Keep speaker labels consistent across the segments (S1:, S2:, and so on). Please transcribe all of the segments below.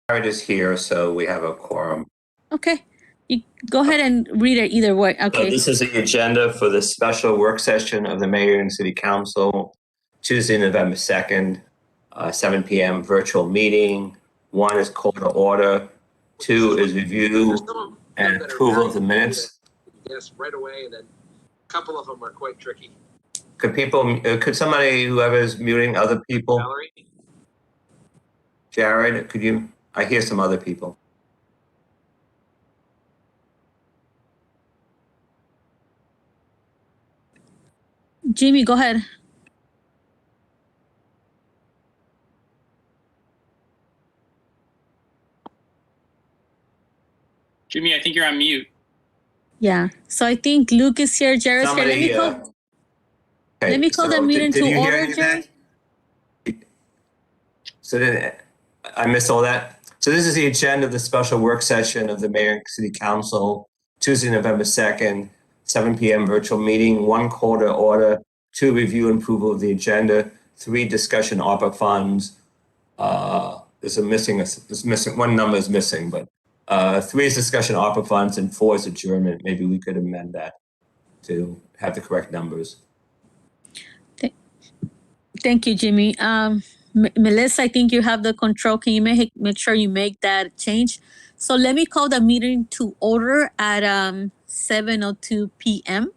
S1: Jared is here, so we have a quorum.
S2: Okay, you go ahead and read it either way. Okay.
S1: So this is the agenda for the special work session of the Mayor and City Council, Tuesday, November 2nd, 7 p.m. virtual meeting. 1 is call to order. 2 is review and approval of the minutes.
S3: Yes, right away, and then a couple of them are quite tricky.
S1: Could somebody, whoever's muting other people?
S3: Valerie?
S1: Jared, could you? I hear some other people.
S2: Jimmy, go ahead.
S4: Jimmy, I think you're on mute.
S2: Yeah. So I think Luke is here. Jared's here. Let me call the meeting to order, Jared.
S1: So then I missed all that. So this is the agenda of the special work session of the Mayor and City Council, Tuesday, November 2nd, 7 p.m. virtual meeting. 1 call to order. 2 review and approval of the agenda. 3 discussion ARPA funds. There's missing one number is missing, but 3 is discussion ARPA funds and 4 is adjournment. Maybe we could amend that to have the correct numbers.
S2: Thank you, Jimmy. Melissa, I think you have the control. Can you make sure you make that change? So let me call the meeting to order at 7:02 p.m.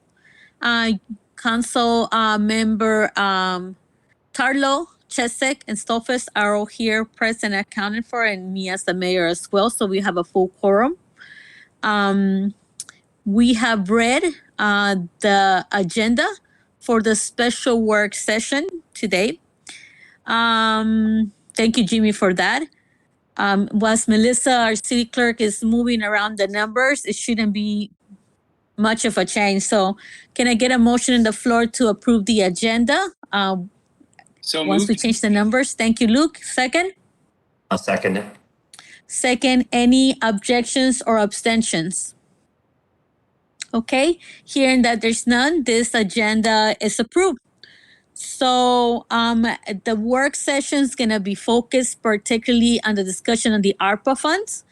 S2: Council member Tarlo, Chesek, and Stolfus are all here present, accounted for, and me as the mayor as well. So we have a full quorum. We have read the agenda for the special work session today. Thank you, Jimmy, for that. Whilst Melissa, our city clerk, is moving around the numbers, it shouldn't be much of a change. So can I get a motion on the floor to approve the agenda?
S4: So
S2: once
S4: moved.
S2: we change the numbers. Thank you, Luke. Second?
S1: I'll second it.
S2: Second, any objections or abstentions? Okay, hearing that there's none, this agenda is approved. So the work session is going to be focused particularly on the discussion of the ARPA funds.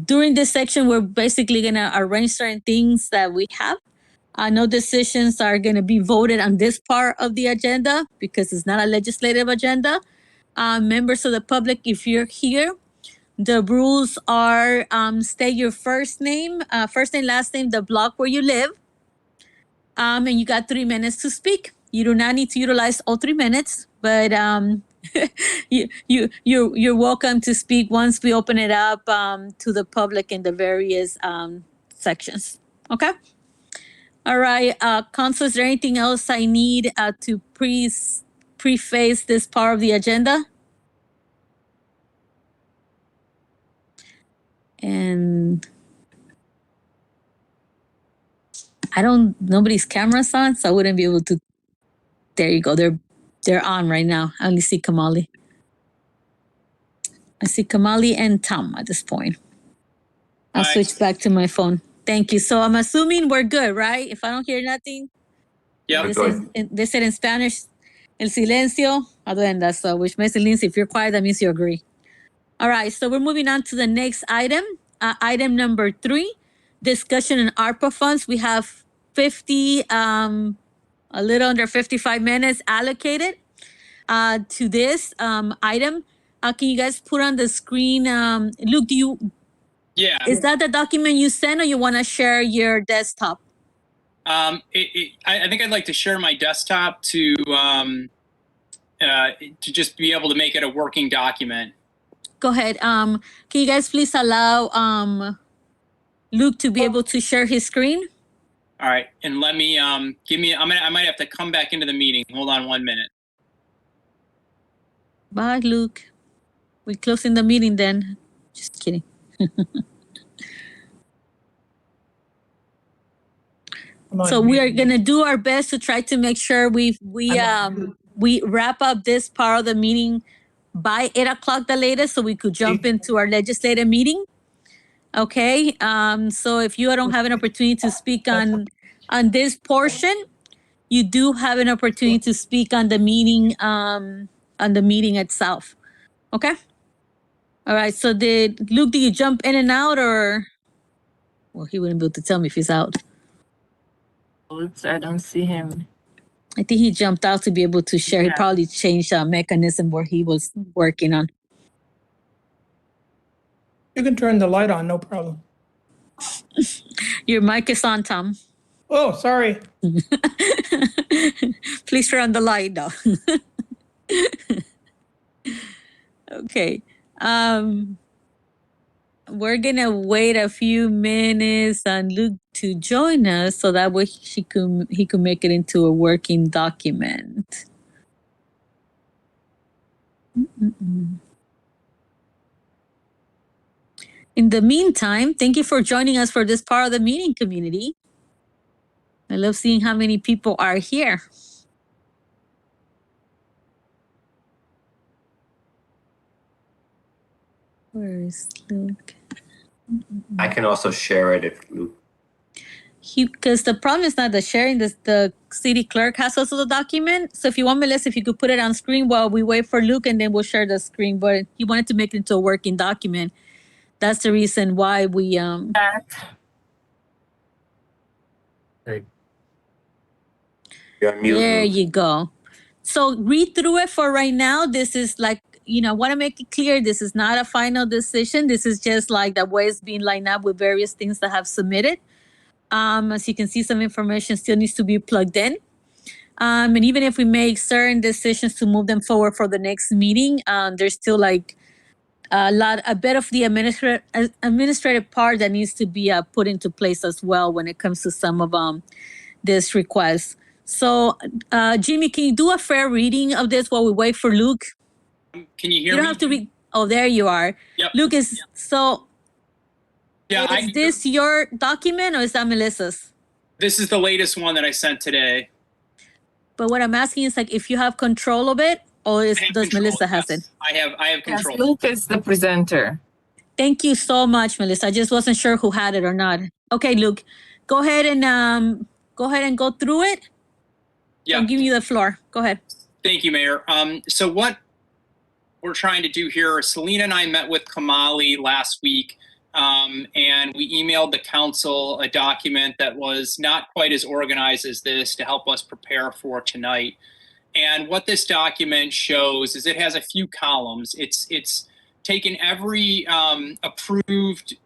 S2: During this section, we're basically going to arrange certain things that we have. No decisions are going to be voted on this part of the agenda because it's not a legislative agenda. Members of the public, if you're here, the rules are state your first name, last name, the block where you live, and you got 3 minutes to speak. You do not need to utilize all 3 minutes, but you're welcome to speak once we open it up to the public in the various sections. Okay. All right, Council, is there anything else I need to preface this part of the agenda? And nobody's camera's on, so I wouldn't be able to. There you go. They're on right now. I only see Kamali. I see Kamali and Tom at this point. I'll switch back to my phone. Thank you. So I'm assuming we're good, right? If I don't hear nothing.
S4: Yeah.
S2: They said in Spanish, el silencio aduenda. So which basically means if you're quiet, that means you agree. All right. So we're moving on to the next item. Item number 3, discussion on ARPA funds. We have 50, a little under 55 minutes allocated to this item. Can you guys put on the screen? Luke,
S4: Yeah.
S2: Is that the document you sent, or you want to share your desktop?
S4: I think I'd like to share my desktop to just be able to make it a working document.
S2: Go ahead. Can you guys please allow Luke to be able to share his screen?
S4: All right, and let me I might have to come back into the meeting. Hold on 1 minute.
S2: Bye, Luke. We're closing the meeting then. Just kidding. So we are gonna do our best to try to make sure we wrap up this part of the meeting by 8 o'clock the latest, so we could jump into our legislative meeting. Okay. So if you don't have an opportunity to speak on this portion, you do have an opportunity to speak on the meeting itself. Okay. All right. So Luke, did you jump in and out, or? Well, he wouldn't be able to tell me if he's out.
S5: Oops, I don't see him.
S2: I think he jumped out to be able to share. He
S5: Yeah.
S2: probably changed a mechanism where he was working on.
S6: You can turn the light on, no problem.
S2: Your mic is on, Tom.
S6: Oh, sorry.
S2: Please turn on the light, though. Okay. We're gonna wait a few minutes on Luke to join us, so that way he could make it into a working document. In the meantime, thank you for joining us for this part of the meeting, community. I love seeing how many people are here. Where is Luke?
S1: I can also share it if Luke.
S2: Because the problem is not the sharing. The city clerk has also the document. So if you want, Melissa, if you could put it on screen while we wait for Luke, and then we'll share the screen. But he wanted to make it into a working document. That's the reason why we
S1: You're on mute,
S2: There
S1: Luke.
S2: you go. So read through it for right now. This is like, I want to make it clear, this is not a final decision. This is just like the way it's being lined up with various things that have submitted. As you can see, some information still needs to be plugged in. And even if we make certain decisions to move them forward for the next meeting, there's still like a bit of the administrative part that needs to be put into place as well when it comes to some of this request. So, Jimmy, can you do a fair reading of this while we wait for Luke?
S4: Can you hear
S2: You don't
S4: me?
S2: have to read. Oh, there you are.
S4: Yep.
S2: Luke, so
S4: Yeah,
S2: is this your document or is that Melissa's?
S4: this is the latest one that I sent today.
S2: But what I'm asking is like if you have control of it, or
S4: I have
S2: does
S4: control,
S2: Melissa has
S4: yes.
S2: it?
S4: I have
S5: Yes,
S4: control.
S5: Luke is the presenter.
S2: Thank you so much, Melissa. I just wasn't sure who had it or not. Okay, Luke, go ahead and go through it.
S4: Yeah.
S2: I'm giving you the floor. Go ahead.
S4: Thank you, Mayor. So what we're trying to do here, Celina and I met with Kamali last week, and we emailed the council a document that was not quite as organized as this to help us prepare for tonight. And what this document shows is it has a few columns. It's taken every approved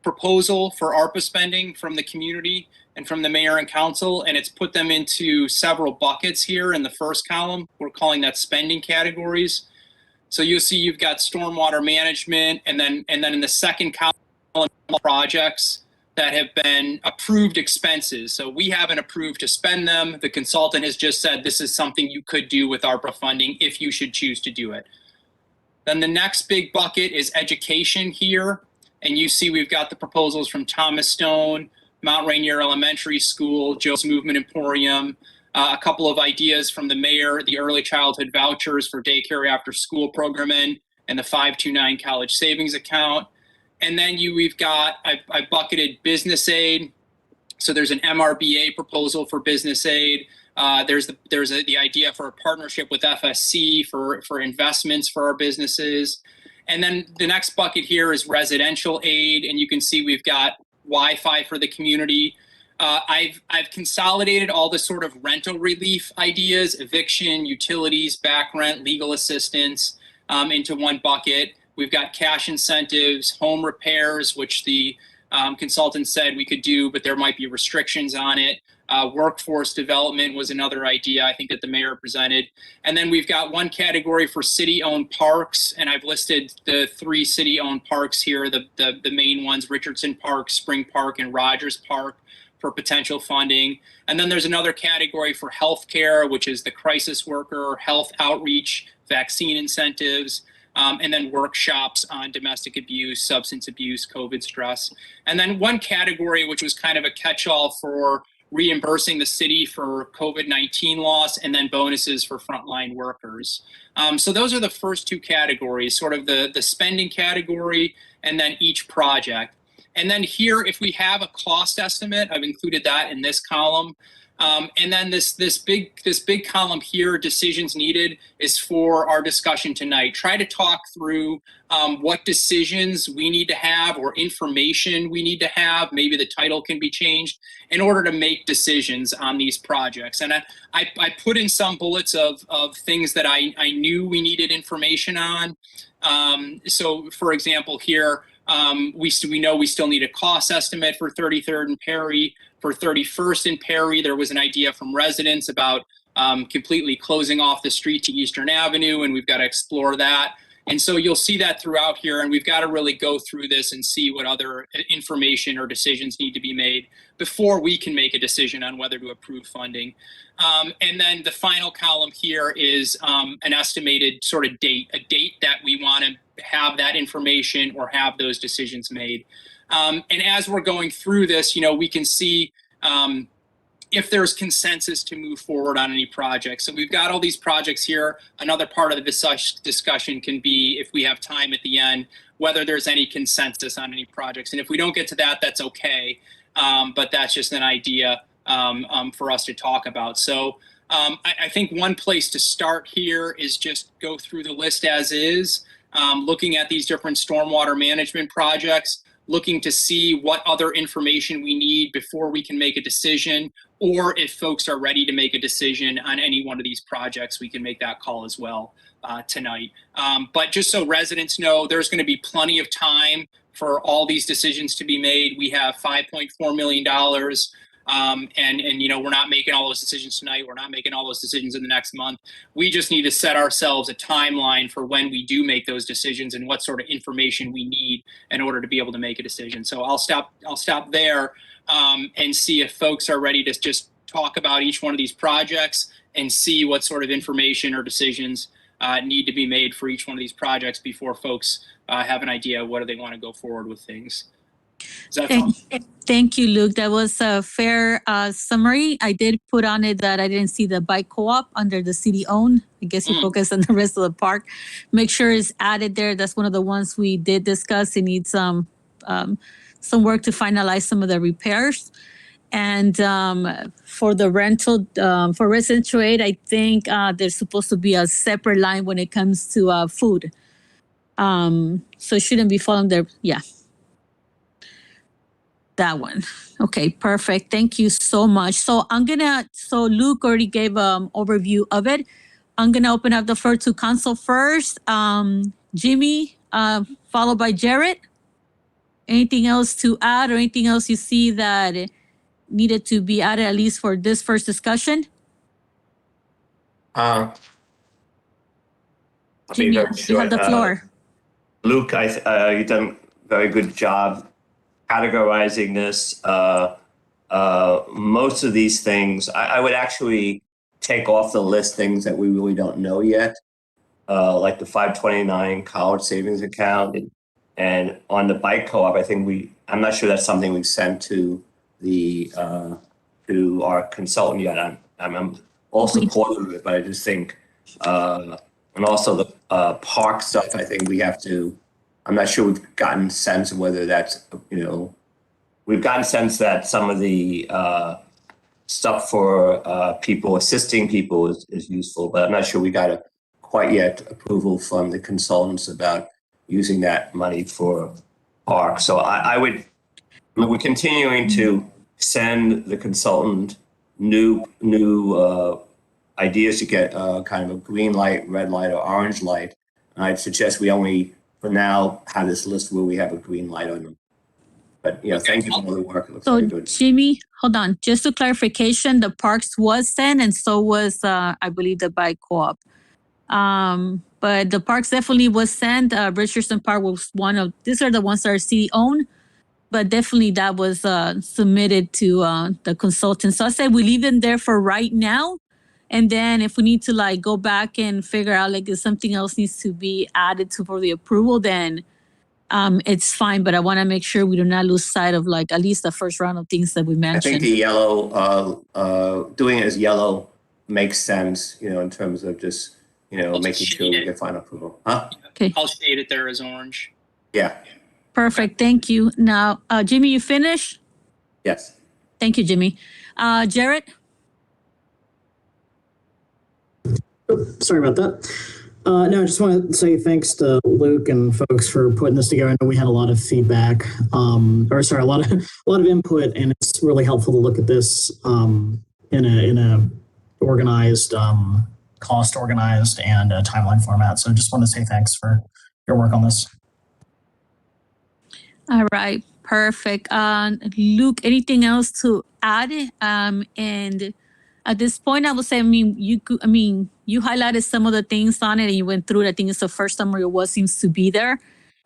S4: proposal for ARPA spending from the community and from the mayor and council, and it's put them into several buckets here in the first column. We're calling that spending categories. So you'll see you've got stormwater management, and then in the second column, projects that have been approved expenses. So we haven't approved to spend them. The consultant has just said this is something you could do with ARPA funding if you should choose to do it. Then the next big bucket is education here. And you see we've got the proposals from Thomas Stone, Mount Rainier Elementary School, Joe's Movement Emporium, a couple of ideas from the mayor, the early childhood vouchers for daycare after school programming, and the 529 college savings account. And then we've got, I bucketed business aid. So there's an MRBA proposal for business aid. There's the idea for a partnership with FSC for investments for our businesses. And then the next bucket here is residential aid, and you can see we've got Wi-Fi for the community. I've consolidated all the sort of rental relief ideas, eviction, utilities, back rent, legal assistance into one bucket. We've got cash incentives, home repairs, which the consultant said we could do, but there might be restrictions on it. Workforce development was another idea I think that the mayor presented. And then we've got one category for city-owned parks, and I've listed the 3 city-owned parks here, the main ones, Richardson Park, Spring Park, and Rogers Park, for potential funding. And then there's another category for healthcare, which is the crisis worker, health outreach, vaccine incentives, and then workshops on domestic abuse, substance abuse, COVID stress. And then one category, which was kind of a catch-all for reimbursing the city for COVID-19 loss, and then bonuses for frontline workers. So those are the first 2 categories, sort of the spending category and then each project. And then here, if we have a cost estimate, I've included that in this column. And then this big column here, decisions needed, is for our discussion tonight. Try to talk through what decisions we need to have or information we need to have. Maybe the title can be changed in order to make decisions on these projects. And I put in some bullets of things that I knew we needed information on. So, for example, here, we know we still need a cost estimate for 33rd and Perry. For 31st and Perry, there was an idea from residents about completely closing off the street to Eastern Avenue, and we've got to explore that. And so you'll see that throughout here, and we've got to really go through this and see what other information or decisions need to be made before we can make a decision on whether to approve funding. And then the final column here is an estimated sort of date, a date that we want to have that information or have those decisions made. And as we're going through this, we can see if there's consensus to move forward on any projects. So we've got all these projects here. Another part of the discussion can be, if we have time at the end, whether there's any consensus on any projects. And if we don't get to that, that's okay. But that's just an idea for us to talk about. So I think one place to start here is just go through the list as is, looking at these different stormwater management projects, looking to see what other information we need before we can make a decision, or if folks are ready to make a decision on any one of these projects, we can make that call as well tonight. But just so residents know, there's going to be plenty of time for all these decisions to be made. We have $5.4 million. And we're not making all those decisions tonight. We're not making all those decisions in the next month. We just need to set ourselves a timeline for when we do make those decisions and what sort of information we need in order to be able to make a decision. So I'll stop there and see if folks are ready to just talk about each one of these projects and see what sort of information or decisions need to be made for each one of these projects before folks have an idea of whether they want to go forward with things.
S2: Thank you, Luke. That was a fair summary. I did put on it that I didn't see the bike co-op under the city-owned. I guess you focus on the rest of the park. Make sure it's added there. That's one of the ones we did discuss. It needs some work to finalize some of the repairs. And for the rental, for residential aid, I think there's supposed to be a separate line when it comes to food. So it shouldn't be falling there. Yeah. That one. Okay, perfect. Thank you so much. So Luke already gave an overview of it. I'm gonna open up the floor to council first. Jimmy, followed by Jarrett. Anything else to add or anything else you see that needed to be added at least for this first discussion? Jimmy, you have the floor.
S1: Luke, you've done a very good job categorizing this. Most of these things, I would actually take off the list things that we really don't know yet, like the 529 college savings account, and on the bike co-op. I think I'm not sure that's something we sent to to our consultant yet. I'm all supportive of it, but I just think, and also the park stuff, I think we have to. I'm not sure we've gotten sense of whether that's, we've gotten sense that some of the stuff for assisting people is useful, but I'm not sure we got quite yet approval from the consultants about using that money for park. So we're continuing to send the consultant new ideas to get kind of a green light, red light, or orange light. And I'd suggest we only, for now, have this list where we have a green light on them. But thank you for all the work. It looks very good.
S2: Jimmy, hold on. Just a clarification, the parks was sent, and so was, I believe, the bike co-op. But the parks definitely was sent. Richardson Park was one of, these are the ones that are city-owned, but definitely that was submitted to the consultant. So I say we leave them there for right now. And then if we need to go back and figure out if something else needs to be added for the approval, then it's fine. But I want to make sure we do not lose sight of at least the first round of things that we mentioned.
S1: I think the yellow, doing it as yellow makes sense, in terms of just, making sure we get final approval. Huh?
S2: Okay.
S4: I'll shade it there as orange.
S1: Yeah.
S2: Perfect. Thank you. Now, Jimmy, you finished?
S1: Yes.
S2: Thank you, Jimmy. Jarrett?
S7: Sorry about that. No, I just want to say thanks to Luke and folks for putting this together. I know we had a lot of feedback, a lot of input, and it's really helpful to look at this in a organized, cost organized, and timeline format. So I just want to say thanks for your work on this.
S2: All right, perfect. Luke, anything else to add? And at this point, I would say, you highlighted some of the things on it and you went through it. I think it's the first time where it was seems to be there.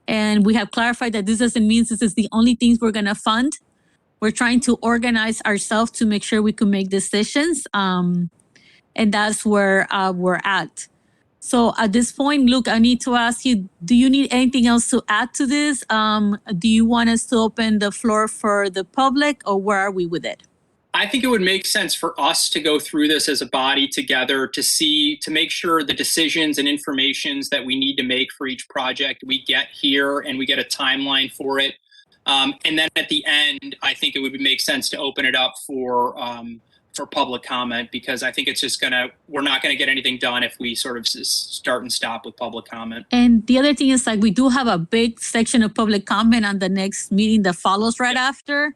S2: And we have clarified that this doesn't mean this is the only things we're going to fund. We're trying to organize ourselves to make sure we can make decisions. And that's where we're at. So at this point, Luke, I need to ask you, do you need anything else to add to this? Do you want us to open the floor for the public, or where are we with it?
S4: I think it would make sense for us to go through this as a body together to make sure the decisions and informations that we need to make for each project we get here and we get a timeline for it. And then at the end, I think it would make sense to open it up for public comment, because I think it's just we're not gonna get anything done if we sort of start and stop with public comment.
S2: And the other thing is, like, we do have a big section of public comment on the next meeting that follows right after.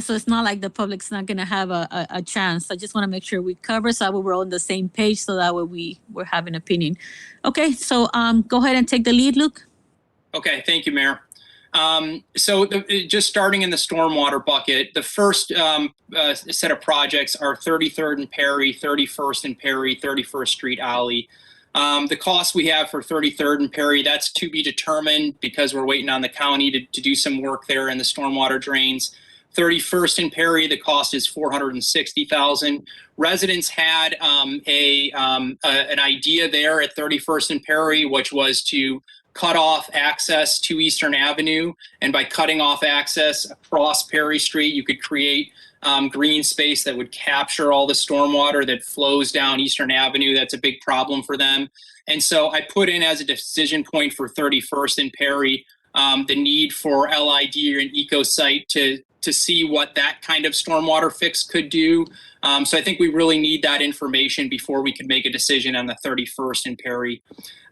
S2: So it's not like the public's not going to have a chance. I just want to make sure we cover so that we're all on the same page, so that way we're having opinion. Okay, so go ahead and take the lead, Luke. Okay,
S4: thank you, Mayor. Just starting in the stormwater bucket, the first set of projects are 33rd and Perry, 31st and Perry, 31st Street Alley. The cost we have for 33rd and Perry, that's to be determined because we're waiting on the county to do some work there in the stormwater drains. 31st and Perry, the cost is $460,000. Residents had an idea there at 31st and Perry, which was to cut off access to Eastern Avenue. And by cutting off access across Perry Street, you could create green space that would capture all the stormwater that flows down Eastern Avenue. That's a big problem for them. And so I put in as a decision point for 31st and Perry the need for LID or an eco site to see what that kind of stormwater fix could do. So I think we really need that information before we can make a decision on the 31st and Perry.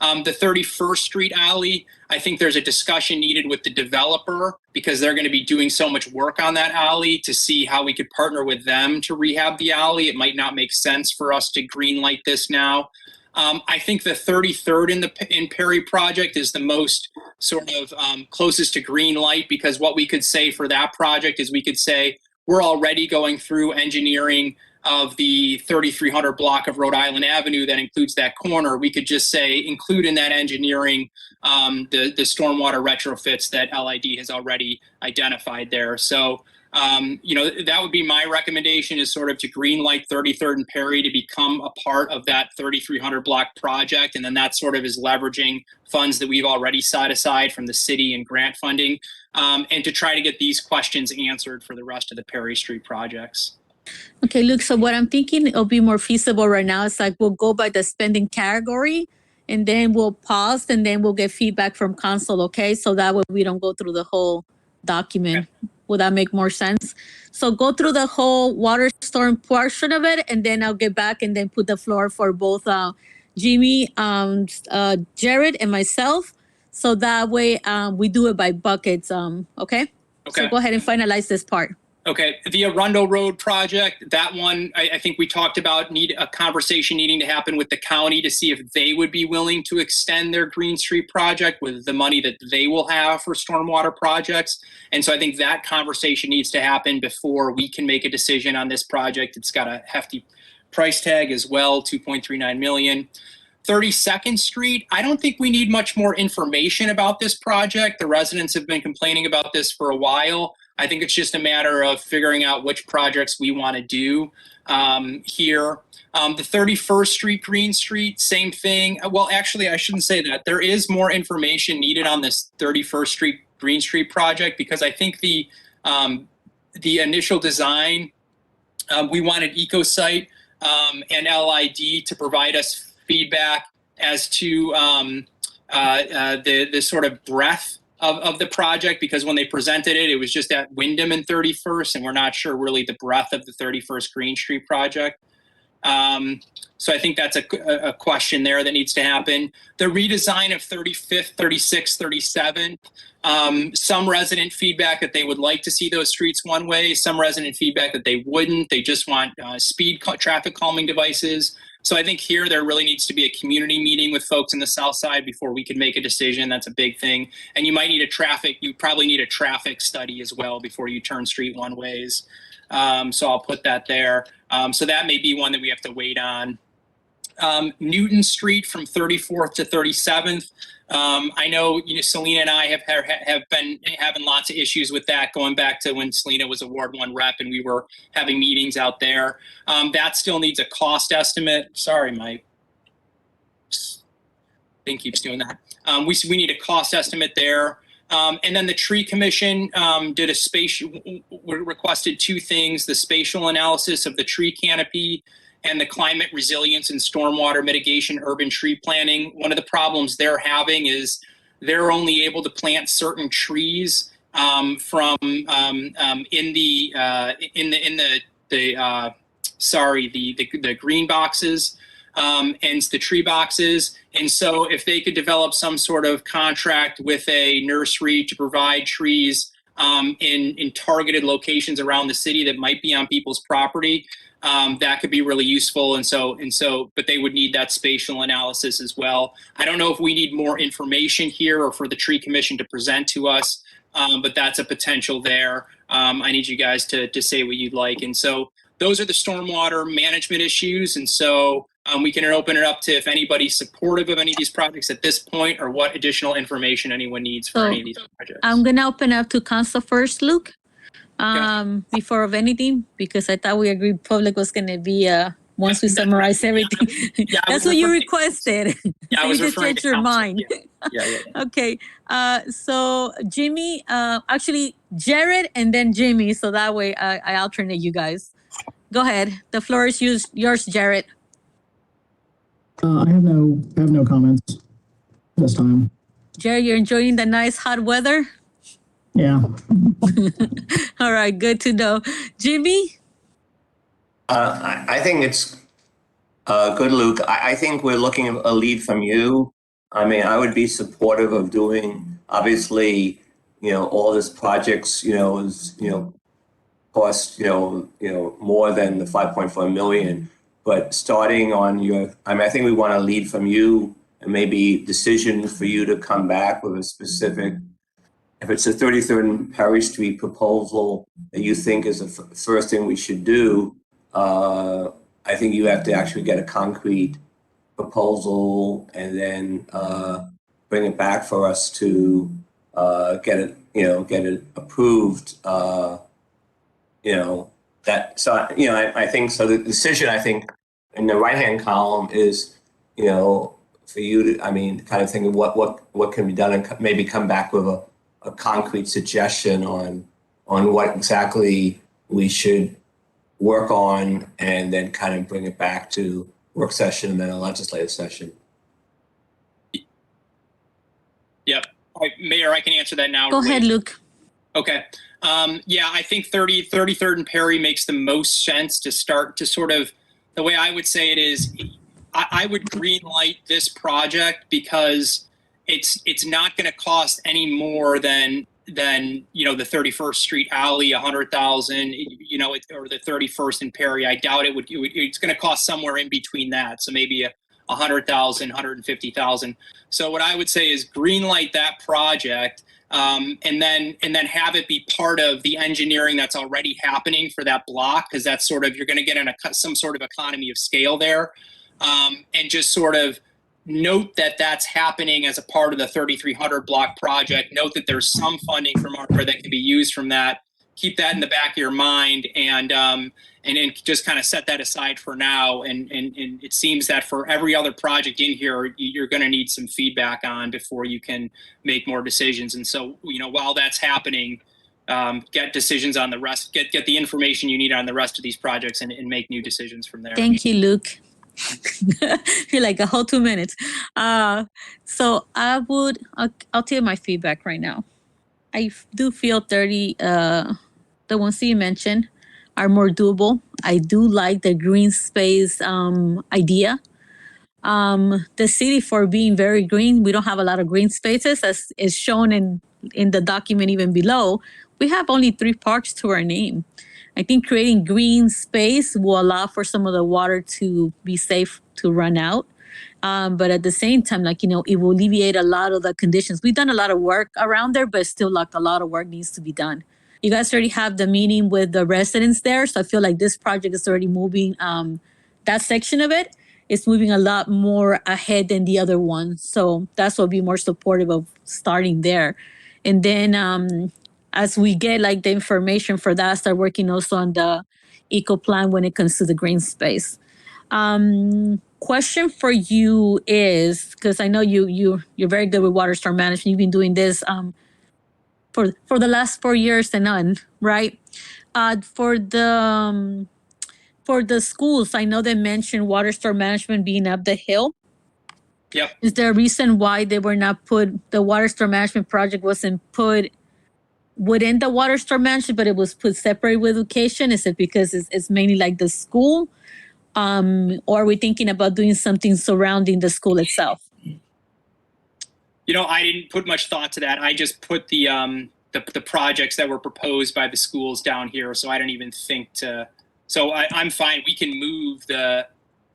S4: The 31st Street Alley, I think there's a discussion needed with the developer because they're going to be doing so much work on that alley to see how we could partner with them to rehab the alley. It might not make sense for us to green light this now. I think the 33rd in Perry project is the most sort of closest to green light, because what we could say for that project is we could say we're already going through engineering of the 3300 block of Rhode Island Avenue that includes that corner. We could just say include in that engineering the stormwater retrofits that LID has already identified there. So that would be my recommendation, is sort of to green light 33rd and Perry to become a part of that 3300 block project. And then that sort of is leveraging funds that we've already set aside from the city and grant funding, and to try to get these questions answered for the rest of the Perry Street projects.
S2: Okay, Luke, so what I'm thinking it'll be more feasible right now is like we'll go by the spending category and then we'll pause and then we'll get feedback from council, okay? So that way we don't go through the whole document. Okay. Would that make more sense? So go through the whole water storm portion of it, and then I'll get back and then put the floor for both Jimmy, Jared, and myself. So that way we do it by buckets, okay? Okay. So go ahead and finalize this part.
S4: Okay, the Arundel Road project, that one, I think we talked about a conversation needing to happen with the county to see if they would be willing to extend their Green Street project with the money that they will have for stormwater projects. And so I think that conversation needs to happen before we can make a decision on this project. It's got a hefty price tag as well, $2.39 million. 32nd Street, I don't think we need much more information about this project. The residents have been complaining about this for a while. I think it's just a matter of figuring out which projects we want to do here. The 31st Street, Green Street, same thing. Well, actually, I shouldn't say that. There is more information needed on this 31st Street, Green Street project, because I think the initial design, we wanted EcoSite and LID to provide us feedback as to the sort of breadth of the project, because when they presented it, it was just at Wyndham and 31st, and we're not sure really the breadth of the 31st Green Street project. So I think that's a question there that needs to happen. The redesign of 35th, 36th, 37th, some resident feedback that they would like to see those streets one way, some resident feedback that they wouldn't. They just want traffic calming devices. So I think here there really needs to be a community meeting with folks in the south side before we can make a decision. That's a big thing. And you might need you probably need a traffic study as well before you turn street one ways. So I'll put that there. So that may be one that we have to wait on. Newton Street from 34th to 37th. I know, Celina and I have been having lots of issues with that going back to when Celina was a Ward 1 rep and we were having meetings out there. That still needs a cost estimate. Sorry, my thing keeps doing that. We need a cost estimate there. And then the Tree Commission requested two things: the spatial analysis of the tree canopy and the climate resilience and stormwater mitigation urban tree planning. One of the problems they're having is they're only able to plant certain trees from in the green boxes and the tree boxes. And so if they could develop some sort of contract with a nursery to provide trees in targeted locations around the city that might be on people's property, that could be really useful. But they would need that spatial analysis as well. I don't know if we need more information here or for the Tree Commission to present to us, but that's a potential there. I need you guys to say what you'd like. And so those are the stormwater management issues. And so we can open it up to if anybody's supportive of any of these projects at this point, or what additional information anyone needs for any of these projects.
S2: I'm going to open up to council first, Luke. Before of anything, because I thought we agreed public was going to be once we summarize everything.
S4: Yeah,
S2: That's what you requested.
S4: Yeah, I was
S2: you just
S4: referring
S2: changed
S4: to
S2: your
S4: council.
S2: mind.
S4: Yeah.
S2: Okay. So Jimmy, actually Jared and then Jimmy. So that way I alternate you guys. Go ahead. The floor is yours, Jared.
S7: I have no comments this time.
S2: Jared, you're enjoying the nice hot weather?
S7: Yeah.
S2: All right, good to know. Jimmy?
S1: I think it's good, Luke. I think we're looking at a lead from you. I mean, I would be supportive of doing, obviously, all this projects, is, cost, more than the 5.4 million. But starting on I think we want a lead from you and maybe decision for you to come back with a specific. If it's a 33rd and Perry Street proposal that you think is the first thing we should do, I think you have to actually get a concrete proposal and then bring it back for us to get it approved. I think so. The decision, I think, in the right-hand column is, for you to, kind of think of what can be done and maybe come back with a concrete suggestion on what exactly we should work on, and then kind of bring it back to work session and then a legislative session.
S4: Yep. Mayor, I can answer that now.
S2: Go ahead, Luke.
S4: Okay. I think 33rd and Perry makes the most sense to start to sort of, the way I would say it is, I would green light this project because it's not going to cost any more than the 31st Street alley, $100,000, or the 31st and Perry. I doubt it's going to cost somewhere in between that. So maybe $100,000, $150,000. So what I would say is green light that project, and then have it be part of the engineering that's already happening for that block, because that's sort of, you're going to get some sort of economy of scale there, and just sort of note that that's happening as a part of the 3300 block project. Note that there's some funding from ARPA that can be used from that. Keep that in the back of your mind, and then just kind of set that aside for now. And it seems that for every other project in here, you're going to need some feedback on before you can make more decisions. And so, while that's happening, get decisions on the rest, get the information you need on the rest of these projects, and make new decisions from there.
S2: Thank you, Luke. You're like a whole 2 minutes. So I'll tell you my feedback right now. I do feel the ones that you mentioned are more doable. I do like the green space idea. The city, for being very green, we don't have a lot of green spaces, as is shown in the document even below. We have only 3 parks to our name. I think creating green space will allow for some of the water to be safe to run out. But at the same time, like, you know, it will alleviate a lot of the conditions. We've done a lot of work around there, but still, like, a lot of work needs to be done. You guys already have the meeting with the residents there, so I feel like this project is already moving. That section of it is moving a lot more ahead than the other one. So that's what will be more supportive of starting there. And then as we get like the information for that, start working also on the eco plan when it comes to the green space. Question for you is, because I know you're very good with water storm management. You've been doing this for the last 4 years and on, right? For the schools, I know they mentioned water storm management being up the hill.
S4: Yep.
S2: Is there a reason why they were not the water storm management project wasn't put within the water storm management, but it was put separate with education? Is it because it's mainly like the school? Or are we thinking about doing something surrounding the school itself?
S4: You know, I didn't put much thought to that. I just put the projects that were proposed by the schools down here, so I didn't even think to. So I'm fine. We can move the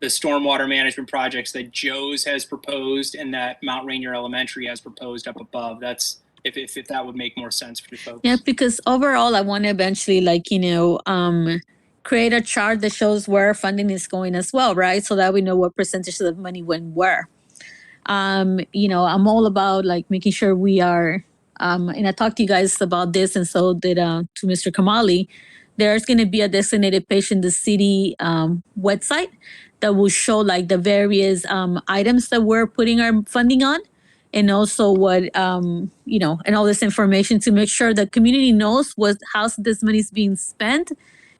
S4: stormwater management projects that Joe's has proposed and that Mount Rainier Elementary has proposed up above. That's if that would make more sense for you folks.
S2: Yeah, because overall, I want to eventually, like, you know, create a chart that shows where funding is going as well, right? So that we know what percentage of the money went where. You know, I'm all about like making sure we are, and I talked to you guys about this, and so did to Mr. Kamali. There's going to be a designated page in the city website that will show like the various items that we're putting our funding on, and also what you know, and all this information to make sure the community knows how this money is being spent,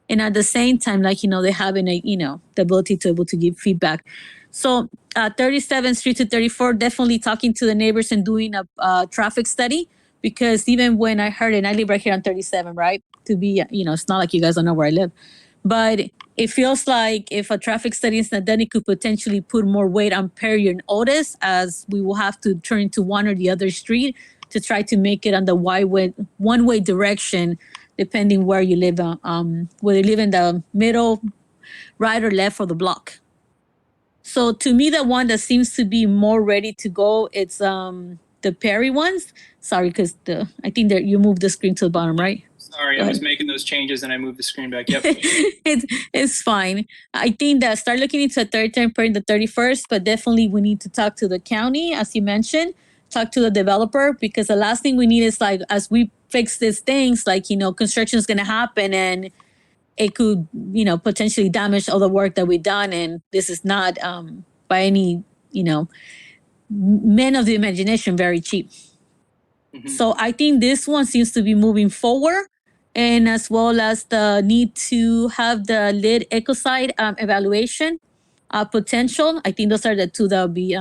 S2: and at the same time, like, you know, they having a, you know, the ability to able to give feedback. So 37th Street to 34, definitely talking to the neighbors and doing a traffic study, because even when I heard it, I live right here on 37, right? To be, you know, it's not like you guys don't know where I live, but it feels like if a traffic study is not done, it could potentially put more weight on Perry and Otis, as we will have to turn to one or the other street to try to make it on the one-way direction, depending where you live, whether you live in the middle, right or left of the block. So to me, the one that seems to be more ready to go, it's the Perry ones. Sorry, because I think that you moved the screen to the bottom, right?
S4: Sorry, I was making those changes and I moved the screen back. Yep.
S2: It's fine. I think that start looking into a third term per the 31st, but definitely we need to talk to the county, as you mentioned, talk to the developer, because the last thing we need is like, as we fix these things, like, you know, construction is going to happen and it could, you know, potentially damage all the work that we've done. And this is not by any, you know, men of the imagination, very cheap. Mm-hmm. So I think this one seems to be moving forward, and as well as the need to have the lead ecocide evaluation potential. I think those are the two that'll be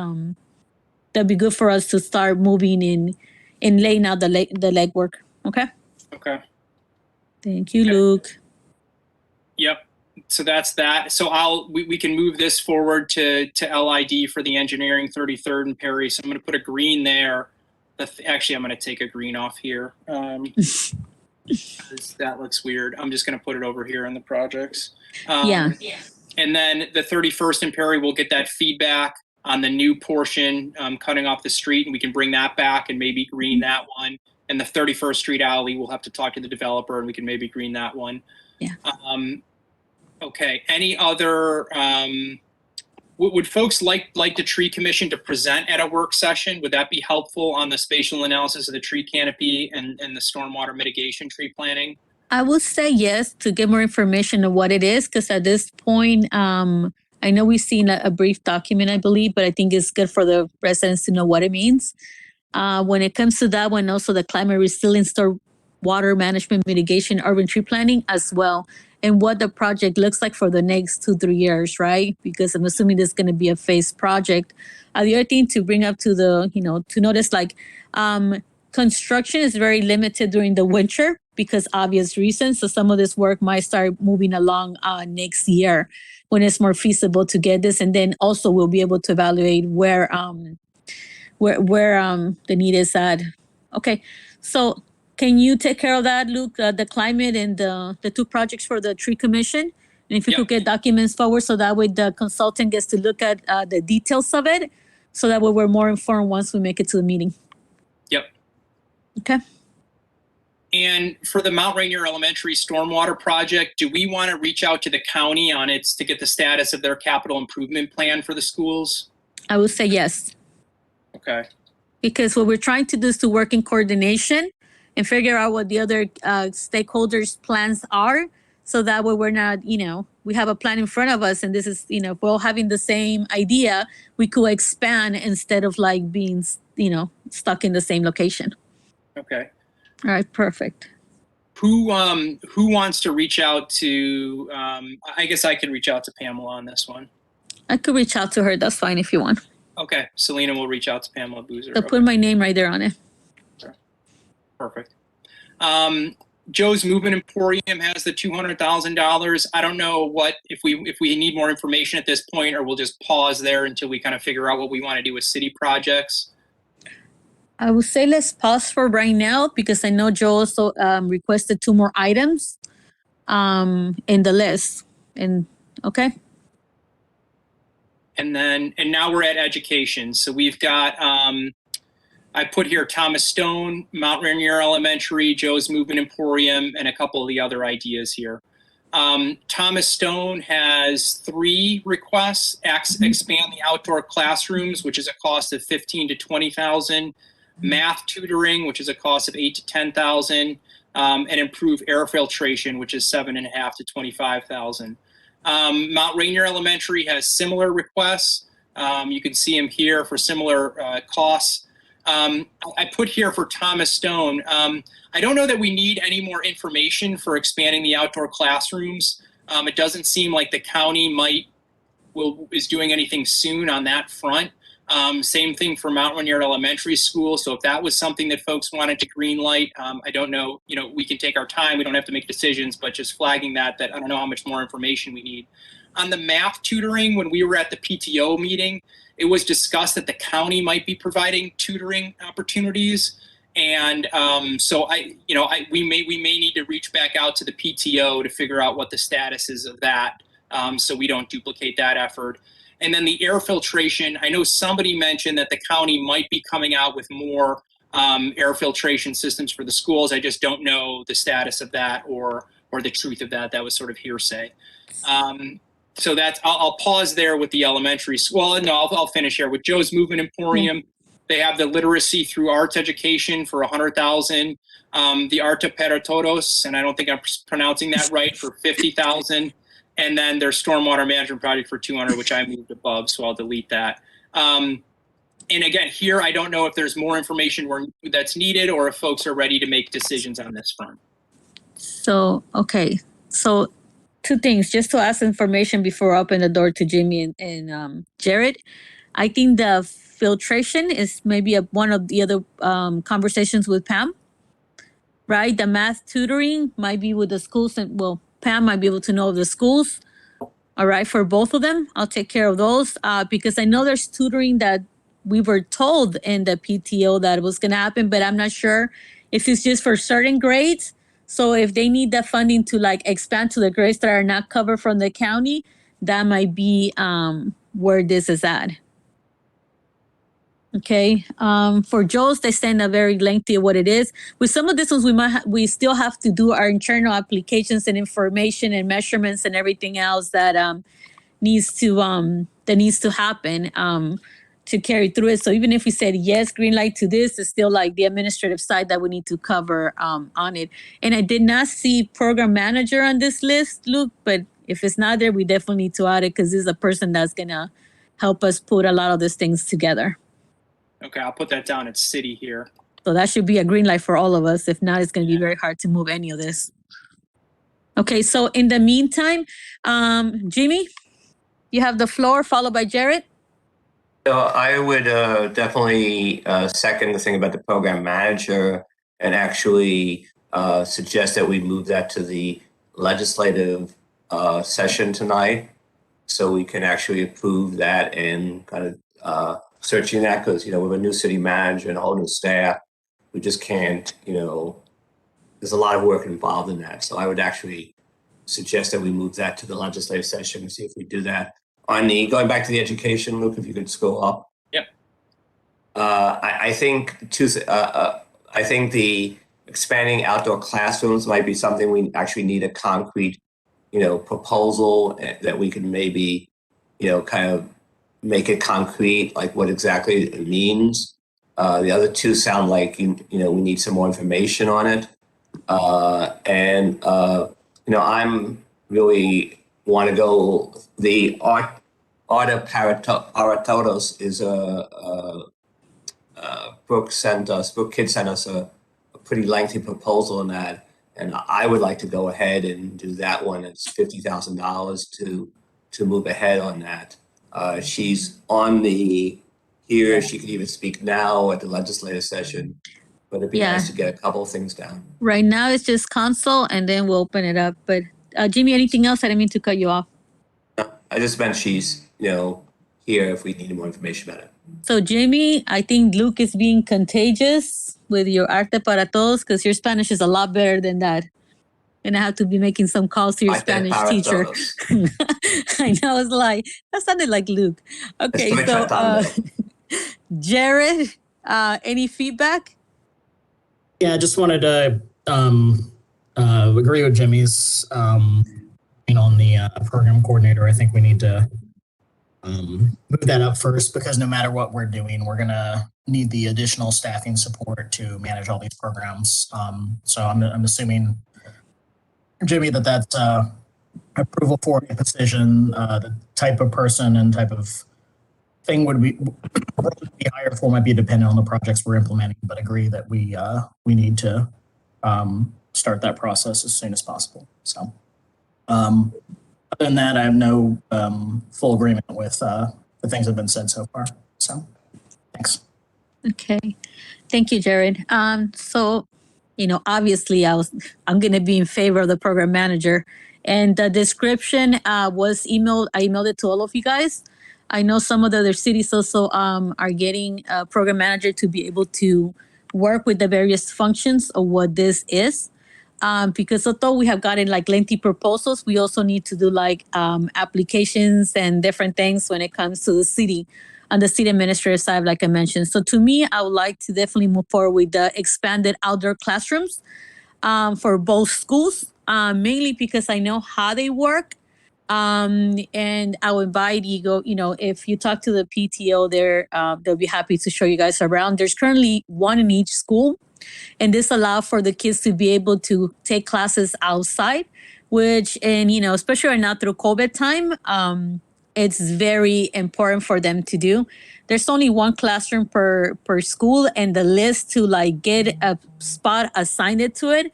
S2: good for us to start moving in laying out the legwork. Okay.
S4: Okay.
S2: Thank you, Luke.
S4: Yep. So that's that. So we can move this forward to LID for the engineering 33rd and Perry. So I'm going to put a green there. Actually, I'm going to take a green off here. That looks weird. I'm just going to put it over here in the projects.
S2: Yeah.
S4: And then the 31st and Perry will get that feedback on the new portion, cutting off the street, and we can bring that back and maybe green that one. And the 31st Street alley, we'll have to talk to the developer and we can maybe green that one.
S2: Yeah.
S4: Okay. Any other, would folks like the tree commission to present at a work session? Would that be helpful on the spatial analysis of the tree canopy and the stormwater mitigation tree planning?
S2: I would say yes, to get more information on what it is, because at this point, I know we've seen a brief document, I believe, but I think it's good for the residents to know what it means. When it comes to that one, also the climate resilience, water management, mitigation, urban tree planning as well, and what the project looks like for the next 2-3 years, right? Because I'm assuming this is going to be a phased project. The other thing to bring up to the, you know, to notice, like, construction is very limited during the winter because obvious reasons. So some of this work might start moving along next year when it's more feasible to get this, and then also we'll be able to evaluate where the need is at. Okay, so can you take care of that, Luke? The climate and the two projects for the tree commission, and if you could get documents forward, so that way the consultant gets to look at the details of it, so that way we're more informed once we make it to the meeting.
S4: Yep.
S2: Okay.
S4: And for the Mount Rainier Elementary Stormwater Project, do we want to reach out to the county on it to get the status of their capital improvement plan for the schools?
S2: I would say yes. Okay. Because what we're trying to do is to work in coordination and figure out what the other stakeholders' plans are. So that way we're not, we have a plan in front of us, and this is, if we're all having the same idea, we could expand instead of like being, stuck in the same location.
S4: Okay.
S2: All right, perfect.
S4: Who wants to reach out to, I guess I can reach out to Pamela on this one.
S2: I could reach out to her. That's fine if you want.
S4: Okay. Celina will reach out to Pamela Boozer.
S2: So put my name right there on it.
S4: Okay. Perfect. Joe's Movement Emporium has the $200,000. I don't know if we need more information at this point, or we'll just pause there until we kind of figure out what we want to do with city projects.
S2: I would say let's pause for right now, because I know Joe also requested 2 more items in the list. And okay.
S4: And now we're at education. So we've got, I put here Thomas Stone, Mount Rainier Elementary, Joe's Movement Emporium, and a couple of the other ideas here. Thomas Stone has 3 requests: expand the outdoor classrooms, which is a cost of $15,000 to $20,000. Math tutoring, which is a cost of $8,000 to $10,000, and improve air filtration, which is $7,500 to $25,000. Mount Rainier Elementary has similar requests. You can see them here for similar costs. I put here for Thomas Stone. I don't know that we need any more information for expanding the outdoor classrooms. It doesn't seem like the county is doing anything soon on that front. Same thing for Mount Rainier Elementary School. So if that was something that folks wanted to green light, I don't know, we can take our time. We don't have to make decisions, but just flagging that I don't know how much more information we need. On the math tutoring, when we were at the PTO meeting, it was discussed that the county might be providing tutoring opportunities. And so we may need to reach back out to the PTO to figure out what the status is of that, so we don't duplicate that effort. And then the air filtration, I know somebody mentioned that the county might be coming out with more air filtration systems for the schools. I just don't know the status of that or the truth of that. That was sort of hearsay. So I'll pause there with the elementary school. Well, no, I'll finish here with Joe's Movement Emporium. They have the literacy through arts education for $100,000. The Arta para Todos, and I don't think I'm pronouncing that right, for $50,000. And then their stormwater management project for $200,000, which I moved above, so I'll delete that. And again, here, I don't know if there's more information that's needed or if folks are ready to make decisions on this front.
S2: So, okay. So 2 things, just to ask information before I open the door to Jimmy and Jared. I think the filtration is maybe one of the other conversations with Pam, right? The math tutoring might be with the schools, and Pam might be able to know the schools. All right, for both of them, I'll take care of those because I know there's tutoring that we were told in the PTO that was going to happen, but I'm not sure if it's just for certain grades. So if they need that funding to like expand to the grades that are not covered from the county, that might be where this is at. Okay. For Joe's, they send a very lengthy of what it is. With some of these ones, we still have to do our internal applications and information and measurements and everything else that needs to happen to carry through it. So even if we said yes, green light to this, it's still like the administrative side that we need to cover on it. And I did not see program manager on this list, Luke, but if it's not there, we definitely need to add it because this is a person that's gonna help us put a lot of these things together.
S4: Okay, I'll put that down at city here.
S2: So that should be a green light for all of us. If not, it's going to be very hard to move any of this. Okay, so in the meantime, Jimmy, you have the floor, followed by Jared.
S1: So I would definitely second the thing about the program manager and actually suggest that we move that to the legislative session tonight, so we can actually approve that and kind of searching that, because, with a new city manager and a whole new staff, we just can't, there's a lot of work involved in that. So I would actually suggest that we move that to the legislative session and see if we do that. Going back to the education, Luke, if you could scroll up.
S4: Yep.
S1: I think the expanding outdoor classrooms might be something we actually need a concrete, proposal that we can maybe, kind of make it concrete, like what exactly it means. The other two sound like, we need some more information on it. I'm really want to go, the ARPA Paratotos is Brooke Kidd sent us a pretty lengthy proposal on that. And I would like to go ahead and do that one. It's $50,000 to move ahead on that. She's on here. She could even speak now at the legislative session, but it'd be nice to get a couple of things down.
S2: Right now it's just council, and then we'll open it up. But Jimmy, anything else? I didn't mean to cut you off.
S1: No, I just meant she's, here if we need more information about it.
S2: So Jimmy, I think Luke is being contagious with your arte para todos, because your Spanish is a lot better than that. And I have to be making some calls to your Spanish teacher. I know, it's like, that sounded like Luke. Okay, so Jared, any feedback?
S7: Yeah, I just wanted to agree with Jimmy's on the program coordinator. I think we need to move that up first, because no matter what we're doing, we're going to need the additional staffing support to manage all these programs. So I'm assuming, Jimmy, that's approval for a position, the type of person and type of thing would be hired for might be dependent on the projects we're implementing, but agree that we need to start that process as soon as possible. So other than that, I have no full agreement with the things that have been said so far. So thanks.
S2: Okay. Thank you, Jared. So, obviously I'm going to be in favor of the program manager, and the description was emailed. I emailed it to all of you guys. I know some of the other cities also are getting a program manager to be able to work with the various functions of what this is. Because although we have gotten like lengthy proposals, we also need to do like applications and different things when it comes to the city, on the city administrator side, like I mentioned. So to me, I would like to definitely move forward with the expanded outdoor classrooms for both schools, mainly because I know how they work. And I would invite you if you talk to the PTO there, they'll be happy to show you guys around. There's currently one in each school, and this allows for the kids to be able to take classes outside, which, and especially now through COVID time, it's very important for them to do. There's only one classroom per school, and the list to like get a spot assigned to it,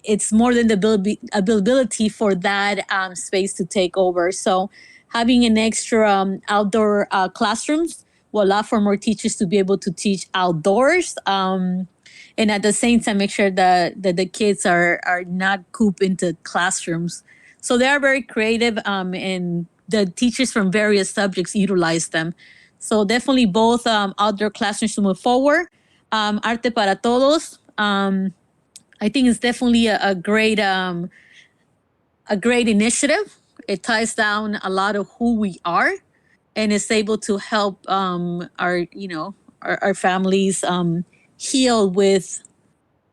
S2: it's more than the availability for that space to take over. So having an extra outdoor classrooms will allow for more teachers to be able to teach outdoors, and at the same time make sure that the kids are not cooped into classrooms. So they are very creative, and the teachers from various subjects utilize them. So definitely both outdoor classrooms to move forward. Arte para Todos, I think it's definitely a great initiative. It ties down a lot of who we are, and is able to help our families heal with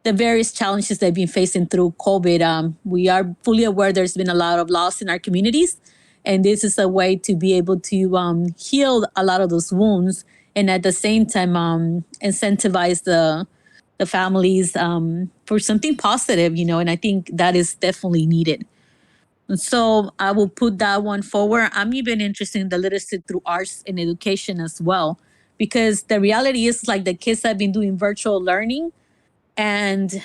S2: the various challenges they've been facing through COVID. We are fully aware there's been a lot of loss in our communities, and this is a way to be able to heal a lot of those wounds, and at the same time incentivize the families for something positive, and I think that is definitely needed. And so I will put that one forward. I'm even interested in the literacy through arts and education as well, because the reality is like the kids have been doing virtual learning and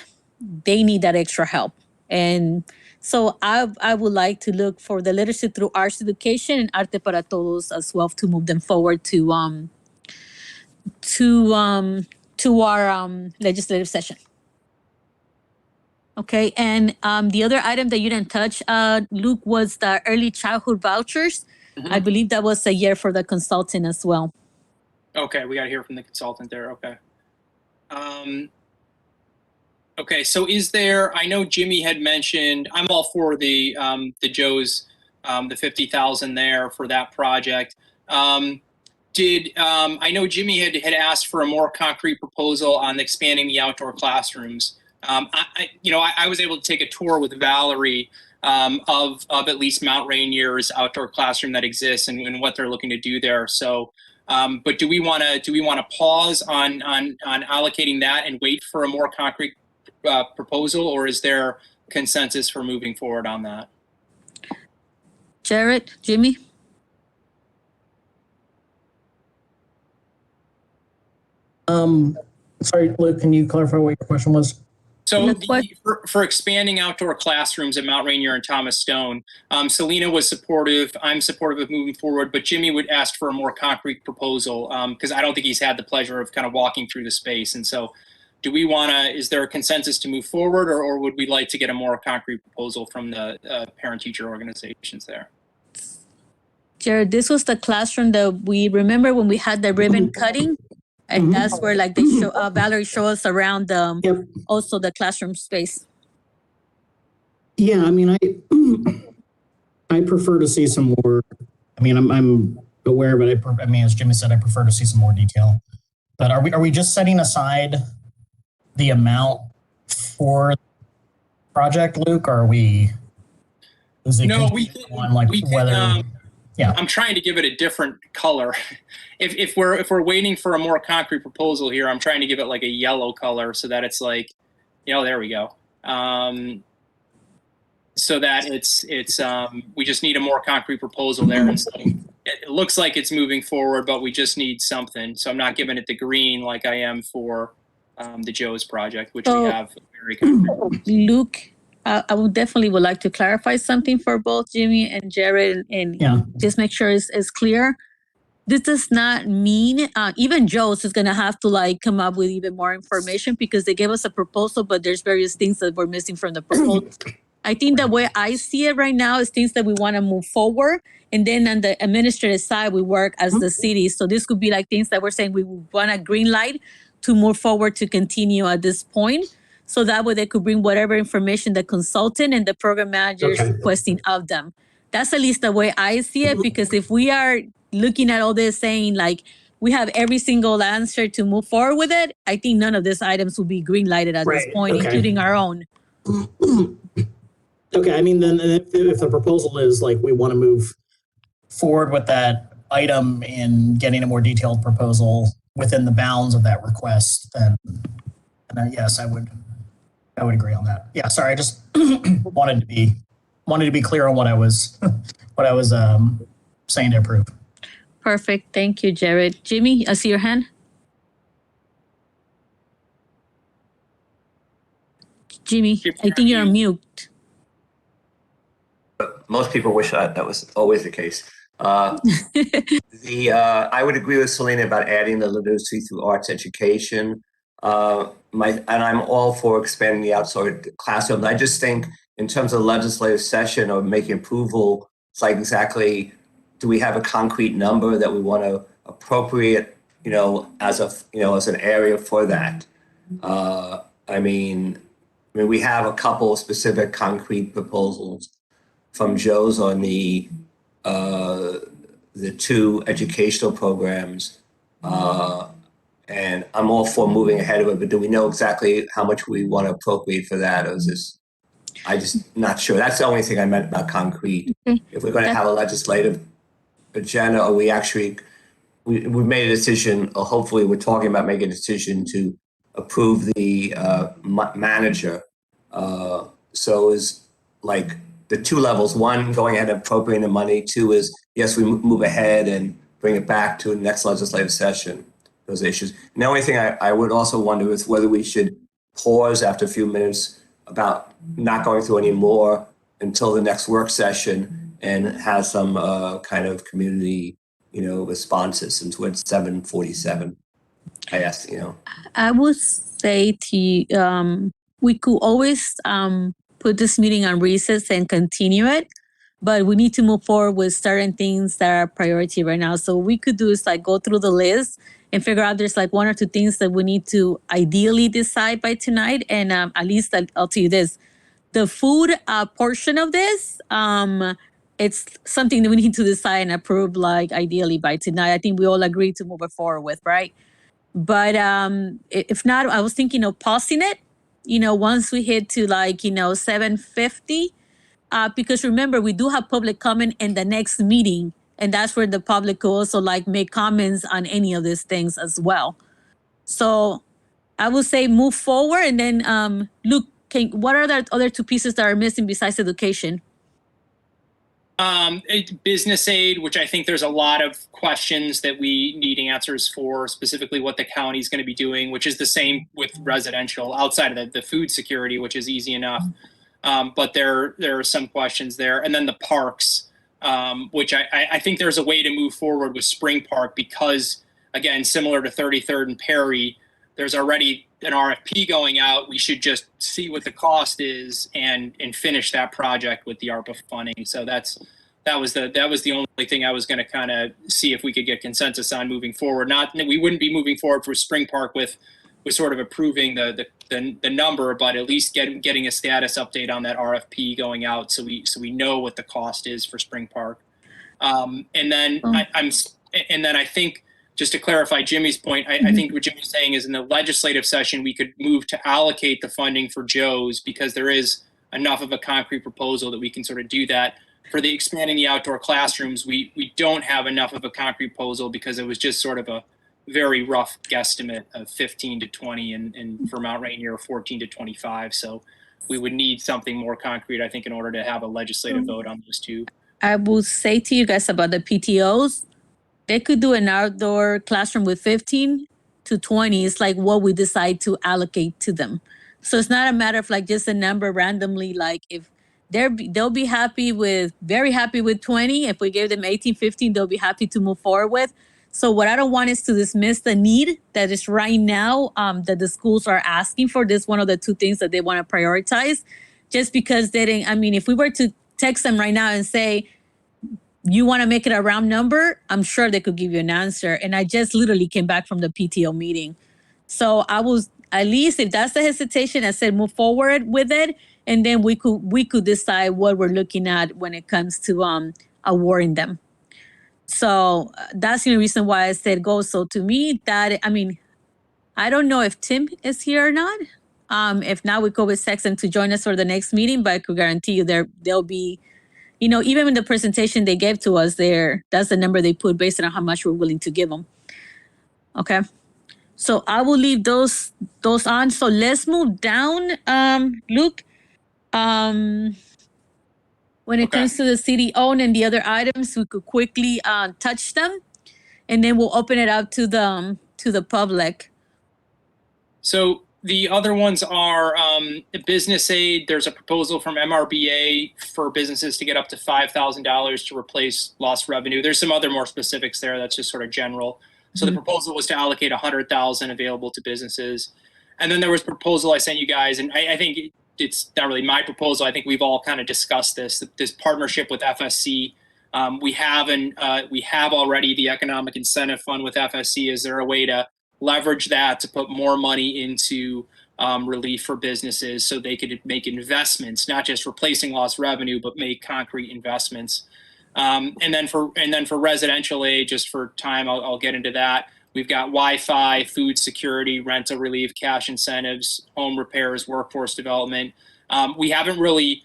S2: they need that extra help. And so I would like to look for the literacy through arts education and Arte para Todos as well, to move them forward to our legislative session. Okay, and the other item that you didn't touch, Luke, was the early childhood vouchers.
S4: Mhm.
S2: I believe that was a year for the consultant as well.
S4: Okay, we got to hear from the consultant there. Okay. Okay, so is there? I know Jimmy had mentioned. I'm all for the Joe's, the 50,000 there for that project. I know Jimmy had asked for a more concrete proposal on expanding the outdoor classrooms. I was able to take a tour with Valerie of at least Mount Rainier's outdoor classroom that exists and what they're looking to do there. So, but do we want to pause on allocating that and wait for a more concrete proposal, or is there consensus for moving forward on that?
S2: Jared, Jimmy?
S7: Sorry, Luke, can you clarify what your question was?
S4: So for expanding outdoor classrooms at Mount Rainier and Thomas Stone, Celina was supportive. I'm supportive of moving forward, but Jimmy would ask for a more concrete proposal because I don't think he's had the pleasure of kind of walking through the space. And so do we want to, is there a consensus to move forward, or would we like to get a more concrete proposal from the parent-teacher organizations there?
S2: Jared, this was the classroom that we remember when we had the ribbon cutting. And that's where like they show Valerie show us around also the classroom space.
S7: Yeah, I mean, I prefer to see some more. I mean, I'm aware, but I mean, as Jimmy said, I prefer to see some more detail. But are we just setting aside the amount for project, Luke? Or are we? Is it
S4: no, we can,
S7: on like
S4: we can,
S7: whether? Yeah,
S4: I'm trying to give it a different color. If we're waiting for a more concrete proposal here, I'm trying to give it like a yellow color so that it's like, there we go. So that it's we just need a more concrete proposal there. And so it looks like it's moving forward, but we just need something. So I'm not giving it the green like I am for the Joe's project, which we have very concrete.
S2: Luke, I would like to clarify something for both Jimmy and Jared and just make sure it's clear. This does not mean even Joe's is going to have to like come up with even more information because they gave us a proposal, but there's various things that we're missing from the proposal. I think the way I see it right now is things that we want to move forward. And then on the administrative side, we work as the city. So this could be like things that we're saying we want a green light to move forward to continue at this point. So that way they could bring whatever information the consultant and the program manager is requesting of them. That's at least the way I see it, because if we are looking at all this saying like we have every single answer to move forward with it, I think none of these items will be green lighted at this point, including our own.
S7: Okay, I mean, then if the proposal is like we want to move forward with that item in getting a more detailed proposal within the bounds of that request, then yes, I would agree on that. Yeah, sorry, I just wanted to be clear on what I was saying to approve.
S2: Perfect. Thank you, Jared. Jimmy, I see your hand. Jimmy, I think you're on mute.
S1: Most people wish that was always the case. I would agree with Celina about adding the literacy through arts education. And I'm all for expanding the outside classroom. I just think in terms of legislative session or making approval, it's like exactly, do we have a concrete number that we want to appropriate, as an area for that? I mean, we have a couple of specific concrete proposals from Joe's on the two educational programs, and I'm all for moving ahead of it. But do we know exactly how much we want to appropriate for that, or is this? I just not sure. That's the only thing I meant about concrete. If we're going to have a legislative agenda, or we've made a decision, or hopefully we're talking about making a decision to approve the manager. So is like the two levels: one, going ahead and appropriating the money; two is, yes, we move ahead and bring it back to the next legislative session, those issues. And the only thing I would also wonder is whether we should pause after a few minutes about not going through any more until the next work session and have some kind of community, responses, since we're at 7:47. I asked,
S2: I would say to we could always put this meeting on recess and continue it, but we need to move forward with certain things that are priority right now. So what we could do is like go through the list and figure out there's like one or two things that we need to ideally decide by tonight. And at least I'll tell you this, the food portion of this, it's something that we need to decide and approve like ideally by tonight. I think we all agree to move it forward with, right? But if not, I was thinking of pausing it, once we hit to like, 7:50, because remember, we do have public comment in the next meeting, and that's where the public could also like make comments on any of these things as well. So I would say move forward, and then Luke, what are the other two pieces that are missing besides education?
S4: Business aid, which I think there's a lot of questions that we need answers for, specifically what the county is going to be doing, which is the same with residential outside of the food security, which is easy enough. But there are some questions there. And then the parks, which I think there's a way to move forward with Spring Park because, again, similar to 33rd and Perry, there's already an RFP going out. We should just see what the cost is and finish that project with the ARPA funding. So that was the only thing I was going to kind of see if we could get consensus on moving forward. We wouldn't be moving forward for Spring Park with sort of approving the number, but at least getting a status update on that RFP going out so we know what the cost is for Spring Park. And then I think, just to clarify Jimmy's point, I think what Jimmy's saying is in the legislative session, we could move to allocate the funding for Joe's because there is enough of a concrete proposal that we can sort of do that. For the expanding the outdoor classrooms, we don't have enough of a concrete proposal because it was just sort of a very rough guesstimate of 15 to 20 and for Mount Rainier 14 to 25. So we would need something more concrete, I think, in order to have a legislative vote on those two.
S2: I will say to you guys about the PTOs, they could do an outdoor classroom with 15 to 20. It's like what we decide to allocate to them. So it's not a matter of like just a number randomly. Like if they'll be very happy with 20. If we gave them 18, 15, they'll be happy to move forward with. So what I don't want is to dismiss the need that is right now that the schools are asking for. This one of the two things that they want to prioritize just because they didn't. I mean, if we were to text them right now and say, you want to make it a round number, I'm sure they could give you an answer. And I just literally came back from the PTO meeting. So I was, at least if that's the hesitation, I said move forward with it. And then we could decide what we're looking at when it comes to awarding them. So that's the reason why I said go. So to me, I don't know if Tim is here or not. If not, we go with Sexton to join us for the next meeting, but I could guarantee you they'll be, even in the presentation they gave to us there, that's the number they put based on how much we're willing to give them. Okay. So I will leave those on. So let's move down, Luke. When it comes to the city-owned and the other items, we could quickly touch them, and then we'll open it up to the public.
S4: So the other ones are business aid. There's a proposal from MRBA for businesses to get up to $5,000 to replace lost revenue. There's some other more specifics there. That's just sort of general. So the proposal was to allocate $100,000 available to businesses. And then there was a proposal I sent you guys, and I think it's not really my proposal. I think we've all kind of discussed this partnership with FSC. We have already the Economic Incentive Fund with FSC. Is there a way to leverage that to put more money into relief for businesses so they could make investments, not just replacing lost revenue, but make concrete investments? And then for residential aid, just for time, I'll get into that. We've got Wi-Fi, food security, rental relief, cash incentives, home repairs, workforce development. We haven't really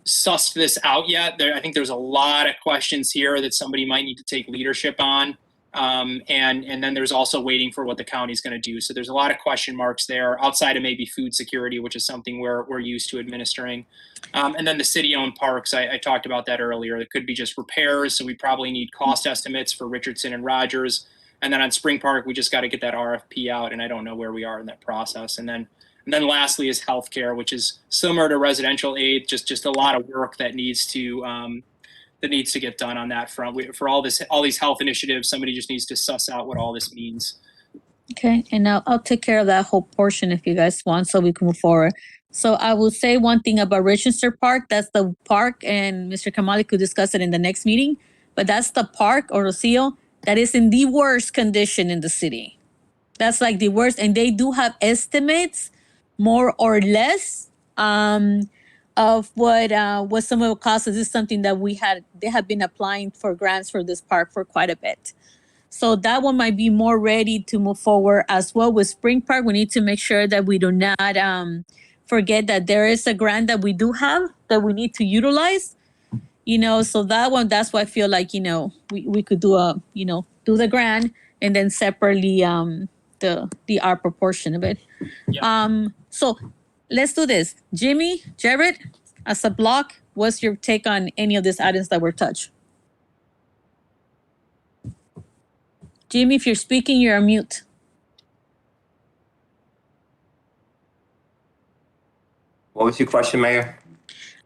S4: sussed this out yet. I think there's a lot of questions here that somebody might need to take leadership on. And then there's also waiting for what the county's going to do. So there's a lot of question marks there outside of maybe food security, which is something we're used to administering. And then the city-owned parks, I talked about that earlier. It could be just repairs. So we probably need cost estimates for Richardson and Rogers. And then on Spring Park, we just got to get that RFP out, and I don't know where we are in that process. And then lastly is healthcare, which is similar to residential aid, just a lot of work that needs to get done on that front. For all these health initiatives, somebody just needs to suss out what all this means.
S2: Okay, and I'll take care of that whole portion if you guys want, so we can move forward. So I will say one thing about Richester Park. That's the park, and Mr. Kamali could discuss it in the next meeting. But that's the park, or Rocio, that is in the worst condition in the city. That's like the worst, and they do have estimates, more or less, of what some of the costs. This is something that they have been applying for grants for this park for quite a bit. So that one might be more ready to move forward as well. With Spring Park, we need to make sure that we do not forget that there is a grant that we do have that we need to utilize. So that one, that's why I feel like, we could do do the grant and then separately the ARPA portion of it.
S4: Yeah.
S2: So let's do this. Jimmy, Jared, as a block, what's your take on any of these items that were touched? Jimmy, if you're speaking, you're on mute.
S1: What was your question, Mayor?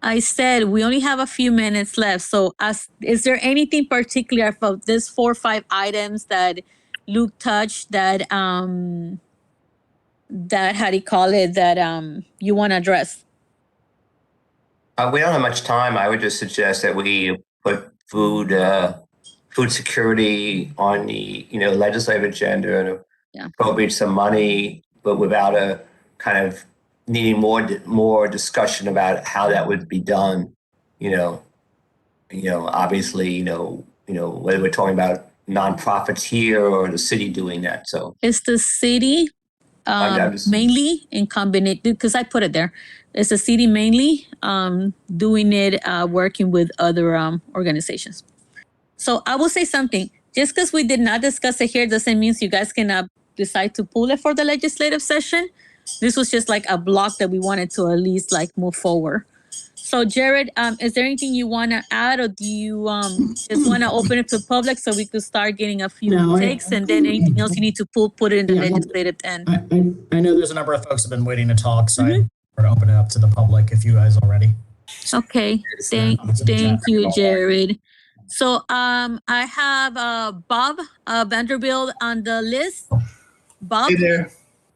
S2: I said we only have a few minutes left. So is there anything particular about this 4 or 5 items that Luke touched that how do you call it, that you want to address?
S1: We don't have much time. I would just suggest that we put food security on the legislative agenda and appropriate some money, but without a kind of needing more discussion about how that would be done. Obviously, whether we're talking about nonprofits here or the city doing that. So
S2: it's the city mainly in combination, because I put it there. It's the city mainly doing it, working with other organizations. So I will say something. Just because we did not discuss it here doesn't mean you guys cannot decide to pull it for the legislative session. This was just like a block that we wanted to at least like move forward. So Jared, is there anything you want to add, or do you just want to open it to the public so we could start getting a few takes, and then anything else you need to put it in the legislative end?
S7: I know there's a number of folks have been waiting to talk, so I'm going to open it up to the public if you guys are ready.
S2: Okay, thank you, Jared. So I have Bob Vanderbilt on the list. Bob?
S8: Hey there.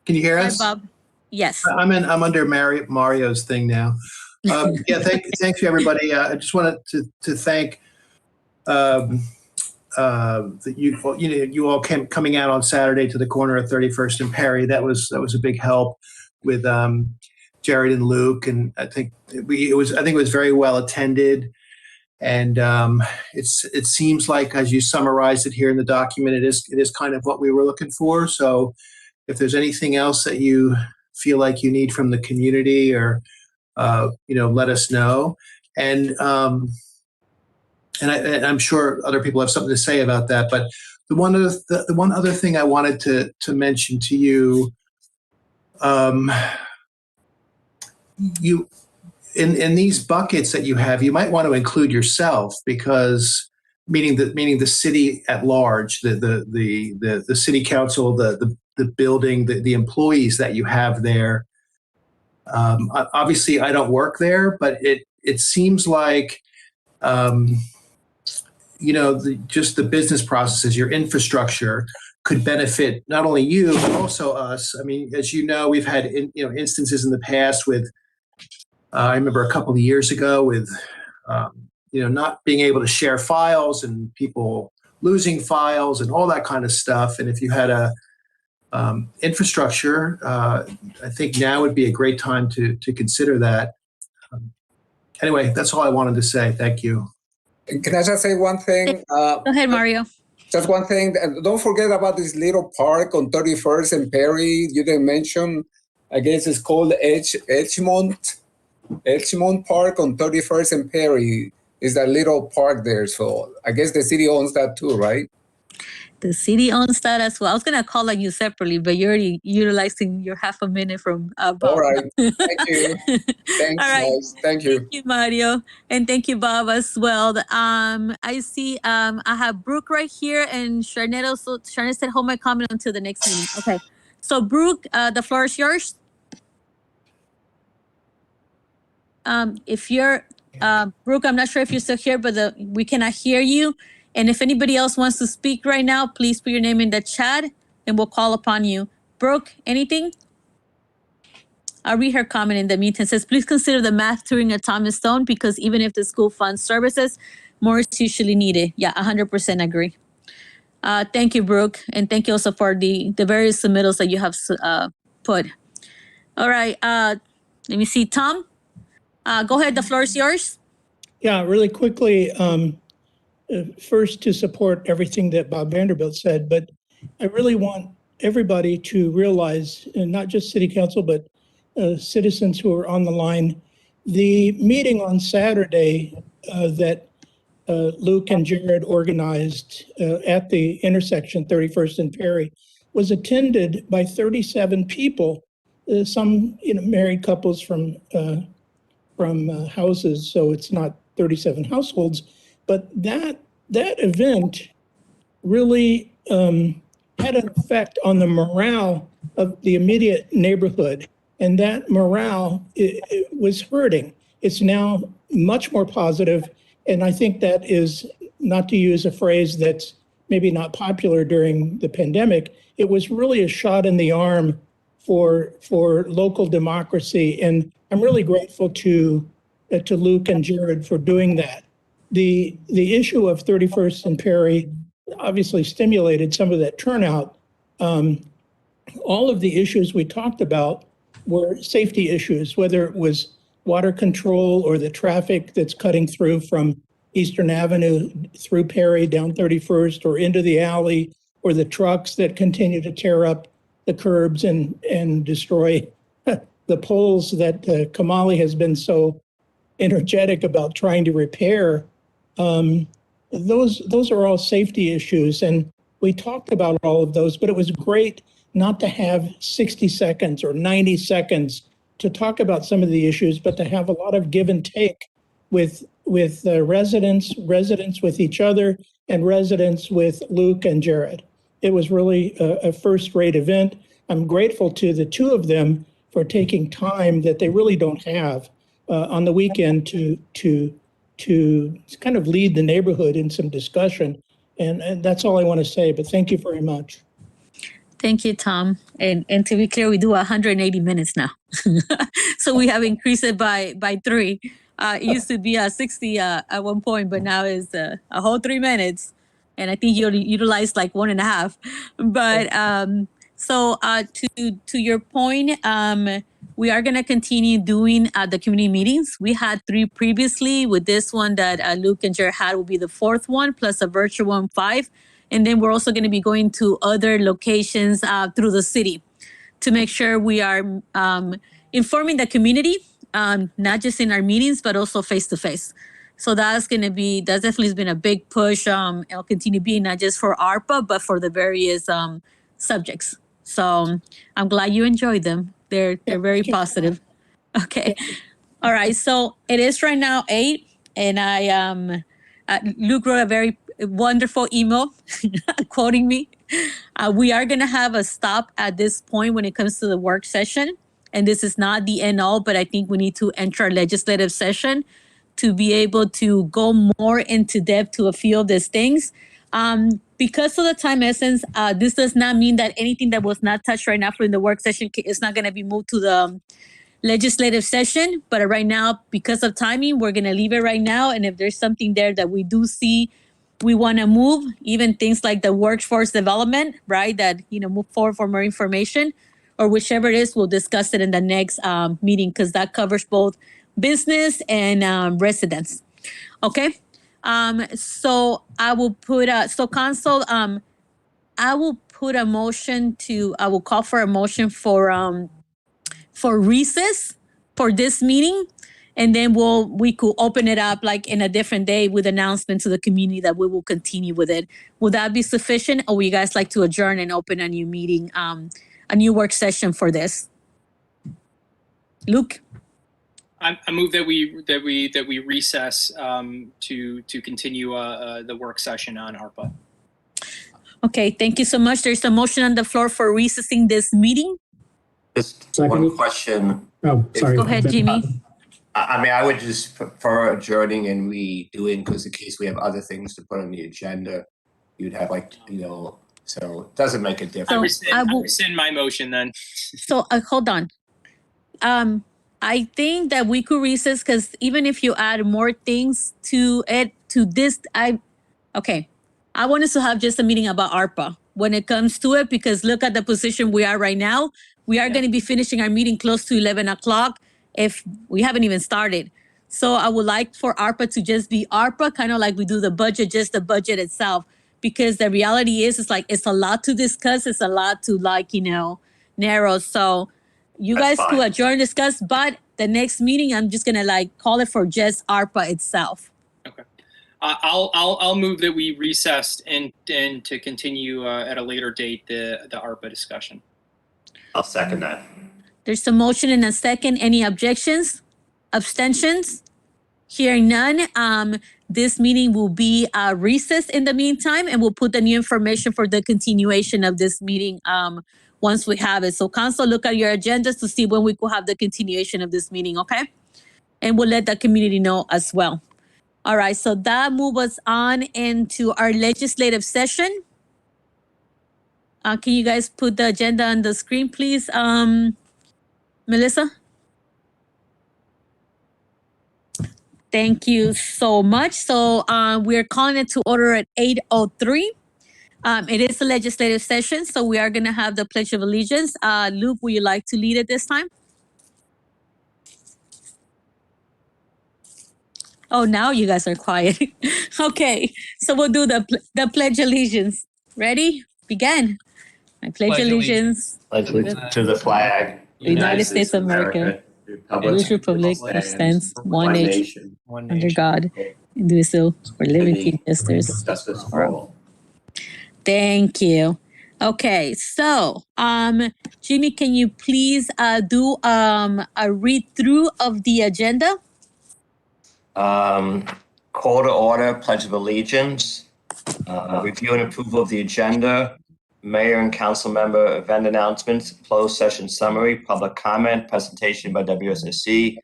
S8: Can you hear us?
S2: Hi, Bob. Yes.
S8: I'm under Mario's thing now. Thank you, everybody. I just wanted to thank you all coming out on Saturday to the corner of 31st and Perry. That was a big help with Jared and Luke, and I think it was very well attended. And it seems like, as you summarized it here in the document, it is kind of what we were looking for. So if there's anything else that you feel like you need from the community, or let us know. And I'm sure other people have something to say about that. But the one other thing I wanted to mention to you, in these buckets that you have, you might want to include yourself, because meaning the city at large, the city council, the building, the employees that you have there. Obviously, I don't work there, but it seems like just the business processes, your infrastructure could benefit not only you but also us. I mean, as you know, we've had instances in the past with. I remember a couple of years ago with, not being able to share files and people losing files and all that kind of stuff. And if you had a infrastructure, I think now would be a great time to consider that. Anyway, that's all I wanted to say. Thank you.
S3: Can I just say one thing?
S2: Go ahead, Mario.
S3: Just one thing. Don't forget about this little park on 31st and Perry. You didn't mention. I guess it's called Edgemont Park on 31st and Perry. Is that little park there? So I guess the city owns that too, right?
S2: The city owns that as well. I was going to call on you separately, but you're already utilizing your half a minute from Bob.
S3: All right. Thank you. Thanks,
S2: All right.
S3: guys. Thank you.
S2: Thank you, Mario. And thank you, Bob, as well. I see I have Brooke right here, and Charnette also. Charnette said, hold my comment until the next meeting. Okay. So, Brooke, the floor is yours. If you're, Brooke, I'm not sure if you're still here, but we cannot hear you. And if anybody else wants to speak right now, please put your name in the chat. and we'll call upon you. Brooke, anything? I'll read her comment in the meantime. It says, please consider the math tutoring at Thomas Stone because even if the school funds services, more is usually needed. Yeah, 100% agree. Thank you, Brooke. And thank you also for the various submittals that you have put. All right. Let me see. Tom, go ahead. The floor is yours.
S6: Yeah, really quickly, first to support everything that Bob Vanderbilt said, but I really want everybody to realize, and not just city council, but citizens who are on the line, the meeting on Saturday that Luke and Jared organized at the intersection 31st and Perry was attended by 37 people, some married couples from houses, so it's not 37 households, but that event really had an effect on the morale of the immediate neighborhood, and that morale it was hurting. It's now much more positive, and I think that is, not to use a phrase that's maybe not popular during the pandemic, it was really a shot in the arm for local democracy, and I'm really grateful to Luke and Jared for doing that. The issue of 31st and Perry obviously stimulated some of that turnout. All of the issues we talked about were safety issues, whether it was water control or the traffic that's cutting through from Eastern Avenue through Perry down 31st or into the alley, or the trucks that continue to tear up the curbs and destroy the poles that Kamali has been so energetic about trying to repair. Those are all safety issues, and we talked about all of those, but it was great not to have 60 seconds or 90 seconds to talk about some of the issues, but to have a lot of give and take with residents with each other, and residents with Luke and Jared. It was really a first-rate event. I'm grateful to the two of them for taking time that they really don't have on the weekend to kind of lead the neighborhood in some discussion. And that's all I want to say, but thank you very much.
S2: Thank you, Tom. And to be clear, we do 180 minutes now. So we have increased it by 3. It used to be 60 at one point, but now it's a whole 3 minutes. And I think you utilized like 1.5. But so to your point, we are going to continue doing the community meetings. We had 3 previously. With this one that Luke and Jared had will be the 4th one, plus a virtual one, 5. And then we're also going to be going to other locations through the city to make sure we are informing the community, not just in our meetings, but also face to face. So that's definitely has been a big push. It'll continue being not just for ARPA, but for the various subjects. So I'm glad you enjoyed them. They're very positive. Okay. All right. So it is right now 8, and Luke wrote a very wonderful email quoting me. We are going to have a stop at this point when it comes to the work session. And this is not the end all, but I think we need to enter our legislative session to be able to go more into depth to a few of these things. Because of the time essence, this does not mean that anything that was not touched right now in the work session is not going to be moved to the legislative session. But right now, because of timing, we're going to leave it right now. And if there's something there that we do see we want to move, even things like the workforce development, right, that, move forward for more information, or whichever it is, we'll discuss it in the next meeting, because that covers both business and residents. Okay. So I will put council, I will put a motion I will call for a motion for recess for this meeting. And then we could open it up like in a different day with announcement to the community that we will continue with it. Would that be sufficient, or would you guys like to adjourn and open a new meeting, a new work session for this? Luke?
S4: I move that we recess to continue the work session on ARPA.
S2: Okay, thank you so much. There's a motion on the floor for recessing this meeting.
S1: Just
S7: Second.
S1: one question.
S7: Oh, sorry.
S2: Go ahead, Jimmy.
S1: I mean, I would just prefer adjourning and redoing, because in case we have other things to put on the agenda, you'd have So it doesn't make a
S4: I
S1: difference.
S4: rescind my motion then.
S2: So hold on. I think that we could recess because even if you add more things to it, to this, I want us to have just a meeting about ARPA when it comes to it, because look at the position we are right now. We are going to be finishing our meeting close to 11 o'clock if we haven't even started. So I would like for ARPA to just be ARPA, kind of like we do the budget, just the budget itself, because the reality is, it's a lot to discuss. It's a lot to narrow. So you
S1: That's
S2: guys could
S1: fine.
S2: adjourn, discuss, but the next meeting, I'm just going to call it for just ARPA itself.
S4: I'll move that we recessed and to continue at a later date the ARPA discussion.
S1: I'll second that.
S2: There's a motion and a second. Any objections? Abstentions? Hearing none, this meeting will be recessed in the meantime, and we'll put the new information for the continuation of this meeting once we have it. So council, look at your agendas to see when we could have the continuation of this meeting, okay? And we'll let the community know as well. All right, so that moves us on into our legislative session. Can you guys put the agenda on the screen, please, Melissa? Thank you so much. So we're calling it to order at 8:03. It is a legislative session, so we are going to have the Pledge of Allegiance. Luke, would you like to lead it this time? Oh, now you guys are quiet. Okay, so we'll do the Pledge of Allegiance. Ready? Begin. I pledge allegiance
S1: To the flag.
S2: United States of America, which republic stands one nation under God, indivisible, for liberty and justice for all. Thank you. Okay, so Jimmy, can you please do a read through of the agenda?
S1: Call to order, Pledge of Allegiance, review and approval of the agenda, Mayor and council member event announcements, closed session summary, public comment, presentation by WSSC,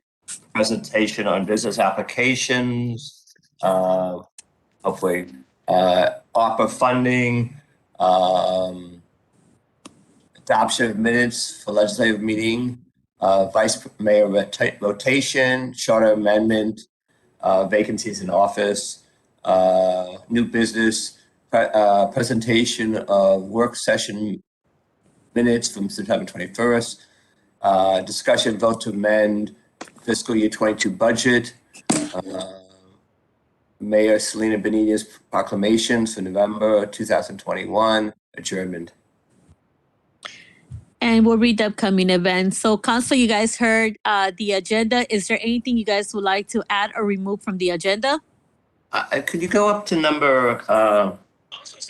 S1: presentation on business applications, hopefully, ARPA funding, adoption of minutes for legislative meeting, vice mayor rotation, charter amendment, vacancies in office, new business, presentation of work session minutes from September 21st, discussion vote to amend fiscal year 22 budget, Mayor Celina Benitez proclamations for November 2021, adjournment.
S2: And we'll read the upcoming events. So council, you guys heard the agenda. Is there anything you guys would like to add or remove from the agenda?
S1: Could you go up to number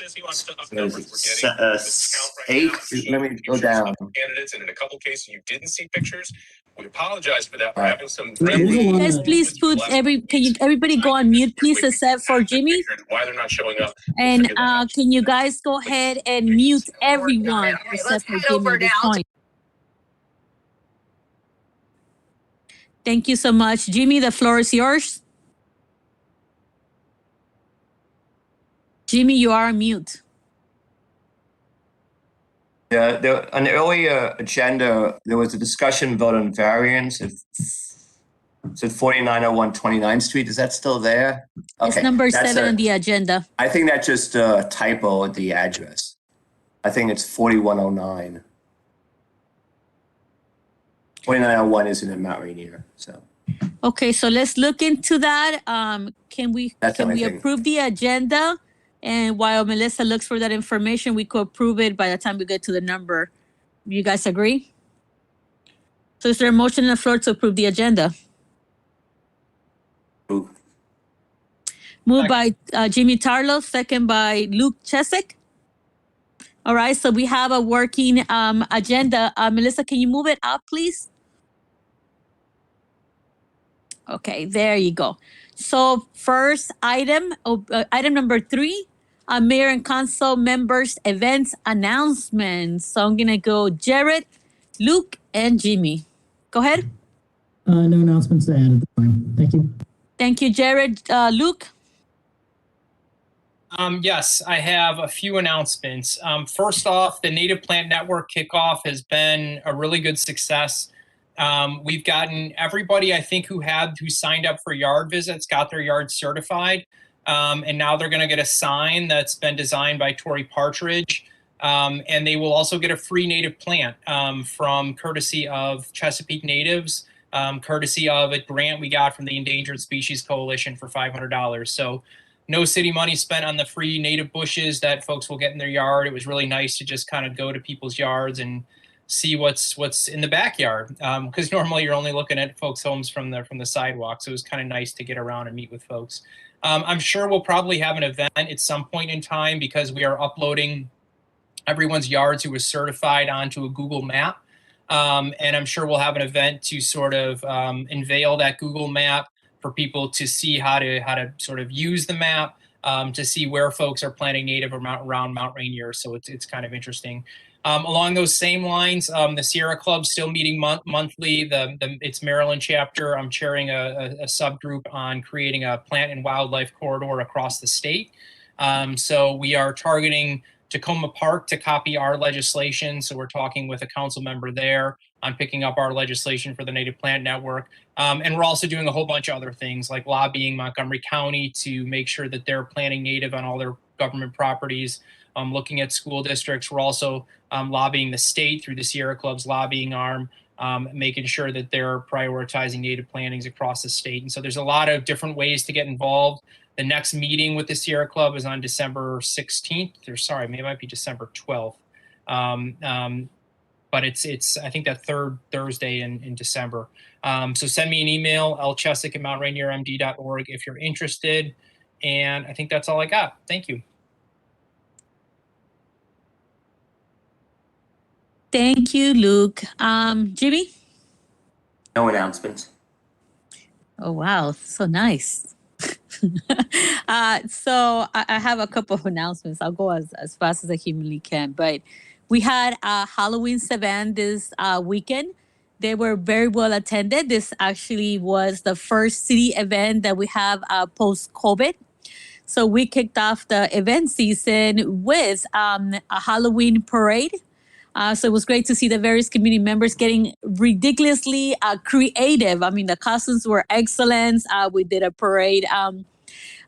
S9: Says he wants to up numbers. We're getting discount right
S1: 8?
S9: now.
S1: Let me go down.
S9: Candidates, and in a couple cases you didn't see pictures. We apologize for that. We're
S1: Right.
S9: having some.
S2: You guys, please put everybody go on mute, please, except for Jimmy.
S9: Why they're not showing up?
S2: And can you guys go ahead and mute everyone except for Jimmy at this point? Thank you so much. Jimmy, the floor is yours. Jimmy, you are on mute.
S1: Yeah, on the earlier agenda, there was a discussion vote on variance. It's at 4901 29th Street. Is that still there?
S2: It's number 7 on the agenda.
S1: I think that's just a typo at the address. I think it's 4109. 4901 isn't in Mount Rainier, so.
S2: Okay, so let's look into that. Can we
S1: That's
S2: approve the agenda? And while Melissa looks for that information, we could approve it by the time we get to the number. You guys agree? So is there a motion on the floor to approve the agenda?
S1: Move.
S2: Moved by Jimmy Tarlow, second by Luke Chesek. All right, so we have a working agenda. Melissa, can you move it up, please? Okay, there you go. So first item, item number 3, mayor and council members events announcements. So I'm gonna go Jared, Luke, and Jimmy. Go ahead.
S7: No announcements to add at the time. Thank you.
S2: Thank you, Jared. Luke?
S4: Yes, I have a few announcements. First off, the Native Plant Network kickoff has been a really good success. We've gotten everybody, I think, who signed up for yard visits, got their yard certified. And now they're going to get a sign that's been designed by Tori Partridge. And they will also get a free native plant from courtesy of Chesapeake Natives, courtesy of a grant we got from the Endangered Species Coalition for $500. So no city money spent on the free native bushes that folks will get in their yard. It was really nice to just kind of go to people's yards and see what's in the backyard, because normally you're only looking at folks' homes from the sidewalk. So it was kind of nice to get around and meet with folks. I'm sure we'll probably have an event at some point in time because we are uploading everyone's yards who was certified onto a Google map. And I'm sure we'll have an event to sort of unveil that Google map for people to see how to sort of use the map, to see where folks are planting native around Mount Rainier. So it's kind of interesting. Along those same lines, the Sierra Club still meeting monthly. It's Maryland chapter. I'm chairing a subgroup on creating a plant and wildlife corridor across the state. So we are targeting Tacoma Park to copy our legislation. So we're talking with a council member there on picking up our legislation for the Native Plant Network. And we're also doing a whole bunch of other things like lobbying Montgomery County to make sure that they're planting native on all their government properties, looking at school districts. We're also lobbying the state through the Sierra Club's lobbying arm, making sure that they're prioritizing native plantings across the state. And so there's a lot of different ways to get involved. The next meeting with the Sierra Club is on December 16th, or sorry, maybe it might be December 12th. But it's I think that third Thursday in December. So send me an email, lchesick@mountrainiermd.org if you're interested. And I think that's all I got. Thank you.
S2: Thank you, Luke. Jimmy?
S1: No announcements.
S2: Oh, wow. So nice. So I have a couple of announcements. I'll go as fast as I humanly can. But we had a Halloween event this weekend. They were very well attended. This actually was the first city event that we have post-COVID. So we kicked off the event season with a Halloween parade. So it was great to see the various community members getting ridiculously creative. I mean, the costumes were excellent. We did a parade,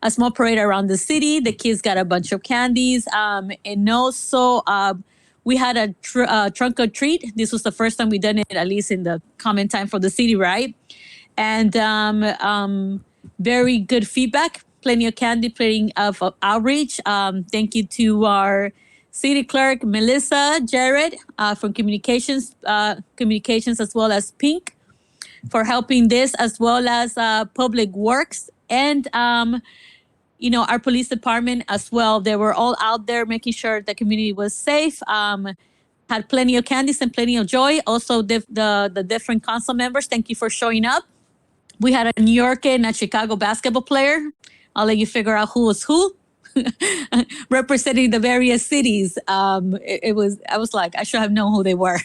S2: a small parade around the city. The kids got a bunch of candies. And also we had a trunk or treat. This was the first time we done it, at least in the common time for the city, right? And very good feedback, plenty of candy, plenty of outreach. Thank you to our City Clerk Melissa Jarrett from Communications, as well as Pink for helping this, as well as Public Works and our police department as well. They were all out there making sure the community was safe. Had plenty of candies and plenty of joy. Also, the different council members, thank you for showing up. We had a New York and a Chicago basketball player. I'll let you figure out who was who. Representing the various cities. I was like, I should have known who they were.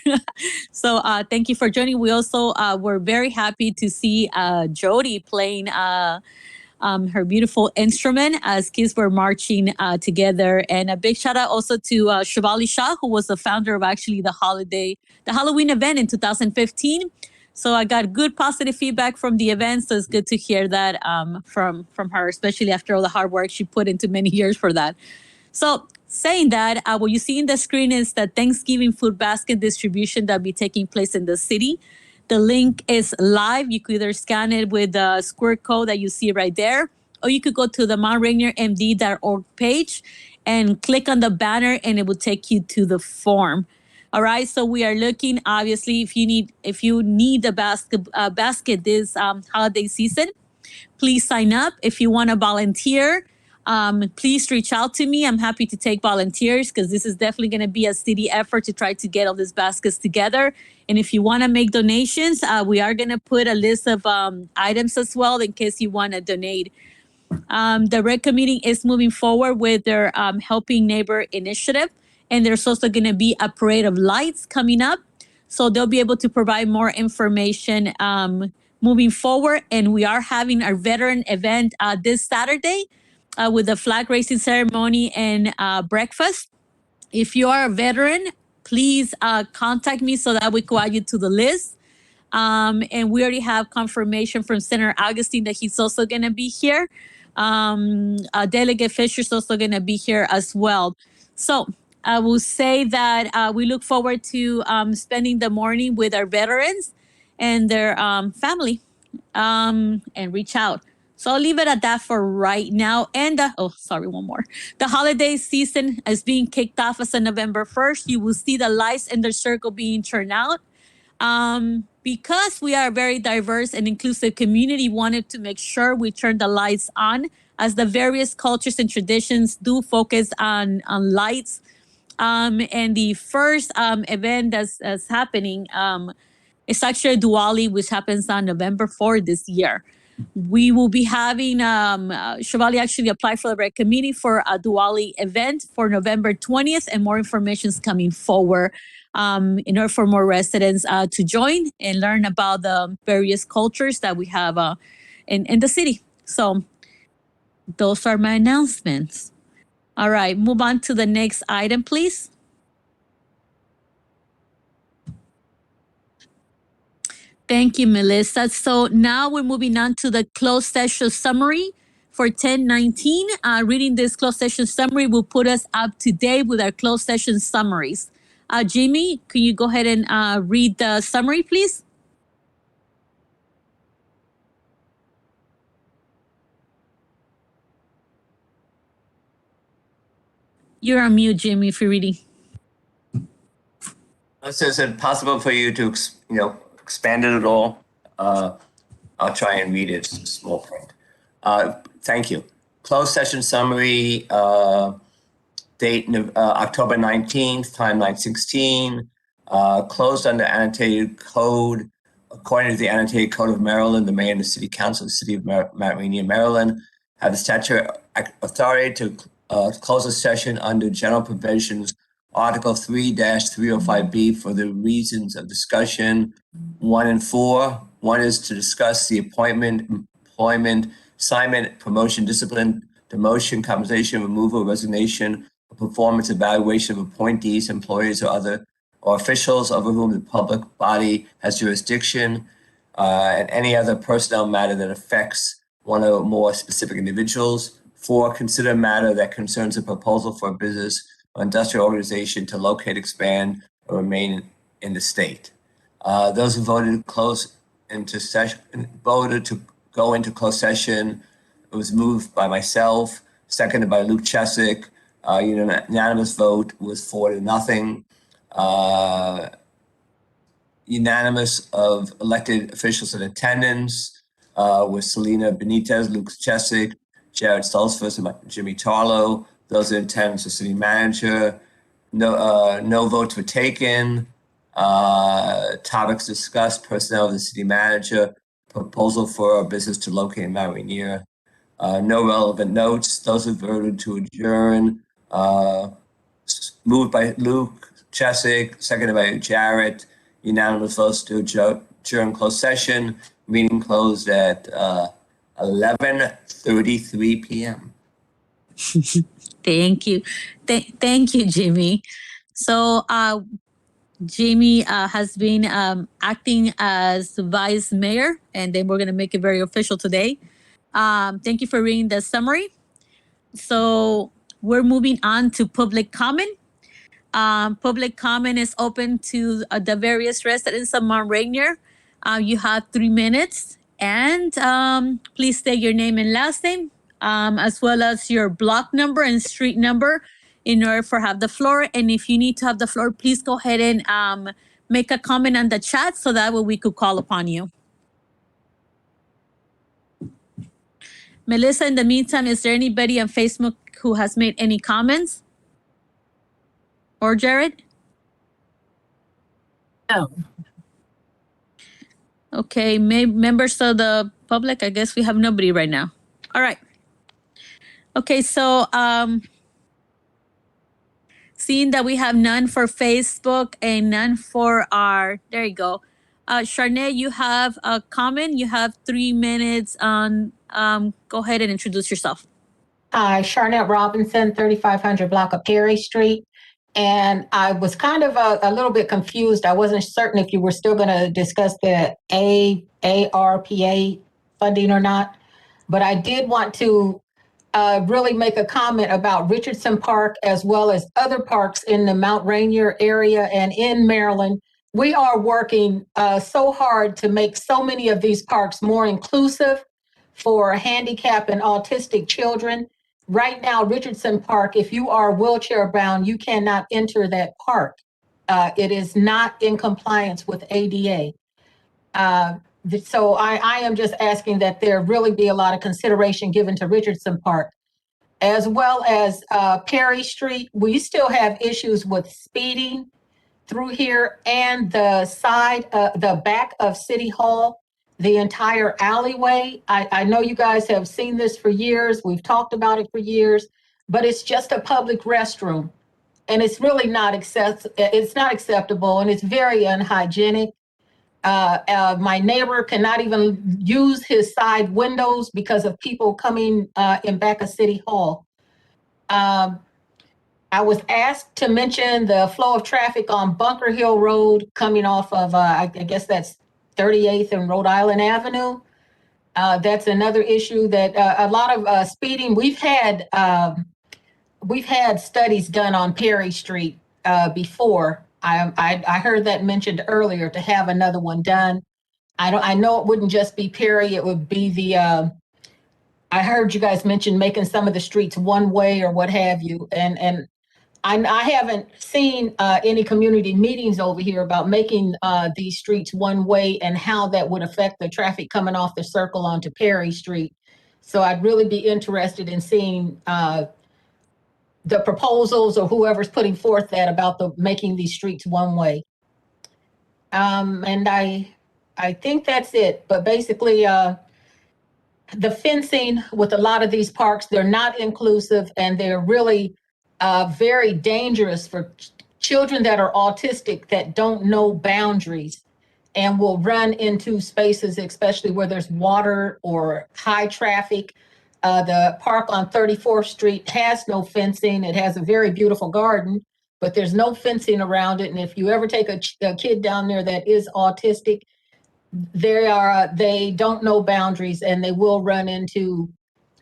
S2: So thank you for joining. We also were very happy to see Jody playing her beautiful instrument as kids were marching together. And a big shout out also to Shivali Shah, who was the founder of actually the Halloween event in 2015. So I got good positive feedback from the event. So it's good to hear that from her, especially after all the hard work she put into many years for that. So saying that, what you see in the screen is the Thanksgiving food basket distribution that will be taking place in the city. The link is live. You could either scan it with the QR code that you see right there, or you could go to the MountRainierMD.org page and click on the banner and it will take you to the form. All right, so we are looking, obviously, if you need a basket this holiday season, please sign up. If you want to volunteer, please reach out to me. I'm happy to take volunteers because this is definitely going to be a city effort to try to get all these baskets together. And if you want to make donations, we are going to put a list of items as well in case you want to donate. The Rec Committee is moving forward with their Helping Neighbor initiative. And there's also going to be a parade of lights coming up. So they'll be able to provide more information moving forward. And we are having our veteran event this Saturday. with the flag raising ceremony and breakfast. If you are a veteran, please contact me so that we can add you to the list. And we already have confirmation from Senator Augustine that he's also going to be here. Delegate Fisher's also going to be here as well. So I will say that we look forward to spending the morning with our veterans and their family and reach out. So I'll leave it at that for right now. And one more. The holiday season is being kicked off as of November 1st. You will see the lights in the circle being turned out. Because we are a very diverse and inclusive community, wanted to make sure we turn the lights on, as the various cultures and traditions do focus on lights. And the first event that's happening is actually Diwali, which happens on November 4th this year. We will be having Shivali actually applied for the Red Committee for a Diwali event for November 20th, and more information is coming forward in order for more residents to join and learn about the various cultures that we have in the city. So those are my announcements. All right, move on to the next item, please. Thank you, Melissa. So now we're moving on to the closed session summary for 1019. Reading this closed session summary will put us up to date with our closed session summaries. Jimmy, can you go ahead and read the summary, please? You're on mute, Jimmy, if you're reading.
S1: Is it possible for you to, expand it at all? I'll try and read it. It's a small print. Thank you. Closed session summary, date October 19th, time 9:16. Closed under annotated code. According to the annotated code of Maryland, the mayor and the city council of the city of Mount Rainier, Maryland, have the statutory authority to close a session under general provisions Article 3-305B for the reasons of discussion 1 and 4. One is to discuss the appointment, employment, assignment, promotion, discipline, demotion, compensation, removal, resignation, or performance evaluation of appointees, employees, or officials over whom the public body has jurisdiction, and any other personnel matter that affects one or more specific individuals. 4, consider a matter that concerns a proposal for a business or industrial organization to locate, expand, or remain in the state. Those who voted voted to go into closed session. It was moved by myself, seconded by Luke Chesick. Unanimous vote was 4-0. Unanimous of elected officials in attendance was Celina, Benitez, Luke Chesick, Jared Stolzfus, and Jimmy Tarlow. Those in attendance, the city manager. No votes were taken. Topics discussed: personnel of the city manager, proposal for a business to locate in Mount Rainier. No relevant notes. Those who voted to adjourn, moved by Luke Chesick, seconded by Jarrett. Unanimous votes to adjourn closed session. Meeting closed at 11:33 p.m.
S2: Thank you. Thank you, Jimmy. So Jimmy has been acting as vice mayor, and then we're going to make it very official today. Thank you for reading the summary. So we're moving on to public comment. Public comment is open to the various residents of Mount Rainier. You have 3 minutes, and please state your name and last name, as well as your block number and street number in order for have the floor. And if you need to have the floor, please go ahead and make a comment on the chat so that way we could call upon you. Melissa, in the meantime, is there anybody on Facebook who has made any comments? Or Jared?
S5: No.
S2: Okay, members of the public, I guess we have nobody right now. All right. Okay, so seeing that we have none for Facebook and none for our, there you go. Charnette, you have a comment. You have 3 minutes on, go ahead and introduce yourself.
S10: Hi, Charnette Robinson, 3500 block of Perry Street. And I was kind of a little bit confused. I wasn't certain if you were still going to discuss the ARPA funding or not. But I did want to really make a comment about Richardson Park as well as other parks in the Mount Rainier area and in Maryland. We are working so hard to make so many of these parks more inclusive for handicapped and autistic children. Right now, Richardson Park, if you are wheelchair bound, you cannot enter that park. It is not in compliance with ADA. So I am just asking that there really be a lot of consideration given to Richardson Park, as well as Perry Street. We still have issues with speeding through here and the back of City Hall, the entire alleyway. I know you guys have seen this for years. We've talked about it for years, but it's just a public restroom. And it's really not acceptable, and it's very unhygienic. My neighbor cannot even use his side windows because of people coming in back of City Hall. I was asked to mention the flow of traffic on Bunker Hill Road coming off of, I guess that's 38th and Rhode Island Avenue. That's another issue that a lot of speeding. We've had studies done on Perry Street before. I heard that mentioned earlier to have another one done. I know it wouldn't just be Perry. It would be the. I heard you guys mention making some of the streets one way or what have you, and I haven't seen any community meetings over here about making these streets one way and how that would affect the traffic coming off the circle onto Perry Street. So I'd really be interested in seeing the proposals or whoever's putting forth that about making these streets one way. And I think that's it. But basically, the fencing with a lot of these parks, they're not inclusive, and they're really very dangerous for children that are autistic that don't know boundaries and will run into spaces, especially where there's water or high traffic. The park on 34th Street has no fencing. It has a very beautiful garden, but there's no fencing around it. And if you ever take a kid down there that is autistic, they don't know boundaries and they will run into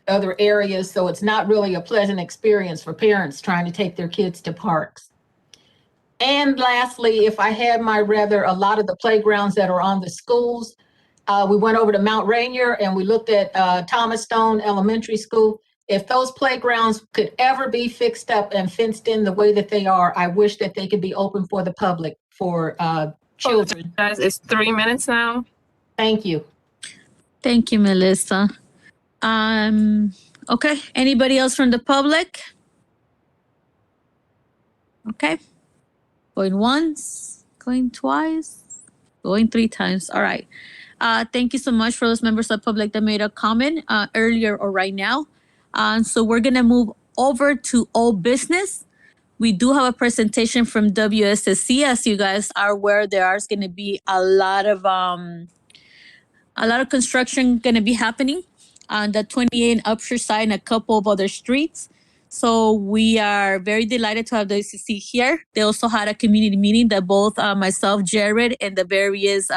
S10: other areas. So it's not really a pleasant experience for parents trying to take their kids to parks. And lastly, if I had my rather, a lot of the playgrounds that are on the schools, we went over to Mount Rainier and we looked at Thomas Stone Elementary School. If those playgrounds could ever be fixed up and fenced in the way that they are, I wish that they could be open for the public, for children.
S5: Guys, it's 3 minutes now.
S10: Thank you.
S2: Thank you, Melissa. Okay, anybody else from the public? Okay, going once, going twice, going 3 times. All right. Thank you so much for those members of the public that made a comment earlier or right now. So we're gonna move over to old business. We do have a presentation from WSSC. As you guys are aware, there is gonna be a lot of construction gonna be happening on the 28 Upshur side and a couple of other streets. So we are very delighted to have the WSSC here. They also had a community meeting that both myself, Jared, and the various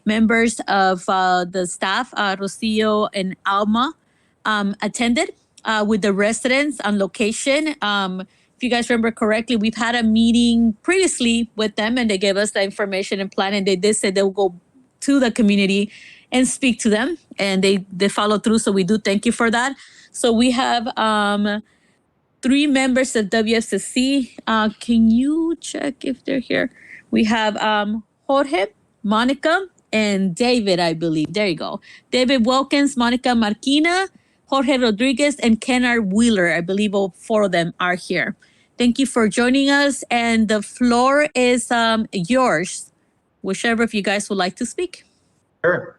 S2: members of the staff, Rocio and Alma, attended with the residents on location. If you guys remember correctly, we've had a meeting previously with them and they gave us the information and plan, and they did say they'll go to the community and speak to them, and they follow through. So we do thank you for that. So we have 3 members of WSSC. Can you check if they're here? We have Jorge, Monica, and David, I believe. There you go. David Wilkins, Monica Marquina, Jorge Rodriguez, and Kennard Wheeler. I believe all 4 of them are here. Thank you for joining us. And the floor is yours, whichever of you guys would like to speak.
S11: Sure.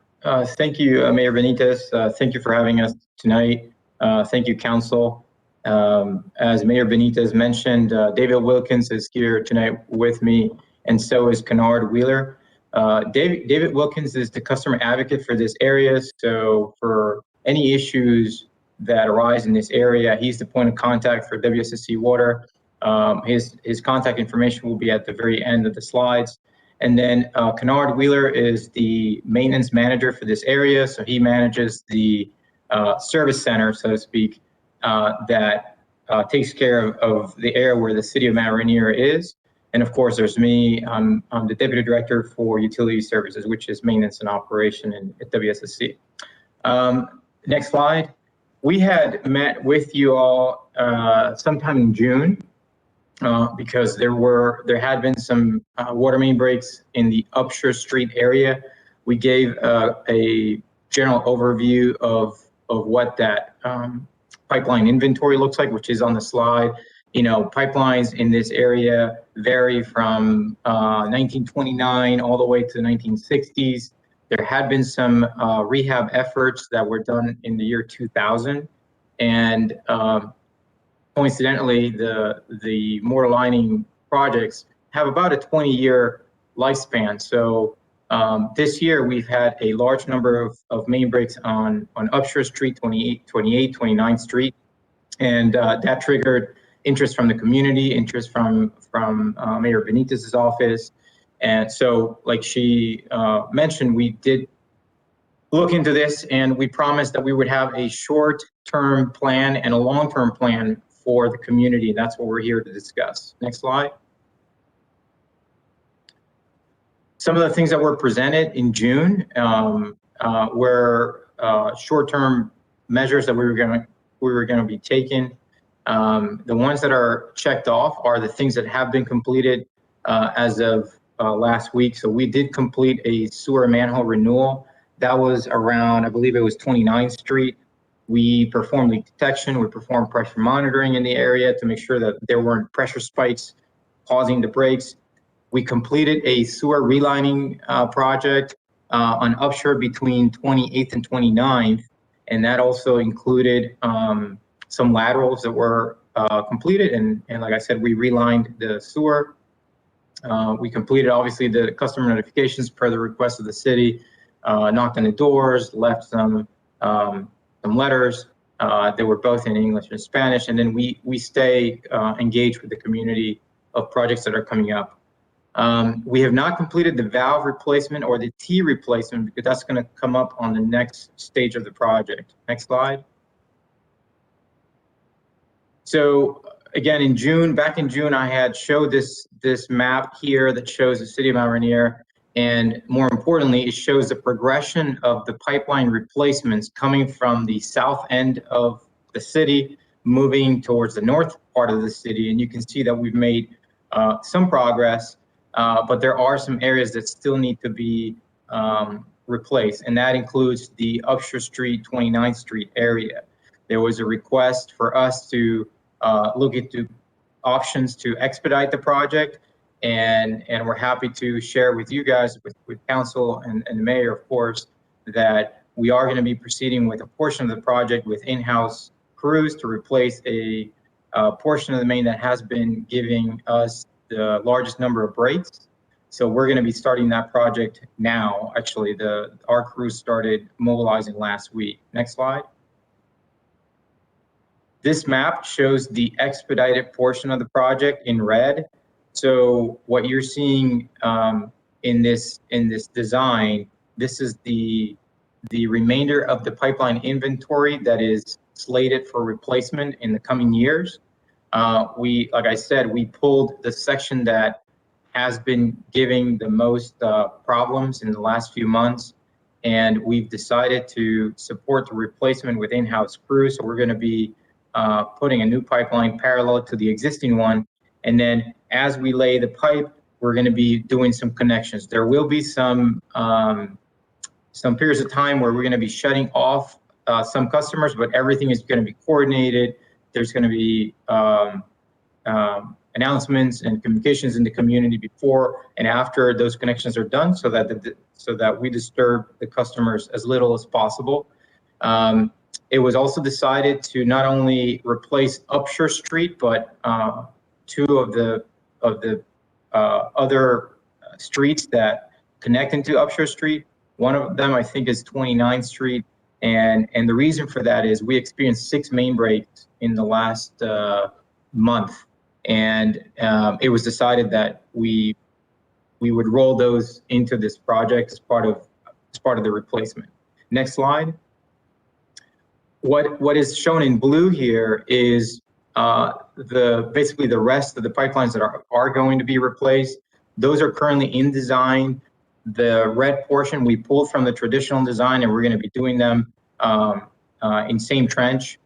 S11: Thank you, Mayor Benitez. Thank you for having us tonight. Thank you, Council. As Mayor Benitez mentioned, David Wilkins is here tonight with me, and so is Kennard Wheeler. David Wilkins is the customer advocate for this area. So for any issues that arise in this area. He's the point of contact for WSSC Water. His contact information will be at the very end of the slides. And then Kennard Wheeler is the maintenance manager for this area. So he manages the service center, so to speak, that takes care of the area where the city of Mount Rainier is. And of course, there's me. I'm the deputy director for utility services, which is maintenance and operation at WSSC. Next slide. We had met with you all sometime in June because there had been some water main breaks in the Upshur Street area. We gave a general overview of what that pipeline inventory looks like, which is on the slide. You know, pipelines in this area vary from 1929 all the way to the 1960s. There had been some rehab efforts that were done in the year 2000. And coincidentally, the mortar lining projects have about a 20-year lifespan. So this year we've had a large number of main breaks on Upshur Street, 29th Street. And that triggered interest from the community, interest from Mayor Benitez's office. And so, like she mentioned, we did look into this and we promised that we would have a short-term plan and a long-term plan for the community. And that's what we're here to discuss. Next slide. Some of the things that were presented in June were short-term measures that we were going to be taking. The ones that are checked off are the things that have been completed as of last week. So we did complete a sewer manhole renewal. That was around, I believe it was 29th Street. We performed leak detection. We performed pressure monitoring in the area to make sure that there weren't pressure spikes causing the breaks. We completed a sewer relining project on Upshur between 28th and 29th. And that also included some laterals that were completed. And like I said, we relined the sewer. We completed, obviously, the customer notifications per the request of the city, knocked on the doors, left some letters. They were both in English and Spanish. And then we stay engaged with the community of projects that are coming up. We have not completed the valve replacement or the T replacement because that's going to come up on the next stage of the project. Next slide. So again, back in June, I had showed this map here that shows the city of Mount Rainier. And more importantly, it shows the progression of the pipeline replacements coming from the south end of the city, moving towards the north part of the city. And you can see that we've made some progress, but there are some areas that still need to be replaced. And that includes the Upshur Street, 29th Street area. There was a request for us to look into options to expedite the project. And we're happy to share with you guys, with council and the mayor, of course, that we are going to be proceeding with a portion of the project with in-house crews to replace a portion of the main that has been giving us the largest number of breaks. So we're going to be starting that project now. Actually, our crew started mobilizing last week. Next slide. This map shows the expedited portion of the project in red. So what you're seeing in this design, this is the remainder of the pipeline inventory that is slated for replacement in the coming years. Like I said, we pulled the section that has been giving the most problems in the last few months, and we've decided to support the replacement with in-house crews. So we're going to be putting a new pipeline parallel to the existing one. And then as we lay the pipe, we're going to be doing some connections. There will be some periods of time where we're going to be shutting off some customers, but everything is going to be coordinated. There's going to be announcements and communications in the community before and after those connections are done, so that we disturb the customers as little as possible. It was also decided to not only replace Upshur Street, but two of the other streets that connect into Upshur Street. One of them, I think, is 29th Street, And the reason for that is we experienced 6 main breaks in the last month, and it was decided that we would roll those into this project as part of the replacement. Next slide. What is shown in blue here is basically the rest of the pipelines that are going to be replaced. Those are currently in design. The red portion we pulled from the traditional design, and we're going to be doing them in same trench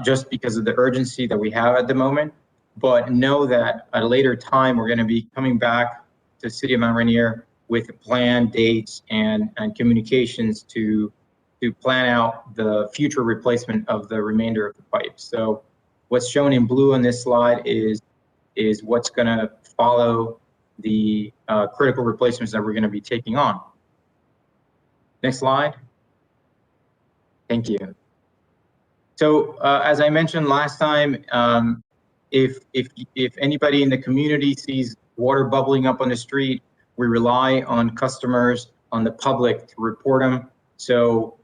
S11: just because of the urgency that we have at the moment. But know that at a later time, we're going to be coming back to the City of Mount Rainier with a plan, dates, and communications to plan out the future replacement of the remainder of the pipes. So what's shown in blue on this slide is what's going to follow the critical replacements that we're going to be taking on. Next slide. Thank you. So as I mentioned last time, if anybody in the community sees water bubbling up on the street, we rely on customers, on the public to report them. So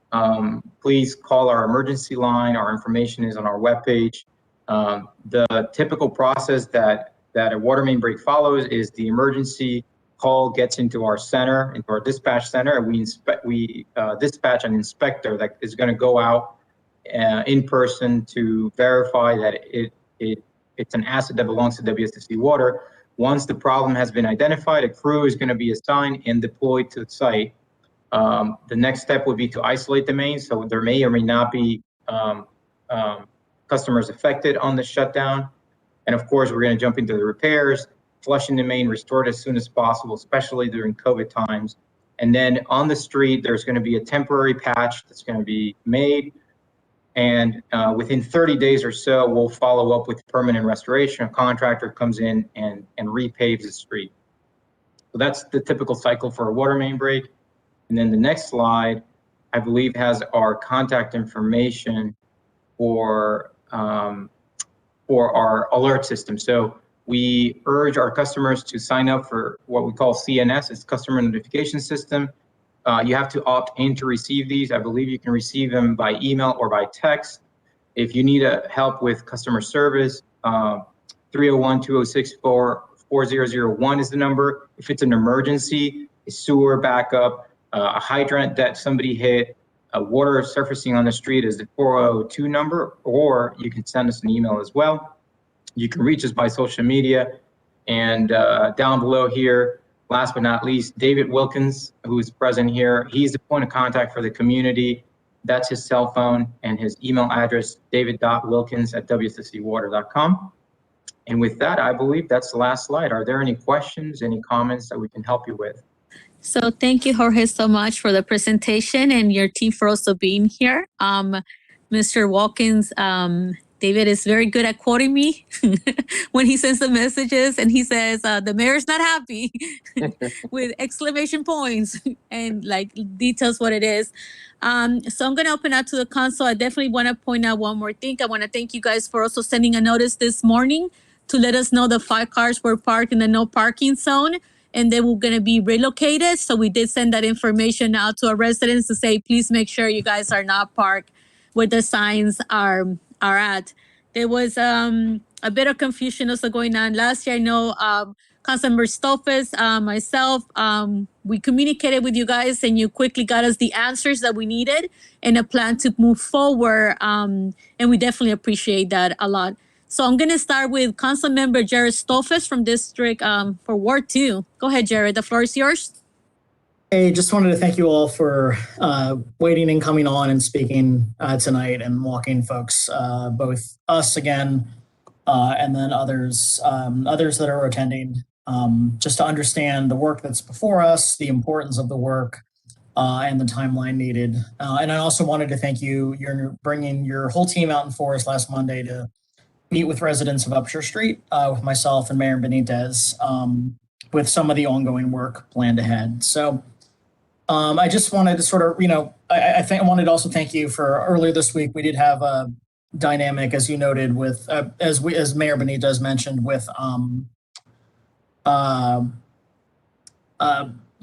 S11: please call our emergency line. Our information is on our webpage. The typical process that a water main break follows is the emergency call gets into our center, into our dispatch center, and we dispatch an inspector that is going to go out in person to verify that it's an asset that belongs to WSSC Water. Once the problem has been identified, a crew is going to be assigned and deployed to the site. The next step would be to isolate the main, so there may or may not be customers affected on the shutdown. And of course, we're going to jump into the repairs, flushing the main, restore it as soon as possible, especially during COVID times. And then on the street, there's going to be a temporary patch that's going to be made. And within 30 days or so, we'll follow up with permanent restoration. A contractor comes in and repaves the street. So that's the typical cycle for a water main break. And then the next slide, I believe, has our contact information for our alert system. So we urge our customers to sign up for what we call CNS, it's Customer Notification System. You have to opt in to receive these. I believe you can receive them by email or by text. If you need help with customer service, 301-206-4001 is the number. If it's an emergency, a sewer backup, a hydrant that somebody hit, a water surfacing on the street is the 402 number, or you can send us an email as well. You can reach us by social media. And down below here, last but not least, David Wilkins, who is present here, he's the point of contact for the community. That's his cell phone and his email address, david.wilkins@wsscwater.com. And with that, I believe that's the last slide. Are there any questions, any comments that we can help you with?
S2: So thank you, Jorge, so much for the presentation and your team for also being here. Mr. Wilkins, David is very good at quoting me when he sends the messages, and he says, the mayor's not happy with exclamation points and like details what it is. So I'm going to open up to the council. I definitely want to point out one more thing. I want to thank you guys for also sending a notice this morning to let us know the 5 cars were parked in the no parking zone, and they were going to be relocated. So we did send that information out to our residents to say, please make sure you guys are not parked where the signs are at. There was a bit of confusion also going on last year. I know Councilmember Stolfes, myself, we communicated with you guys, and you quickly got us the answers that we needed and a plan to move forward. And we definitely appreciate that a lot. So I'm going to start with Councilmember Jared Stolfes from District for Ward 2. Go ahead, Jared. The floor is yours.
S7: Hey, just wanted to thank you all for waiting and coming on and speaking tonight and walking folks, both us again and then others that are attending, just to understand the work that's before us, the importance of the work, and the timeline needed. And I also wanted to thank you. You're bringing your whole team out in force last Monday to meet with residents of Upshur Street with myself and Mayor Benitez with some of the ongoing work planned ahead. So I just wanted to sort of, I wanted to also thank you for earlier this week. We did have a dynamic, as you noted, with as Mayor Benitez mentioned, with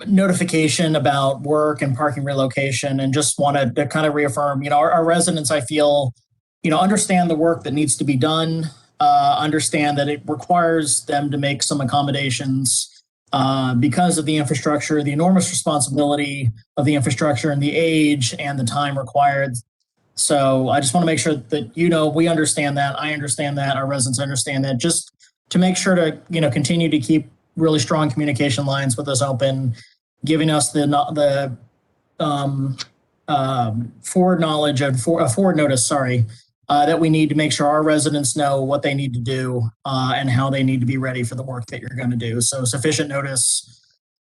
S7: notification about work and parking relocation, and just wanted to kind of reaffirm, our residents, I feel, understand the work that needs to be done, understand that it requires them to make some accommodations because of the infrastructure, the enormous responsibility of the infrastructure and the age and the time required. So I just want to make sure that, we understand that, I understand that, our residents understand that, just to make sure to, continue to keep really strong communication lines with us open, giving us the forward knowledge and forward notice, that we need to make sure our residents know what they need to do and how they need to be ready for the work that you're going to do. So sufficient notice,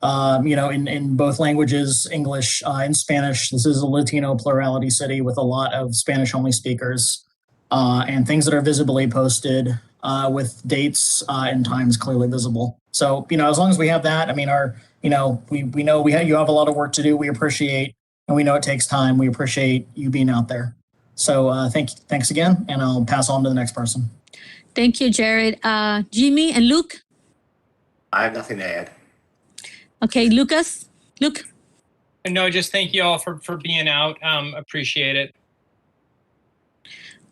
S7: in both languages, English and Spanish. This is a Latino plurality city with a lot of Spanish-only speakers, and things that are visibly posted with dates and times clearly visible. So, as long as we have that, we know you have a lot of work to do. We appreciate, and we know it takes time. We appreciate you being out there. So thanks again, and I'll pass on to the next person.
S2: Thank you, Jared. Jimmy and Luke?
S1: I have nothing to add.
S2: Okay, Lucas? Luke?
S4: No, just thank you all for being out. Appreciate it.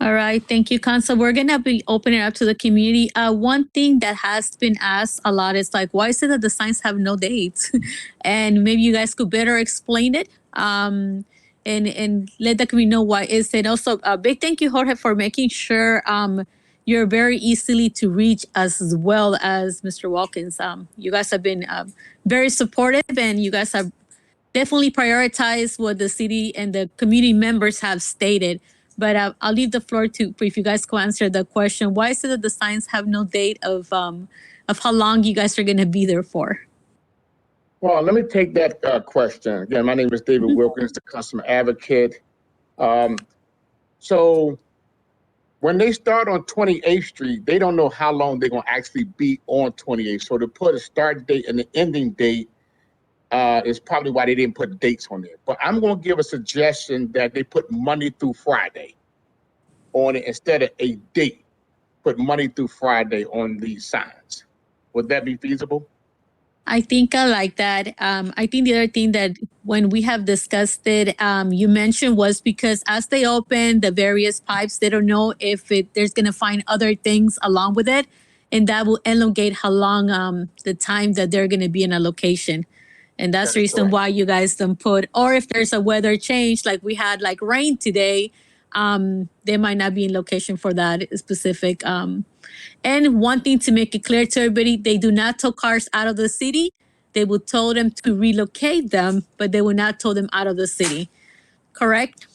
S2: All right, thank you, Council. We're going to be opening it up to the community. One thing that has been asked a lot is why is it that the signs have no dates? And maybe you guys could better explain it and let the community know why is it. Also, a big thank you, Jorge, for making sure you're very easily to reach as well as Mr. Watkins. You guys have been very supportive, and you guys have definitely prioritized what the city and the community members have stated. But I'll leave the floor to if you guys can answer the question. Why is it that the signs have no date of how long you guys are going to be there for?
S12: Well, let me take that question. Again, my name is David Wilkins, the customer advocate. So when they start on 28th Street, they don't know how long they're going to actually be on 28th. So to put a start date and an ending date is probably why they didn't put dates on there. But I'm going to give a suggestion that they put Monday through Friday on it instead of a date. Put Monday through Friday on these signs. Would that be feasible?
S2: I think I like that. I think the other thing that when we have discussed it, you mentioned was because as they open the various pipes, they don't know if there's going to find other things along with it. And that will elongate how long the time that they're going to be in a location. And that's the reason why you guys don't put, or if there's a weather change, like we had like rain today, they might not be in location for that specific. And one thing to make it clear to everybody, they do not tow cars out of the city. They will tow them to relocate them, but they will not tow them out of the city. Correct?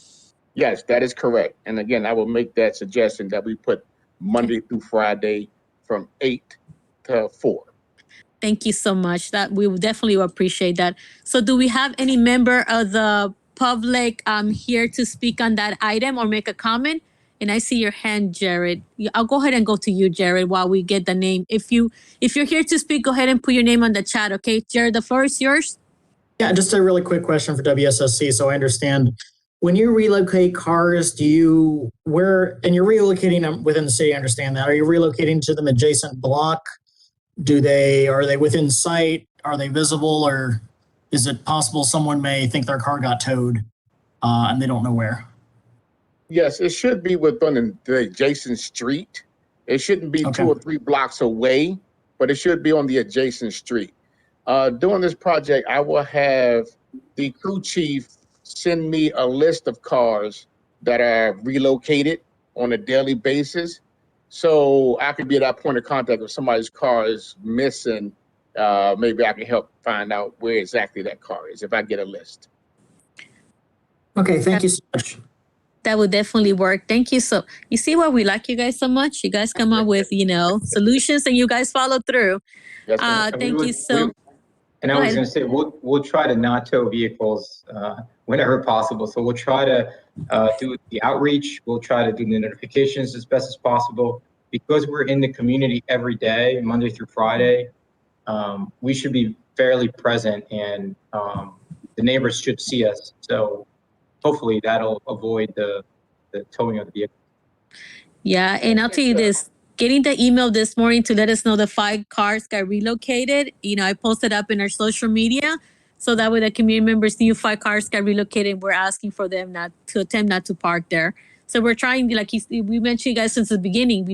S12: Yes, that is correct. And again, I will make that suggestion that we put Monday through Friday from 8 to 4.
S2: Thank you so much. That we would definitely appreciate that. So do we have any member of the public here to speak on that item or make a comment? And I see your hand, Jared. I'll go ahead and go to you, Jared, while we get the name. If you're here to speak, go ahead and put your name on the chat, okay? Jared, the floor is yours.
S7: Yeah, just a really quick question for WSSC, so I understand. When you relocate cars, and you're relocating them within the city, I understand that. Are you relocating to them adjacent block? Are they within sight? Are they visible? Or is it possible someone may think their car got towed and they don't know where?
S12: Yes, it should be within the adjacent street. It shouldn't be 2 or 3 blocks away, but it should be on the adjacent street. During this project, I will have the crew chief send me a list of cars that are relocated on a daily basis. So I could be at that point of contact if somebody's car is missing. Maybe I can help find out where exactly that car is if I get a list.
S7: Okay, thank you so much.
S2: That would definitely work. Thank you. So you see why we like you guys so much? You guys come up with, solutions and you guys follow through.
S12: Yes,
S2: thank you so.
S11: And I was going to say, we'll try to not tow vehicles whenever possible. So we'll try to do the outreach. We'll try to do the notifications as best as possible. Because we're in the community every day, Monday through Friday, we should be fairly present, and the neighbors should see us. So hopefully that'll avoid the towing of the vehicle.
S2: Yeah, and I'll tell you this. Getting the email this morning to let us know the 5 cars got relocated, I posted up in our social media. So that way the community members knew 5 cars got relocated. We're asking for them not to park there. So we're trying, like we mentioned, you guys, since the beginning,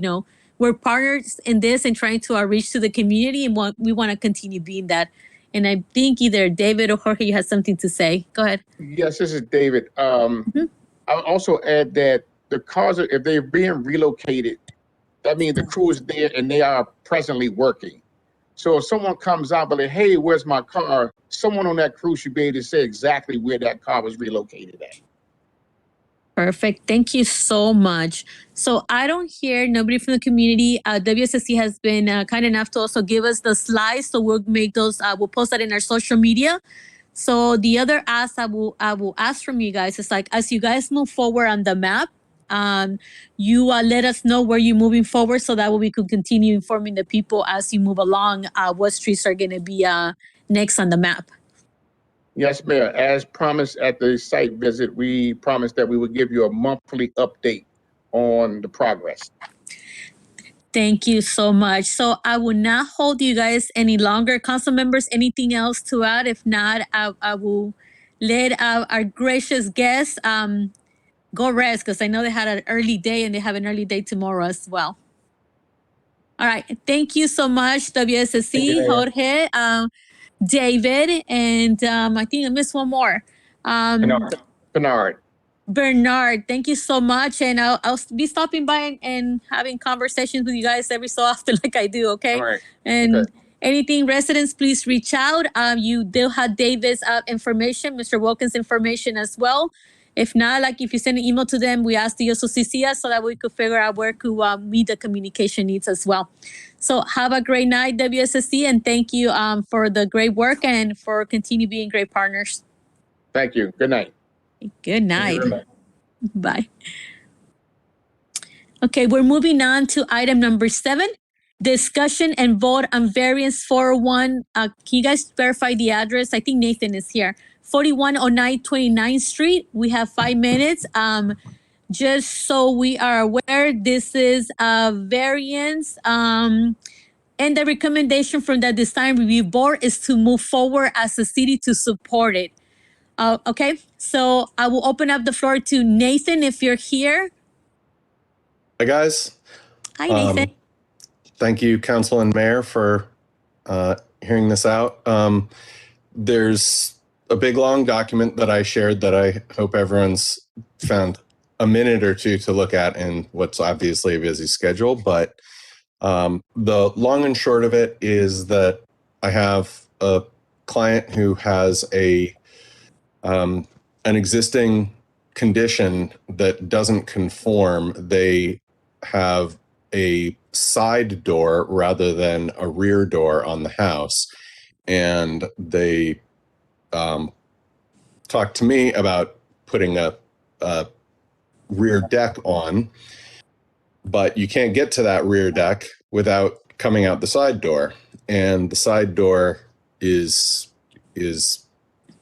S2: we're partners in this and trying to outreach to the community, and we want to continue being that. And I think either David or Jorge, you had something to say. Go ahead.
S12: Yes, this is David. I'll also add that the cars, if they're being relocated, that means the crew is there and they are presently working. So if someone comes out and like, hey, where's my car? Someone on that crew should be able to say exactly where that car was relocated at.
S2: Perfect. Thank you so much. So I don't hear nobody from the community. WSSC has been kind enough to also give us the slides. So we'll make those, we'll post that in our social media. So the other ask I will ask from you guys is like, as you guys move forward on the map, you let us know where you're moving forward so that way we could continue informing the people as you move along what streets are going to be next on the map.
S12: Yes, Mayor. As promised at the site visit, we promised that we would give you a monthly update on the progress.
S2: Thank you so much. So I will not hold you guys any longer. Council members, anything else to add? If not, I will let our gracious guests go rest, because I know they had an early day and they have an early day tomorrow as well. All right. Thank you so much, WSSC, Jorge, David, and I think I missed one more. Bernard, thank you so much. And I'll be stopping by and having conversations with you guys every so often like I do, okay?
S12: All right.
S2: And anything, residents, please reach out. They'll have David's information, Mr. Wilkins' information as well. If not, like if you send an email to them, we ask the also CC us so that we could figure out where to meet the communication needs as well. So have a great night, WSSC, and thank you for the great work and for continue being great partners.
S12: Thank you. Good night.
S2: Good night. Bye. Okay, we're moving on to item number 7, discussion and vote on variance 401. Can you guys verify the address? I think Nathan is here. 4109 29th Street. We have 5 minutes. Just so we are aware, this is a variance. And the recommendation from the Design Review Board is to move forward as a city to support it. Okay, so I will open up the floor to Nathan if you're here.
S13: Hi, guys.
S2: Hi, Nathan.
S13: Thank you, Council and Mayor, for hearing this out. There's a big, long document that I shared that I hope everyone's found a minute or two to look at in what's obviously a busy schedule. But the long and short of it is that I have a client who has an existing condition that doesn't conform. They have a side door rather than a rear door on the house. And they talked to me about putting a rear deck on, but you can't get to that rear deck without coming out the side door. And the side door is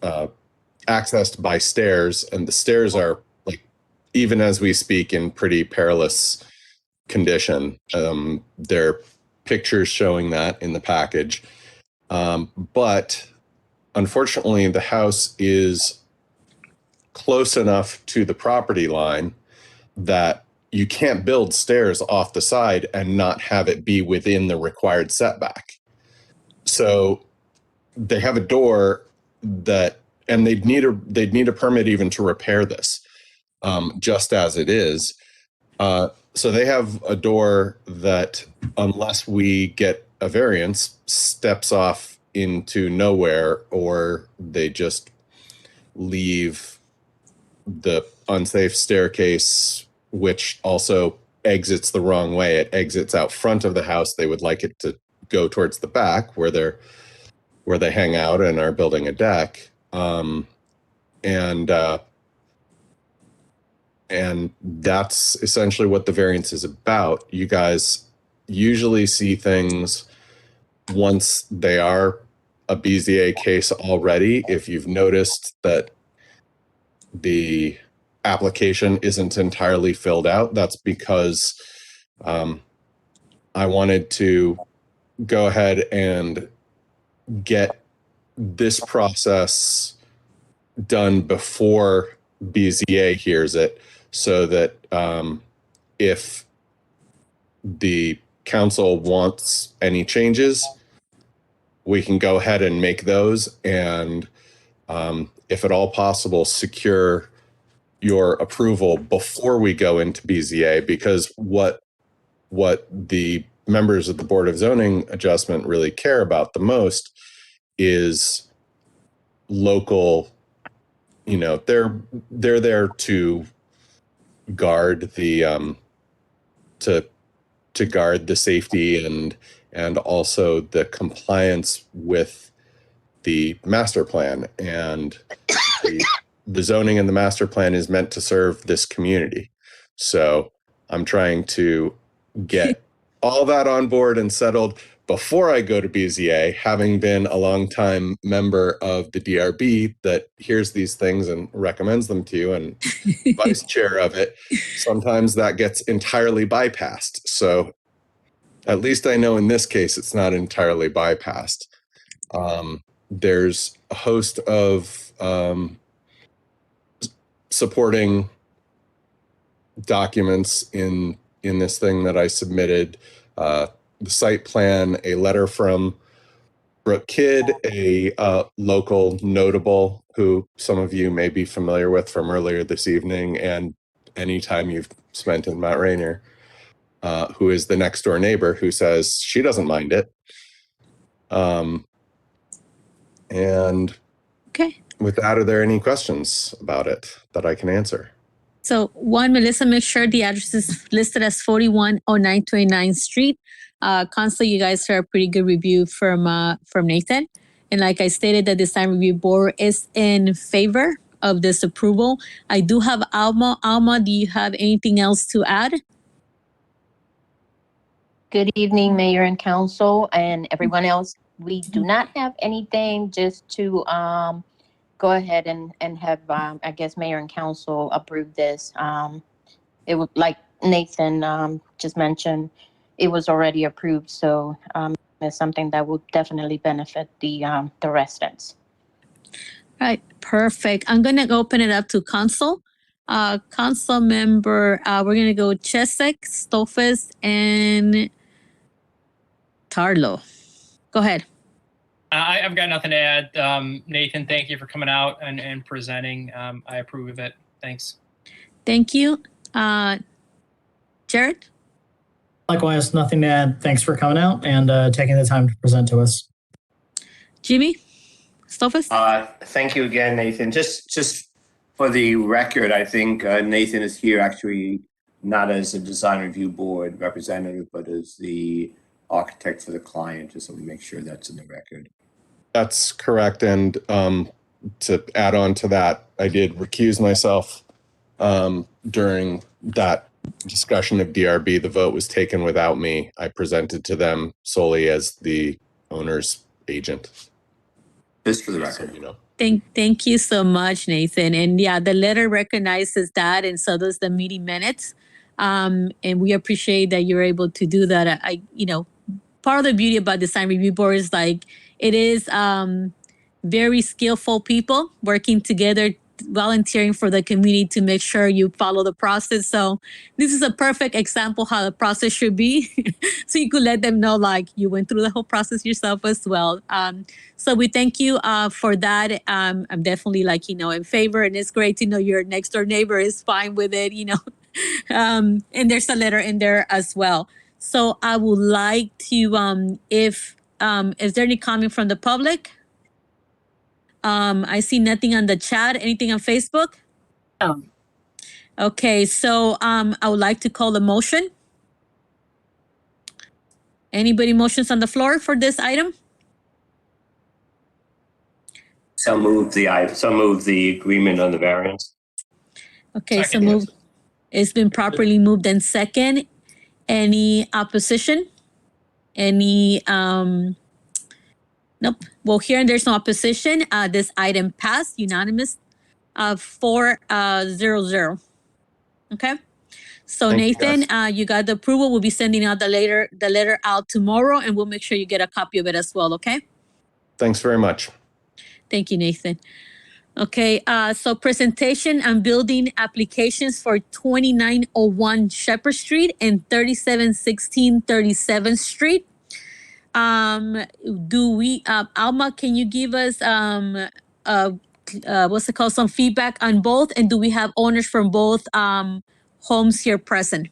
S13: accessed by stairs, and the stairs are, like, even as we speak, in pretty perilous condition. There are pictures showing that in the package. But unfortunately, the house is close enough to the property line that you can't build stairs off the side and not have it be within the required setback. So they have a door that, and they'd need a permit even to repair this, just as it is. So they have a door that, unless we get a variance, steps off into nowhere, or they just leave the unsafe staircase, which also exits the wrong way. It exits out front of the house. They would like it to go towards the back where they hang out and are building a deck. And that's essentially what the variance is about. You guys usually see things once they are a BZA case already. If you've noticed that the application isn't entirely filled out, that's because I wanted to go ahead and get this process done before BZA hears it, so that if the council wants any changes, we can go ahead and make those, and if at all possible, secure your approval before we go into BZA, because what the members of the Board of Zoning Adjustment really care about the most is local, they're there to guard the to guard the safety and also the compliance with the master plan, and the zoning and the master plan is meant to serve this community. So I'm trying to get all that on board and settled before I go to BZA, having been a longtime member of the DRB that hears these things and recommends them to you, and vice chair of it. Sometimes that gets entirely bypassed. So at least I know in this case, it's not entirely bypassed. There's a host of supporting documents in this thing that I submitted. The site plan, a letter from Brooke Kidd, a local notable who some of you may be familiar with from earlier this evening and any time you've spent in Mount Rainier, who is the next door neighbor, who says she doesn't mind it. And
S2: okay.
S13: With that, are there any questions about it that I can answer?
S2: So one, Melissa, make sure the address is listed as 4109 29th Street. Council, you guys heard a pretty good review from Nathan. And like I stated, the design review board is in favor of this approval. I do have Alma. Alma, do you have anything else to add?
S14: Good evening, Mayor and Council and everyone else. We do not have anything, just to go ahead and have, I guess, Mayor and Council approve this. It would, like Nathan just mentioned, it was already approved, so it's something that will definitely benefit the residents.
S2: All right, perfect. I'm gonna open it up to Council. Council member, we're gonna go Chesek, Stofes, and Tarlo. Go ahead.
S4: I've got nothing to add. Nathan, thank you for coming out and presenting. I approve of it. Thanks.
S2: Thank you. Jared?
S7: Likewise, nothing to add. Thanks for coming out and taking the time to present to us.
S2: Jimmy? Stofes?
S1: Thank you again, Nathan. Just for the record, I think Nathan is here actually not as a design review board representative, but as the architect for the client, just so we make sure that's in the record.
S13: That's correct. And to add on to that, I did recuse myself during that discussion of DRB. The vote was taken without me. I presented to them solely as the owner's agent.
S1: Just for the record,
S2: Thank you so much, Nathan. And yeah, the letter recognizes that, and so does the meeting minutes. And we appreciate that you're able to do that. Part of the beauty about design review board is like it is very skillful people working together, volunteering for the community to make sure you follow the process. So this is a perfect example how the process should be. So you could let them know like you went through the whole process yourself as well. So we thank you for that. I'm definitely in favor, and it's great to know your next door neighbor is fine with it, and there's a letter in there as well. So I would like to, is there any comment from the public? I see nothing on the chat. Anything on Facebook?
S5: No.
S2: Okay, so I would like to call the motion. Anybody motions on the floor for this item?
S1: So move the agreement on the variance.
S2: Okay, so move. It's been properly moved and second. Any opposition? Any, nope. Well, here there's no opposition. This item passed unanimous, 4-0-0. Okay. So
S13: Thank you,
S2: Nathan, you got the approval. We'll be sending out the letter out tomorrow, and we'll make sure you get a copy of it as well. Okay.
S13: Thanks very much.
S2: Thank you, Nathan. Okay, so presentation and building applications for 2901 Shepherd Street and 3716 37th Street. Alma, can you give us what's it called, some feedback on both, and do we have owners from both homes here present?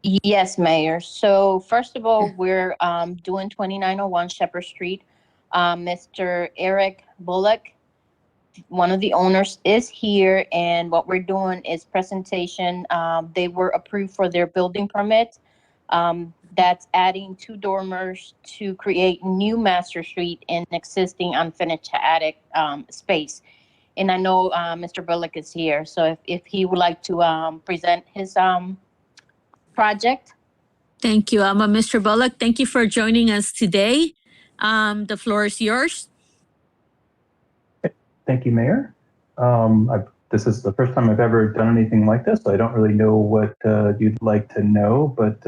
S14: Yes, Mayor. So first of all, we're doing 2901 Shepherd Street. Mr. Eric Bullock, one of the owners, is here, and what we're doing is presentation. They were approved for their building permit. That's adding 2 dormers to create new master suite in existing unfinished attic space. And I know Mr. Bullock is here, so if he would like to present his project.
S2: Thank you, Alma. Mr. Bullock, thank you for joining us today. The floor is yours.
S15: Thank you, Mayor. This is the first time I've ever done anything like this, so I don't really know what you'd like to know, but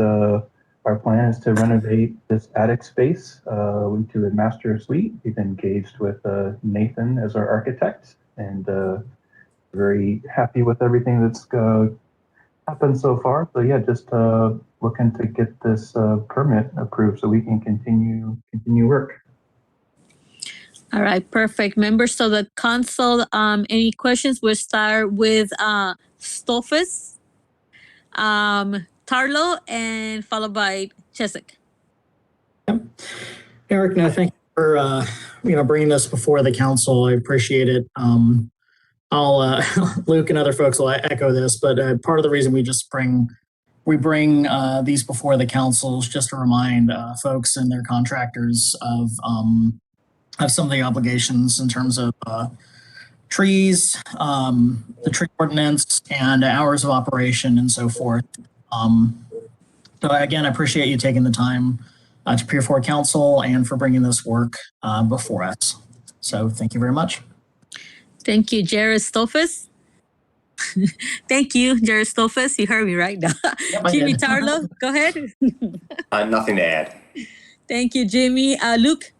S15: our plan is to renovate this attic space into a master suite. We've engaged with Nathan as our architect, and very happy with everything that's happened so far. So yeah, just looking to get this permit approved so we can continue work.
S2: All right, perfect. Members of the council, any questions? We'll start with Stolfus, Tarlo, and followed by Chesick.
S7: Eric, no, thank you for bringing this before the council. I appreciate it. I'll Luke and other folks will echo this, but part of the reason we bring these before the council is just to remind folks and their contractors of some of the obligations in terms of trees, the tree ordinance, and hours of operation and so forth. So again, I appreciate you taking the time to appear for council and for bringing this work before us. So thank you very much.
S2: Thank you, Jared Stolfus. Thank you, Jared Stolfus. You heard me right now.
S7: Yep,
S2: Jimmy Tarlo, go ahead.
S1: Nothing to add.
S2: Thank you, Jimmy. Luke?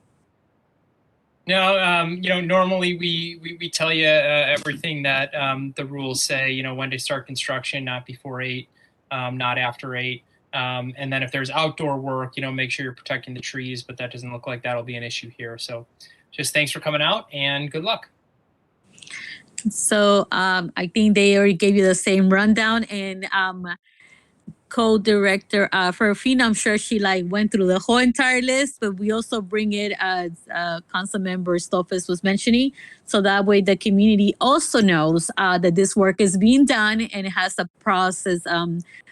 S4: No, normally we tell you everything that the rules say, when to start construction, not before 8, not after 8. And then if there's outdoor work, make sure you're protecting the trees, but that doesn't look like that'll be an issue here. So just thanks for coming out and good luck.
S2: So I think they already gave you the same rundown, and co-director Ferfina, I'm sure she went through the whole entire list, but we also bring it as Councilmember Stolfus was mentioning, so that way the community also knows that this work is being done and it has a process.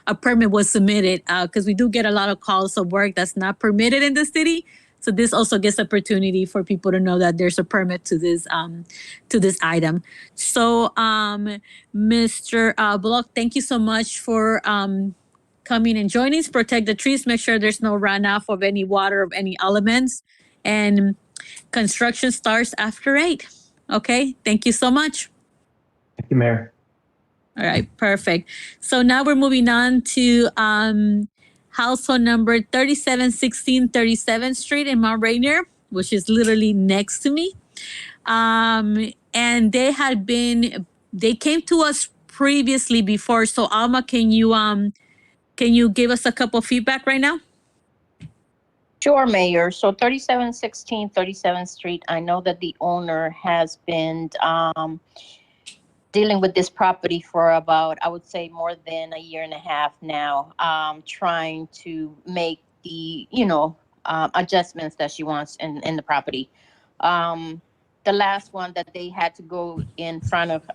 S2: A permit was submitted because we do get a lot of calls of work that's not permitted in the city. So this also gives opportunity for people to know that there's a permit to this item. So Mr. Block, thank you so much for coming and joining us. Protect the trees, make sure there's no runoff of any water of any elements, and construction starts after 8. Okay, thank you so much.
S15: Thank you, Mayor.
S2: All right, perfect. So now we're moving on to household number 3716 37th Street in Mount Rainier, which is literally next to me. And they came to us previously before. So Alma, can you give us a couple of feedback right now?
S14: Sure, Mayor. So 3716 37th Street, I know that the owner has been dealing with this property for about, I would say, more than a year and a half now, trying to make the, adjustments that she wants in the property. The last one that they had to go in front of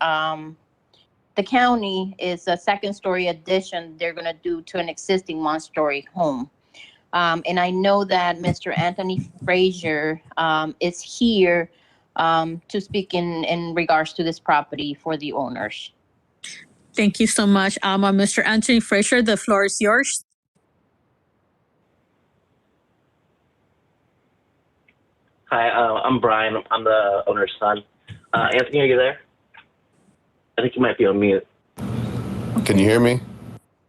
S14: the county is a 2nd-story addition they're going to do to an existing 1-story home. And I know that Mr. Anthony Frazier is here to speak in regards to this property for the owners.
S2: Thank you so much, Alma. Mr. Anthony Frazier, the floor is yours.
S16: Hi, I'm Brian. I'm the owner's son. Anthony, are you there? I think you might be on mute.
S13: Can you hear me?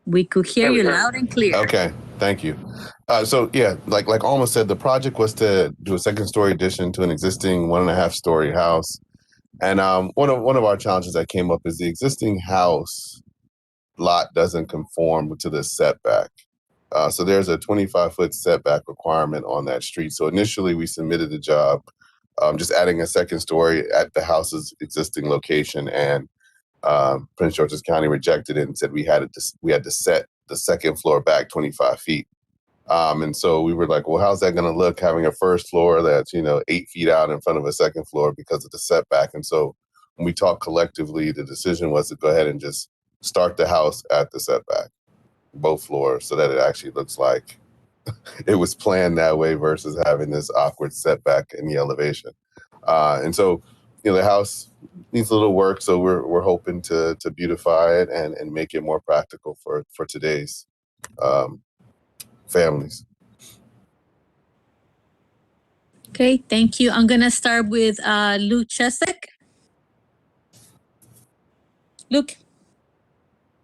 S2: We could hear you loud and clear.
S13: Okay, thank you.
S12: So yeah, like Alma said, the project was to do a second story addition to an existing 1.5 story house. And one of our challenges that came up is the existing house lot doesn't conform to the setback. So there's a 25-foot setback requirement on that street. So initially we submitted the job, just adding a second story at the house's existing location, and Prince George's County rejected it and said we had to set the second floor back 25 feet. And so we were like, well, how's that going to look having a first floor that's, 8 feet out in front of a second floor because of the setback? And so when we talked collectively, the decision was to go ahead and just start the house at the setback, both floors, so that it actually looks like it was planned that way versus having this awkward setback in the elevation. And so, the house needs a little work. So we're hoping to beautify it and make it more practical for today's families.
S2: Okay, thank you. I'm gonna start with Luke Chesek. Luke,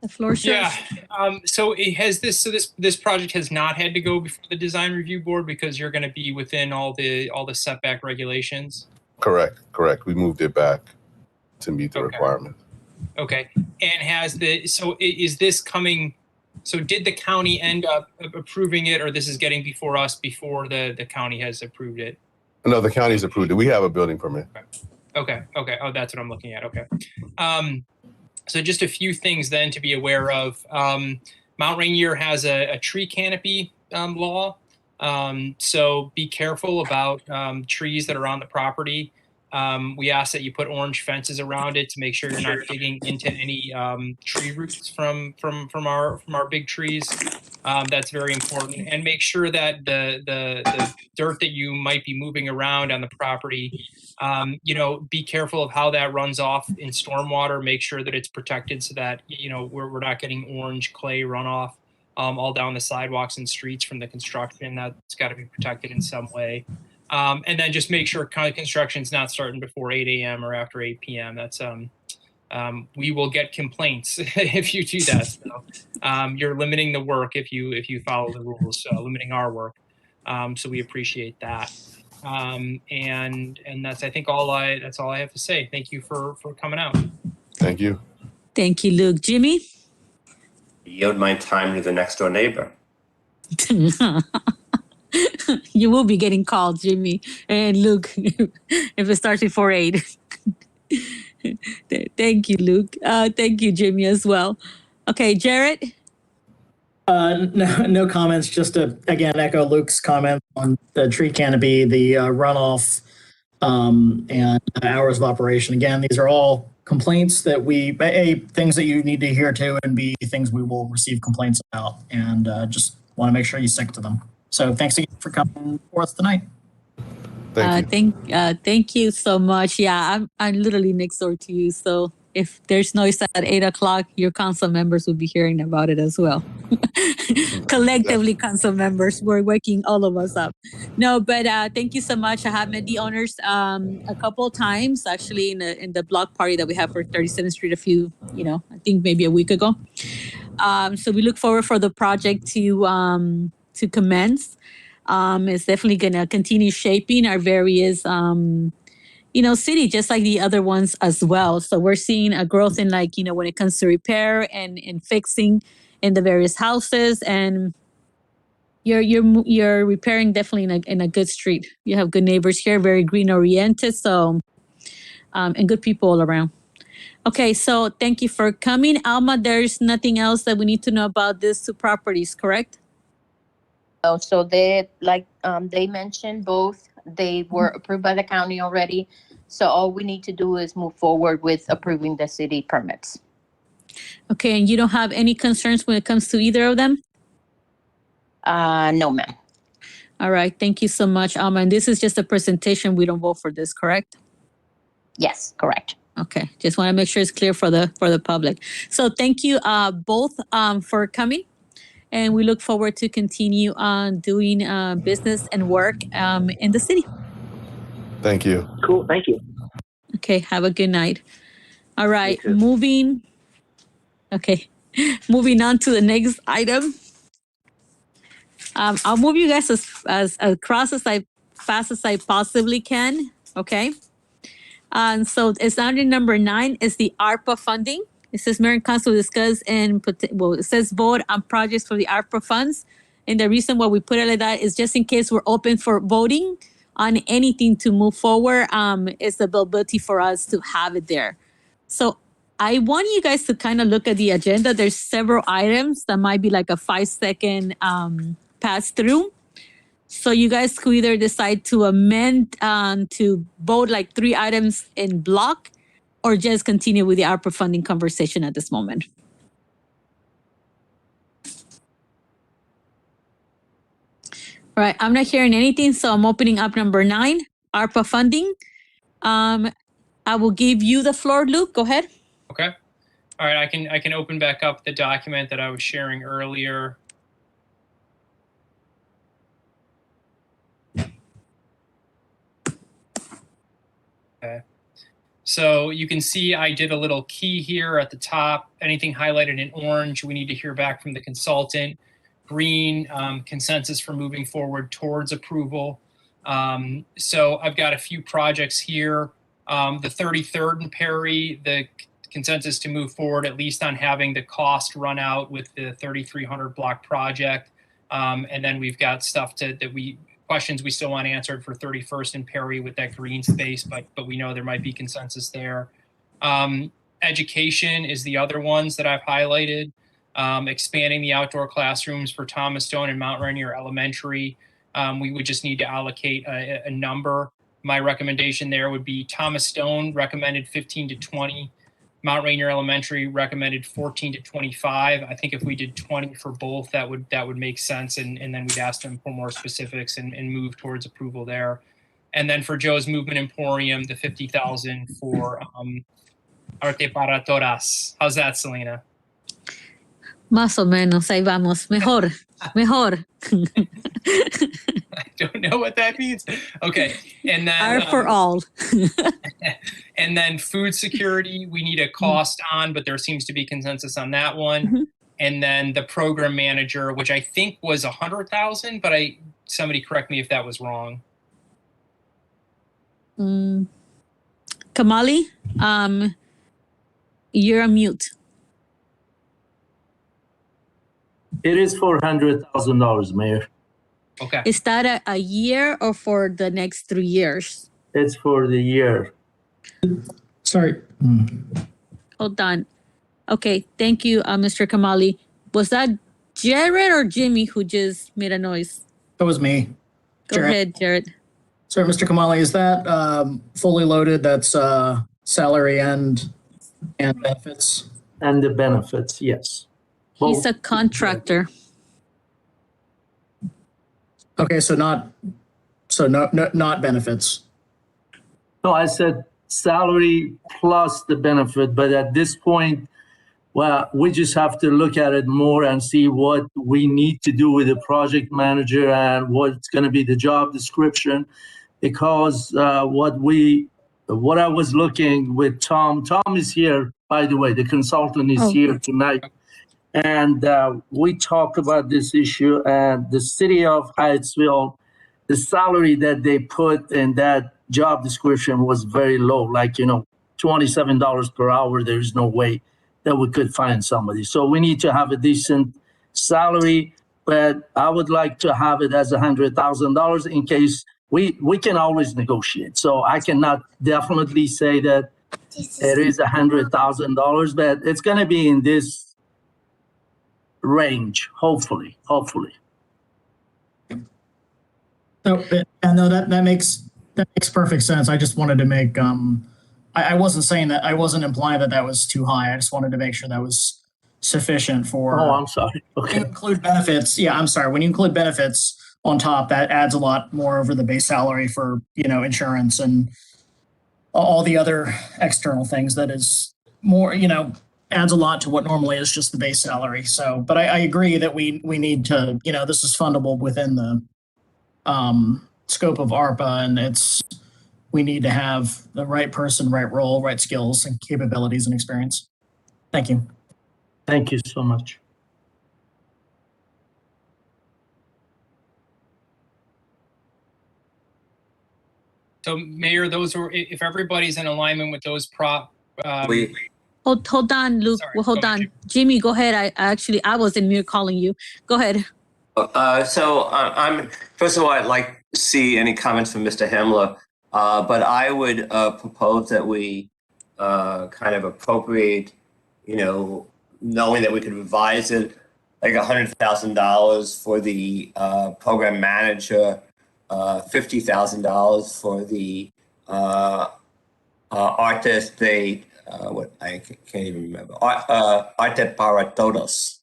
S2: the floor is yours.
S4: Yeah. So it has this. So this project has not had to go before the design review board because you're going to be within all the setback regulations.
S12: Correct. We moved it back to meet the requirement.
S4: Okay. And is this coming? So did the county end up approving it, or this is getting before us before the county has approved it?
S12: No, the county's approved it. We have a building permit.
S4: Okay. Oh, that's what I'm looking at. Okay. So just a few things then to be aware of. Mount Rainier has a tree canopy law. So be careful about trees that are on the property. We ask that you put orange fences around it to make sure you're not digging into any tree roots from our big trees. That's very important. And make sure that the dirt that you might be moving around on the property, be careful of how that runs off in stormwater. Make sure that it's protected so that, we're not getting orange clay runoff all down the sidewalks and streets from the construction. That's got to be protected in some way. And then just make sure construction's not starting before 8 a.m. or after 8 p.m. That's we will get complaints if you do that. So, you're limiting the work if you follow the rules, limiting our work. So we appreciate that. And that's, I think, that's all I have to say. Thank you for coming out.
S12: Thank you.
S2: Thank you, Luke. Jimmy?
S17: Yield my time to the next door neighbor.
S2: You will be getting called, Jimmy and Luke, if it starts before 8. Thank you, Luke. Thank you, Jimmy, as well. Okay, Jared?
S7: No comments. Just to, again, echo Luke's comment on the tree canopy, the runoff, and hours of operation. Again, these are all complaints that things that you need to adhere to, and B, things we will receive complaints about, and just want to make sure you stick to them. So thanks again for coming forth tonight.
S2: Thank you so much. Yeah, I'm literally next door to you. So if there's noise at 8 o'clock, your council members will be hearing about it as well. Collectively, council members, we're waking all of us up. No, but thank you so much. I have met the owners a couple of times, actually, in the block party that we have for 37th Street I think maybe a week ago. So we look forward for the project to commence. It's definitely going to continue shaping our various, city, just like the other ones as well. So we're seeing a growth in when it comes to repair and fixing in the various houses, and you're repairing definitely in a good street. You have good neighbors here, very green oriented. So, and good people all around. Okay, so thank you for coming. Alma, there's nothing else that we need to know about these two properties, correct?
S14: Oh, so they mentioned both. They were approved by the county already. So all we need to do is move forward with approving the city permits.
S2: Okay, and you don't have any concerns when it comes to either of them?
S14: No, ma'am.
S2: All right, thank you so much, Alma. And this is just a presentation. We don't vote for this, correct?
S14: Yes, correct.
S2: Okay, just want to make sure it's clear for the public. So thank you both for coming. And we look forward to continue on doing business and work in the city.
S12: Thank you.
S16: Cool. Thank you.
S2: Okay. Have a good night. All right. Moving on to the next item. I'll move you guys as across as fast as I possibly can. Okay. So it's under number 9 is the ARPA funding. It says Mayor and Council discuss and it says vote on projects for the ARPA funds. And the reason why we put it like that is just in case we're open for voting on anything to move forward. It's the ability for us to have it there. So I want you guys to kind of look at the agenda. There's several items that might be like a 5-second pass through. So you guys could either decide to amend to vote like 3 items in block or just continue with the ARPA funding conversation at this moment. All right, I'm not hearing anything, so I'm opening up number 9, ARPA funding. I will give you the floor, Luke. Go ahead.
S4: Okay. All right, I can open back up the document that I was sharing earlier. Okay. So you can see I did a little key here at the top. Anything highlighted in orange, we need to hear back from the consultant. Green, consensus for moving forward towards approval. So I've got a few projects here. The 33rd and Perry, the consensus to move forward at least on having the cost run out with the 3300 block project. And then we've got stuff questions we still want answered for 31st and Perry with that green space, but we know there might be consensus there. Education is the other ones that I've highlighted. Expanding the outdoor classrooms for Thomas Stone and Mount Rainier Elementary. We would just need to allocate a number. My recommendation there would be Thomas Stone recommended 15 to 20. Mount Rainier Elementary recommended 14 to 25. I think if we did 20 for both, that would make sense. And then we'd ask them for more specifics and move towards approval there. And then for Joe's Movement Emporium, the 50,000 for Arte para Todas. How's that, Celina?
S2: Más o menos, ahí vamos. Mejor, mejor.
S4: I don't know what that means. Okay, and then
S2: Are for all.
S4: And then food security, we need a cost on, but there seems to be consensus on that one. Mm-hmm. And then the program manager, which I think was 100,000, but somebody correct me if that was wrong.
S2: Kamali, you're on mute.
S18: It is $400,000, Mayor.
S4: Okay.
S2: Is that a year or for the next 3 years?
S18: It's for the year.
S7: Sorry.
S2: Hold on. Okay, thank you, Mr. Kamali. Was that Jared or Jimmy who just made a noise?
S7: That was me.
S2: Go ahead, Jared.
S7: Sorry, Mr. Kamali, is that fully loaded? That's salary and benefits?
S18: And the benefits, yes.
S2: He's a contractor.
S7: Okay, so not benefits.
S18: No, I said salary plus the benefit, but at this point, well, we just have to look at it more and see what we need to do with the project manager and what's going to be the job description, because what I was looking with Tom is here, by the way, the consultant is here tonight. And we talked about this issue, and the city of Hyattsville, the salary that they put in that job description was very low, like, $27 per hour. There's no way that we could find somebody. So we need to have a decent salary, but I would like to have it as $100,000 in case we can always negotiate. So I cannot definitely say that it is $100,000, but it's going to be in this range, hopefully.
S7: No, that makes perfect sense. I just wanted to make I wasn't saying that, I wasn't implying that was too high. I just wanted to make sure that was sufficient for.
S18: Oh, I'm sorry. Okay.
S7: When you include benefits, yeah, I'm sorry. When you include benefits on top, that adds a lot more over the base salary for insurance and all the other external things. That is more, adds a lot to what normally is just the base salary. So, but I agree that we need to, this is fundable within the scope of ARPA, and we need to have the right person, right role, right skills and capabilities and experience. Thank you.
S18: Thank you so much.
S4: So Mayor, those were, if everybody's in alignment with those
S2: Hold on, Luke.
S4: Sorry,
S2: Well, hold
S4: go ahead,
S2: on. Jimmy, go ahead. I was in mute calling you. Go ahead.
S1: I'm first of all, I'd like to see any comments from Mr. Hemler, but I would propose that we kind of appropriate, knowing that we could revise it, like $100,000 for the program manager, $50,000 for the artist. I can't even remember. Arte para Todos.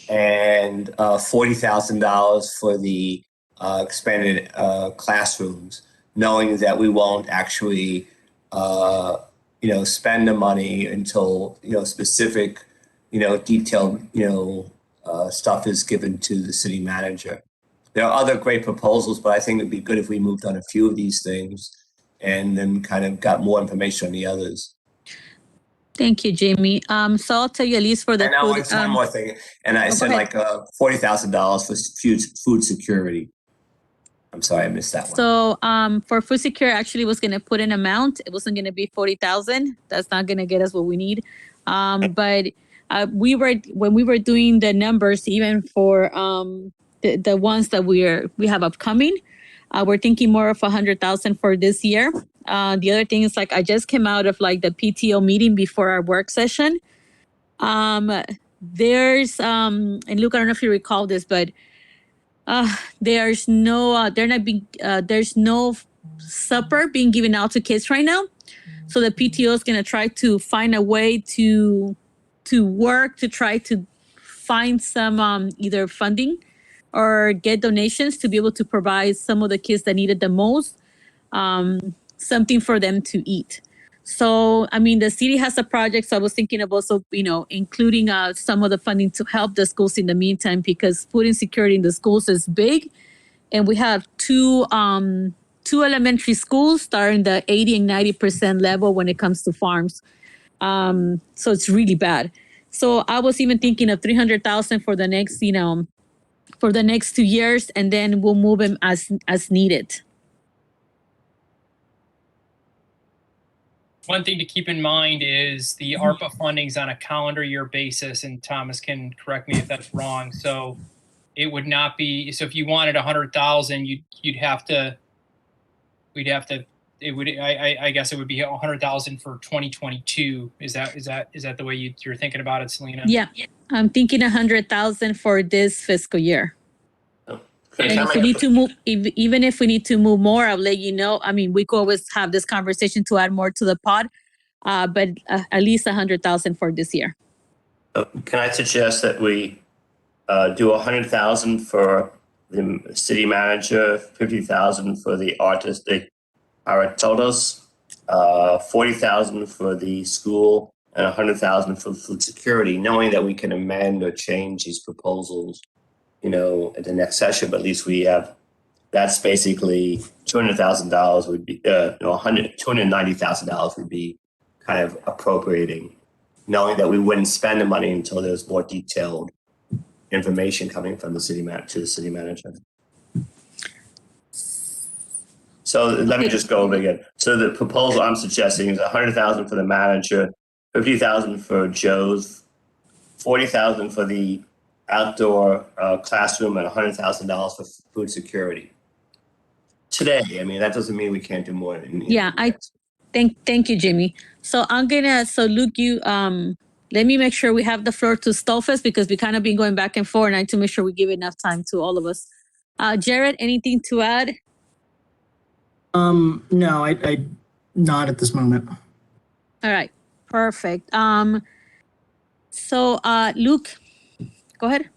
S1: And $40,000 for the expanded classrooms, knowing that we won't actually, spend the money until specific, detailed, stuff is given to the city manager. There are other great proposals, but I think it'd be good if we moved on a few of these things and then kind of got more information on the others.
S2: Thank you, Jamie. So I'll tell you at least for the
S1: and now one more thing, and I said like $40,000 for food security. I'm sorry, I missed that one.
S2: So for food security, actually was going to put an amount. It wasn't going to be 40,000. That's not going to get us what we need. But when we were doing the numbers, even for the ones that we have upcoming, we're thinking more of 100,000 for this year. The other thing is, like, I just came out of like the PTO meeting before our work session. There's and Luke, I don't know if you recall this, but there's no there's no supper being given out to kids right now. So the PTO is going to try to find a way to work to try to find some either funding or get donations to be able to provide some of the kids that need it the most something for them to eat. So, I mean, the city has a project. So I was thinking of also, including some of the funding to help the schools in the meantime, because food insecurity in the schools is big. And we have two elementary schools that are in the 80 and 90% level when it comes to farms. So it's really bad. So I was even thinking of 300,000 for the next, for the next 2 years, and then we'll move them as needed.
S4: One thing to keep in mind is the ARPA funding's on a calendar year basis, and Thomas can correct me if that's wrong. So it would not be, so if you wanted 100,000, you'd have to, I guess it would be 100,000 for 2022. Is that the way you're thinking about it, Celina?
S2: Yeah, I'm thinking 100,000 for this fiscal year. And if we need to move, even if we need to move more, I'll let you know. I mean, we could always have this conversation to add more to the pod, but at least 100,000 for this year.
S17: Can I suggest that we do 100,000 for the city manager, 50,000 for the artist, the Aratotos, 40,000 for the school, and 100,000 for food security, knowing that we can amend or change these proposals, at the next session, but at least we have, that's basically $200,000 would be, $290,000 would be kind of appropriating, knowing that we wouldn't spend the money until there's more detailed information coming from the city to the city manager. So let me just go over again. So the proposal I'm suggesting is 100,000 for the manager, 50,000 for Joe's, 40,000 for the outdoor classroom, and $100,000 for food security. Today, I mean, that doesn't mean we can't do more.
S2: Yeah, thank you, Jimmy. So Luke, you let me make sure we have the floor to Stolfus, because we kind of been going back and forth, and I need to make sure we give enough time to all of us. Jared, anything to add?
S7: No, I not at this moment.
S2: All right, perfect. So Luke, go ahead.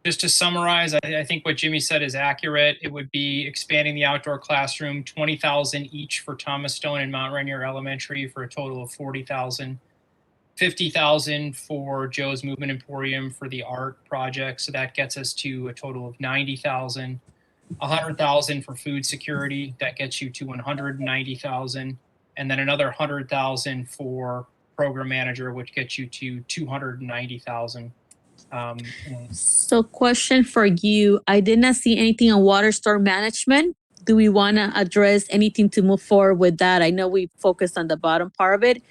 S4: Just to summarize, I think what Jimmy said is accurate. It would be expanding the outdoor classroom, 20,000 each for Thomas Stone and Mount Rainier Elementary for a total of 40,000. 50,000 for Joe's Movement Emporium for the art project. So that gets us to a total of 90,000. 100,000 for food security. That gets you to 190,000. And then another 100,000 for program manager, which gets you to 290,000.
S2: So question for you. I did not see anything on water storm management. do we want to address anything to move forward with that? I know we focused on the bottom part of it,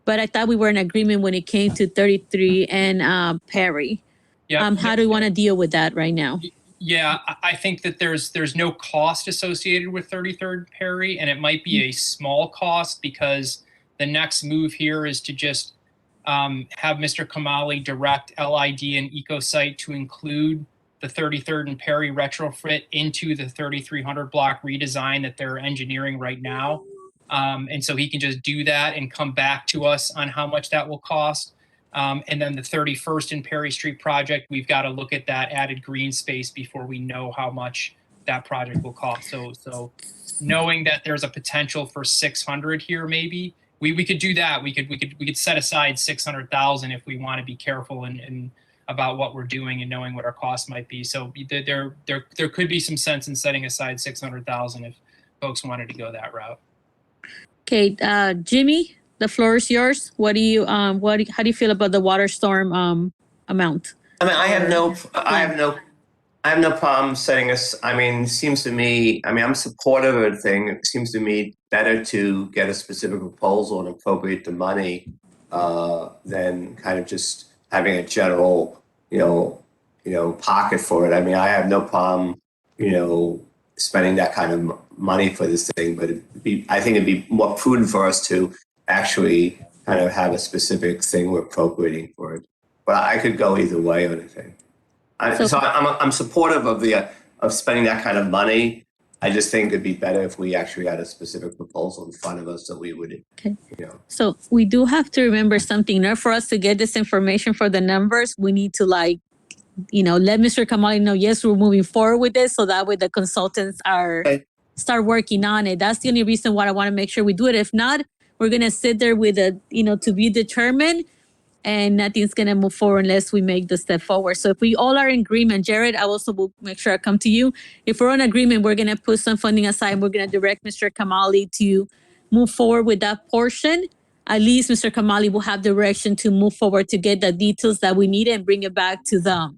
S2: but I thought we were in agreement when it came to 33 and Perry.
S4: Yeah.
S2: How do we want to deal with that right now?
S4: Yeah, I think that there's no cost associated with 33rd Perry, and it might be a small cost because the next move here is to just have Mr. Kamali direct LID and EcoSite to include the 33rd and Perry retrofit into the 3300 block redesign that they're engineering right now. And so he can just do that and come back to us on how much that will cost. And then the 31st and Perry Street project, we've got to look at that added green space before we know how much that project will cost. So knowing that there's a potential for 600 here, maybe we could do that. We could set aside 600,000 if we want to be careful and about what we're doing and knowing what our costs might be. So there could be some sense in setting aside 600,000 if folks wanted to go that route.
S2: Okay, Jimmy, the floor is yours. What do you how do you feel about the water storm amount?
S1: I mean, I have no problem setting us. I mean, seems to me. I mean, I'm supportive of the thing. It seems to me better to get a specific proposal and appropriate the money than kind of just having a general, pocket for it. I mean, I have no problem, spending that kind of money for this thing, but I think it'd be more prudent for us to actually kind of have a specific thing we're appropriating for it. But I could go either way on anything. So I'm supportive of spending that kind of money. I just think it'd be better if we actually had a specific proposal in front of us that we would,
S2: So we do have to remember something. In order for us to get this information for the numbers, we need to let Mr. Kamali know, yes, we're moving forward with this. So that way the consultants start working on it. That's the only reason why I want to make sure we do it. If not, we're going to sit there with to be determined, and nothing's going to move forward unless we make the step forward. So if we all are in agreement, Jared, I also will make sure I come to you. If we're in agreement, we're going to put some funding aside. We're going to direct Mr. Kamali to move forward with that portion. At least Mr. Kamali will have direction to move forward to get the details that we need and bring it back to the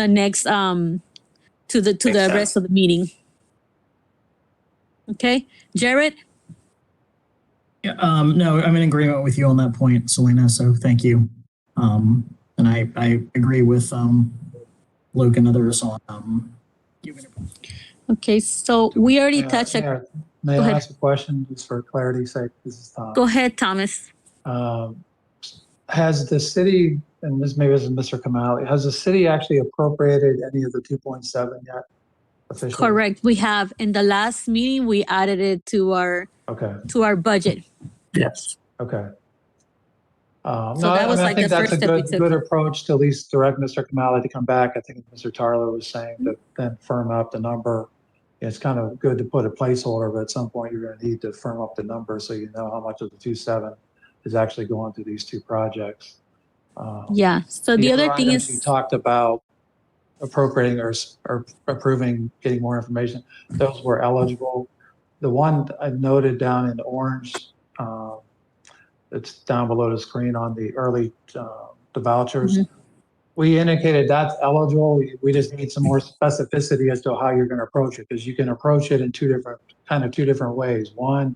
S2: next to the rest of the meeting. Okay, Jared?
S7: Yeah, no, I'm in agreement with you on that point, Celina. So thank you. And I agree with Luke and others on.
S2: Okay, so we already touched.
S19: May I ask a question just for clarity's sake? This is Tom.
S2: Go ahead, Thomas.
S19: Has the city, and this maybe is Mr. Kamali, has the city actually appropriated any of the 2.7 yet? Officially?
S2: Correct. We have. In the last meeting, we added it to our budget.
S19: Yes. Okay.
S2: So that was
S19: I
S2: like
S19: think
S2: the
S19: that's
S2: first
S19: a
S2: step we took.
S19: good approach to at least direct Mr. Kamali to come back. I think Mr. Tarlow was saying that then firm up the number. It's kind of good to put a placeholder, but at some point you're going to need to firm up the number so you know how much of the 2.7 is actually going through these two projects.
S2: Yeah. So the other thing is,
S19: you talked about appropriating or approving, getting more information. Those were eligible. The one I noted down in orange, it's down below the screen on the early the vouchers. Mm-hmm. We indicated that's eligible. We just need some more specificity as to how you're going to approach it, because you can approach it in two different ways. One,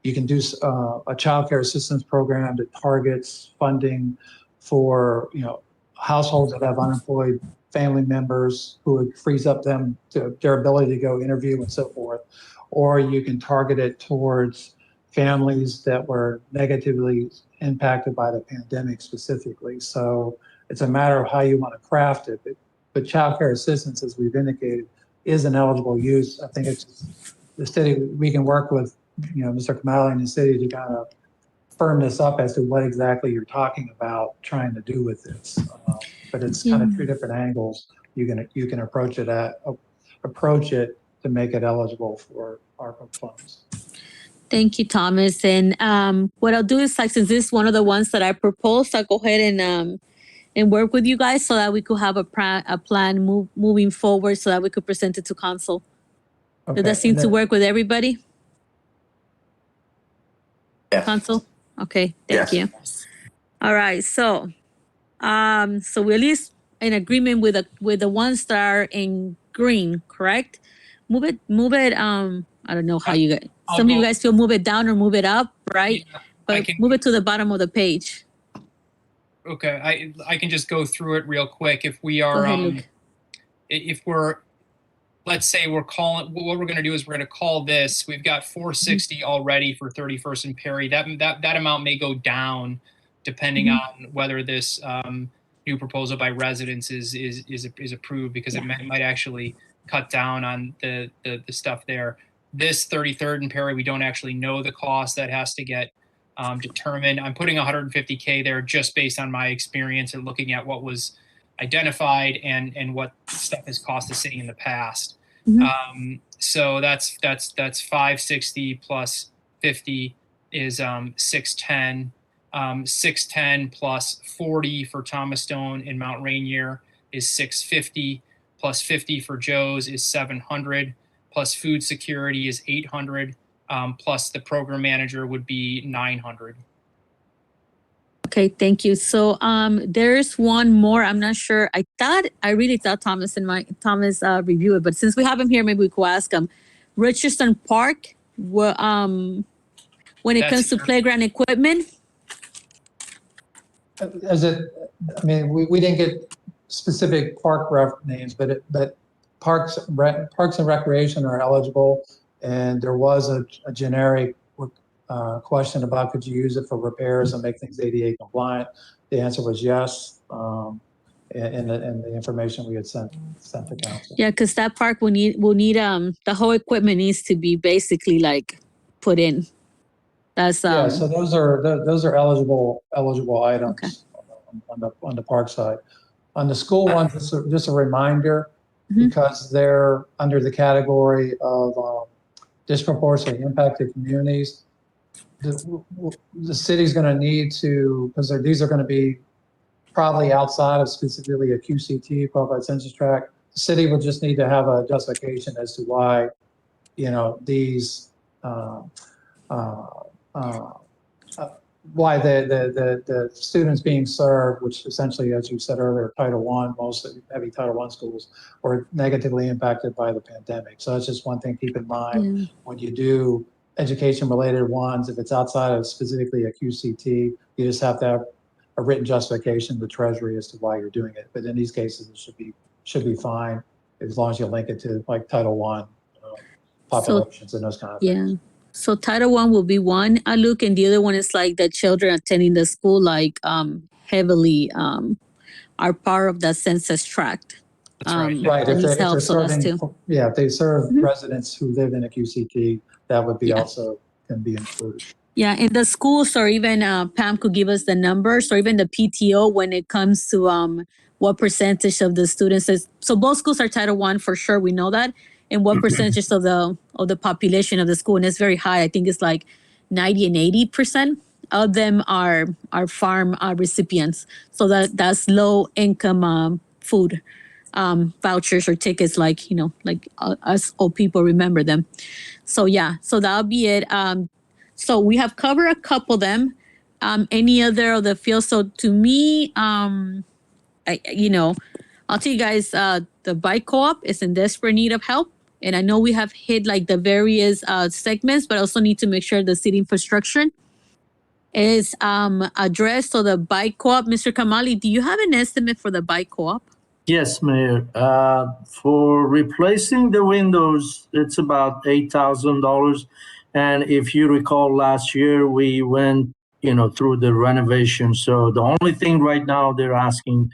S19: you can do a child care assistance program that targets funding for households that have unemployed family members, who it frees up them to their ability to go interview and so forth. Or you can target it towards families that were negatively impacted by the pandemic specifically. So it's a matter of how you want to craft it. But child care assistance, as we've indicated, is an eligible use. I think it's the city, we can work with Mr. Kamali and the city to kind of firm this up as to what exactly you're talking about trying to do with this. But it's kind of two different angles you can approach it to make it eligible for ARPA funds.
S2: Thank you, Thomas. And what I'll do is, since this is one of the ones that I proposed, I'll go ahead and work with you guys so that we could have a plan moving forward, so that we could present it to council. Okay. Does that seem to work with everybody?
S1: Yeah.
S2: Council? Okay, thank you. All right, so we're at least in agreement with the ones that are in green, correct? move it. I don't know how you guys.
S4: I'll
S2: Some of you
S4: go-
S2: guys feel move it down or move it up, right?
S4: Yeah,
S2: But move it to the bottom of the page.
S4: Okay, I can just go through it real quick. If we
S2: Go
S4: are,
S2: ahead, Luke.
S4: if we're, let's say we're calling, what we're going to do is we're going to call this. We've got 460 already for 31st and Perry. That amount may go down depending on whether this new proposal by residents is approved, because it might actually cut down on the stuff there. This 33rd and Perry, we don't actually know the cost. That has to get determined. I'm putting 150K there just based on my experience and looking at what was identified and what stuff has cost the city in the past. So that's 560 plus 50 is 610. 610 plus 40 for Thomas Stone in Mount Rainier is 650, plus 50 for Joe's is 700, plus food security is 800, plus the program manager would be 900.
S2: Okay, thank you. So there's one more. I'm not sure. I really thought Thomas reviewed it, but since we have him here, maybe we could ask him. Richardson Park, when it comes to playground equipment.
S19: I mean, we didn't get specific park ref names, but parks and recreation are eligible, and there was a generic question about could you use it for repairs and make things ADA compliant. The answer was yes, in the information we had sent to council.
S2: Yeah, because that park will need the whole equipment needs to be basically like put in. That's
S19: yeah. So those are eligible items on the park side. On the school one, just a reminder, because they're under the category of disproportionately impacted communities. The city's going to need to, because these are going to be probably outside of specifically a QCT, qualified census tract. The city will just need to have a justification as to why, these why the students being served, which essentially, as you said earlier, Title I, most heavy Title I schools were negatively impacted by the pandemic. So that's just one thing to keep in mind when you do education-related ones. If it's outside of specifically a QCT, you just have to have a written justification to the Treasury as to why you're doing it. But in these cases, it should be fine as long as you link it to like Title I populations and those kind of things.
S2: Yeah. So Title I will be one, Luke, and the other one is like the children attending the school, like heavily are part of the census tract.
S4: That's right.
S19: Right. If they're serving, if they serve residents who live in a QCT, that would be also can be included.
S2: Yeah, in the schools, or even Pam could give us the numbers, or even the PTO when it comes to what percentage of the students is. So both schools are Title I for sure. We know that. And what percentage of the population of the school, and it's very high. I think it's like 90 and 80% of them are farm recipients. So that's low income food vouchers or tickets, like like us old people remember them. So yeah, so that'll be it. So we have covered a couple of them. Any other of the fields? So to me, I'll tell you guys, the bike co-op is in desperate need of help. And I know we have hit like the various segments, but I also need to make sure the city infrastructure is addressed. So the bike co-op, Mr. Kamali, do you have an estimate for the bike co-op?
S18: Yes, Mayor. For replacing the windows, it's about $8,000. And if you recall, last year we went, through the renovation. So the only thing right now they're asking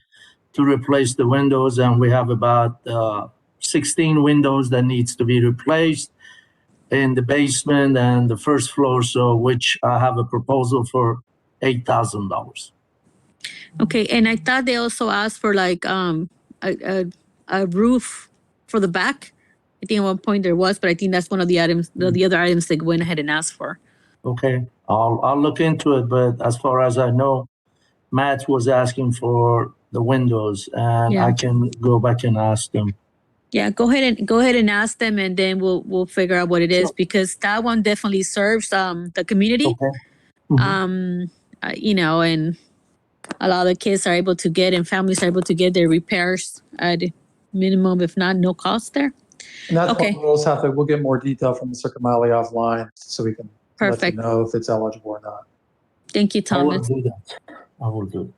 S18: to replace the windows, and we have about 16 windows that needs to be replaced in the basement and the first floor. So which I have a proposal for $8,000.
S2: Okay, and I thought they also asked for like a roof for the back. I think at one point there was, but I think that's one of the items, the other items they went ahead and asked for.
S18: Okay, I'll look into it, but as far as I know, Matt was asking for the windows, and I can go back and ask them.
S2: Yeah, go ahead and ask them, and then we'll figure out what it is, because that one definitely serves the community.
S18: Okay.
S2: And a lot of the kids are able to get, and families are able to get their repairs at minimum, if not no cost there.
S19: And that's
S2: Okay.
S19: why we'll get more detail from Mr. Kamali offline so we can
S2: Perfect.
S19: let you know if it's eligible or not.
S2: Thank you,
S18: I will
S2: Thomas.
S18: do that. I will do it.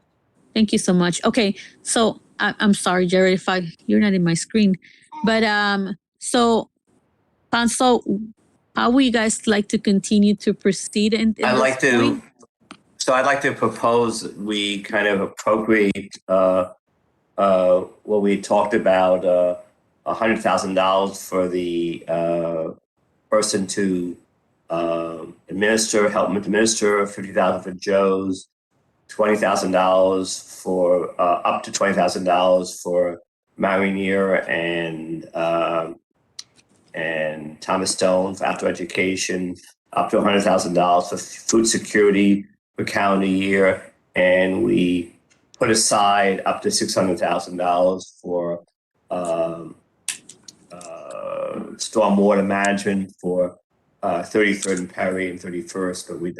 S2: Thank you so much. Okay, so I'm sorry, Jared, if you're not in my screen, but so Council, how would you guys like to continue to proceed in
S17: I'd
S2: this
S17: like to.
S2: point?
S17: So I'd like to propose we kind of appropriate what we talked about, $100,000 for the person to help him administer, $50,000 for Joe's, $20,000 for up to $20,000 for Marinier and Thomas Stone for outdoor education, up to $100,000 for food security per calendar year, and we put aside up to $600,000 for stormwater management for 33rd and Perry and 31st, but we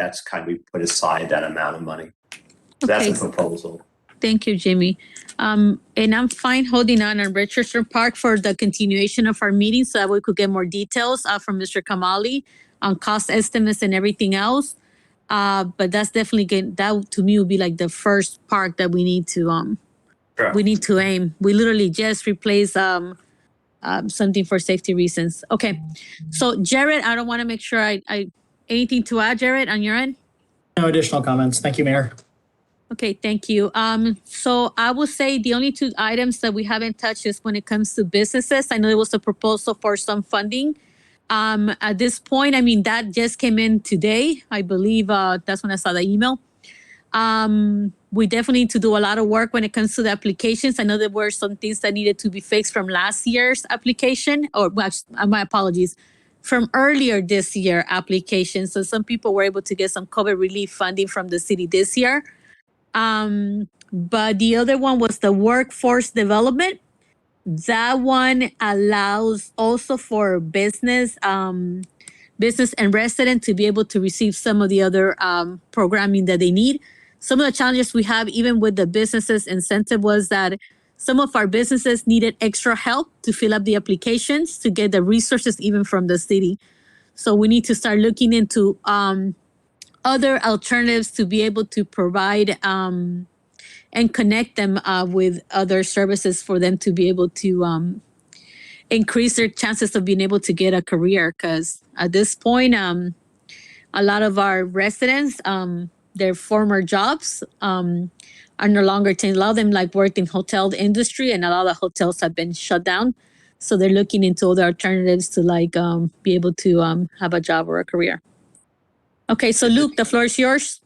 S17: put aside that amount of money. So
S2: Okay.
S17: that's a proposal.
S2: Thank you, Jimmy. And I'm fine holding on Richardson Park for the continuation of our meeting so that we could get more details from Mr. Kamali on cost estimates and everything else. But that's definitely good. That to me would be like the first park that we need to aim. We literally just replaced something for safety reasons. Okay, so Jared, I don't want to make sure I anything to add, Jared, on your end?
S7: No additional comments. Thank you, Mayor.
S2: Okay, thank you. So I will say the only two items that we haven't touched is when it comes to businesses. I know there was a proposal for some funding. At this point, I mean, that just came in today. I believe that's when I saw the email. We definitely need to do a lot of work when it comes to the applications. I know there were some things that needed to be fixed from last year's application, or well, my apologies, from earlier this year application. So some people were able to get some COVID relief funding from the city this year. But the other one was the workforce development. That one allows also for business and resident to be able to receive some of the other programming that they need. Some of the challenges we have even with the businesses incentive was that some of our businesses needed extra help to fill up the applications to get the resources even from the city. So we need to start looking into other alternatives to be able to provide and connect them with other services for them to be able to increase their chances of being able to get a career. Because at this point, a lot of our residents, their former jobs are no longer, a lot of them like worked in hotel industry and a lot of hotels have been shut down. So they're looking into other alternatives to like be able to have a job or a career. Okay, so Luke, the floor is yours.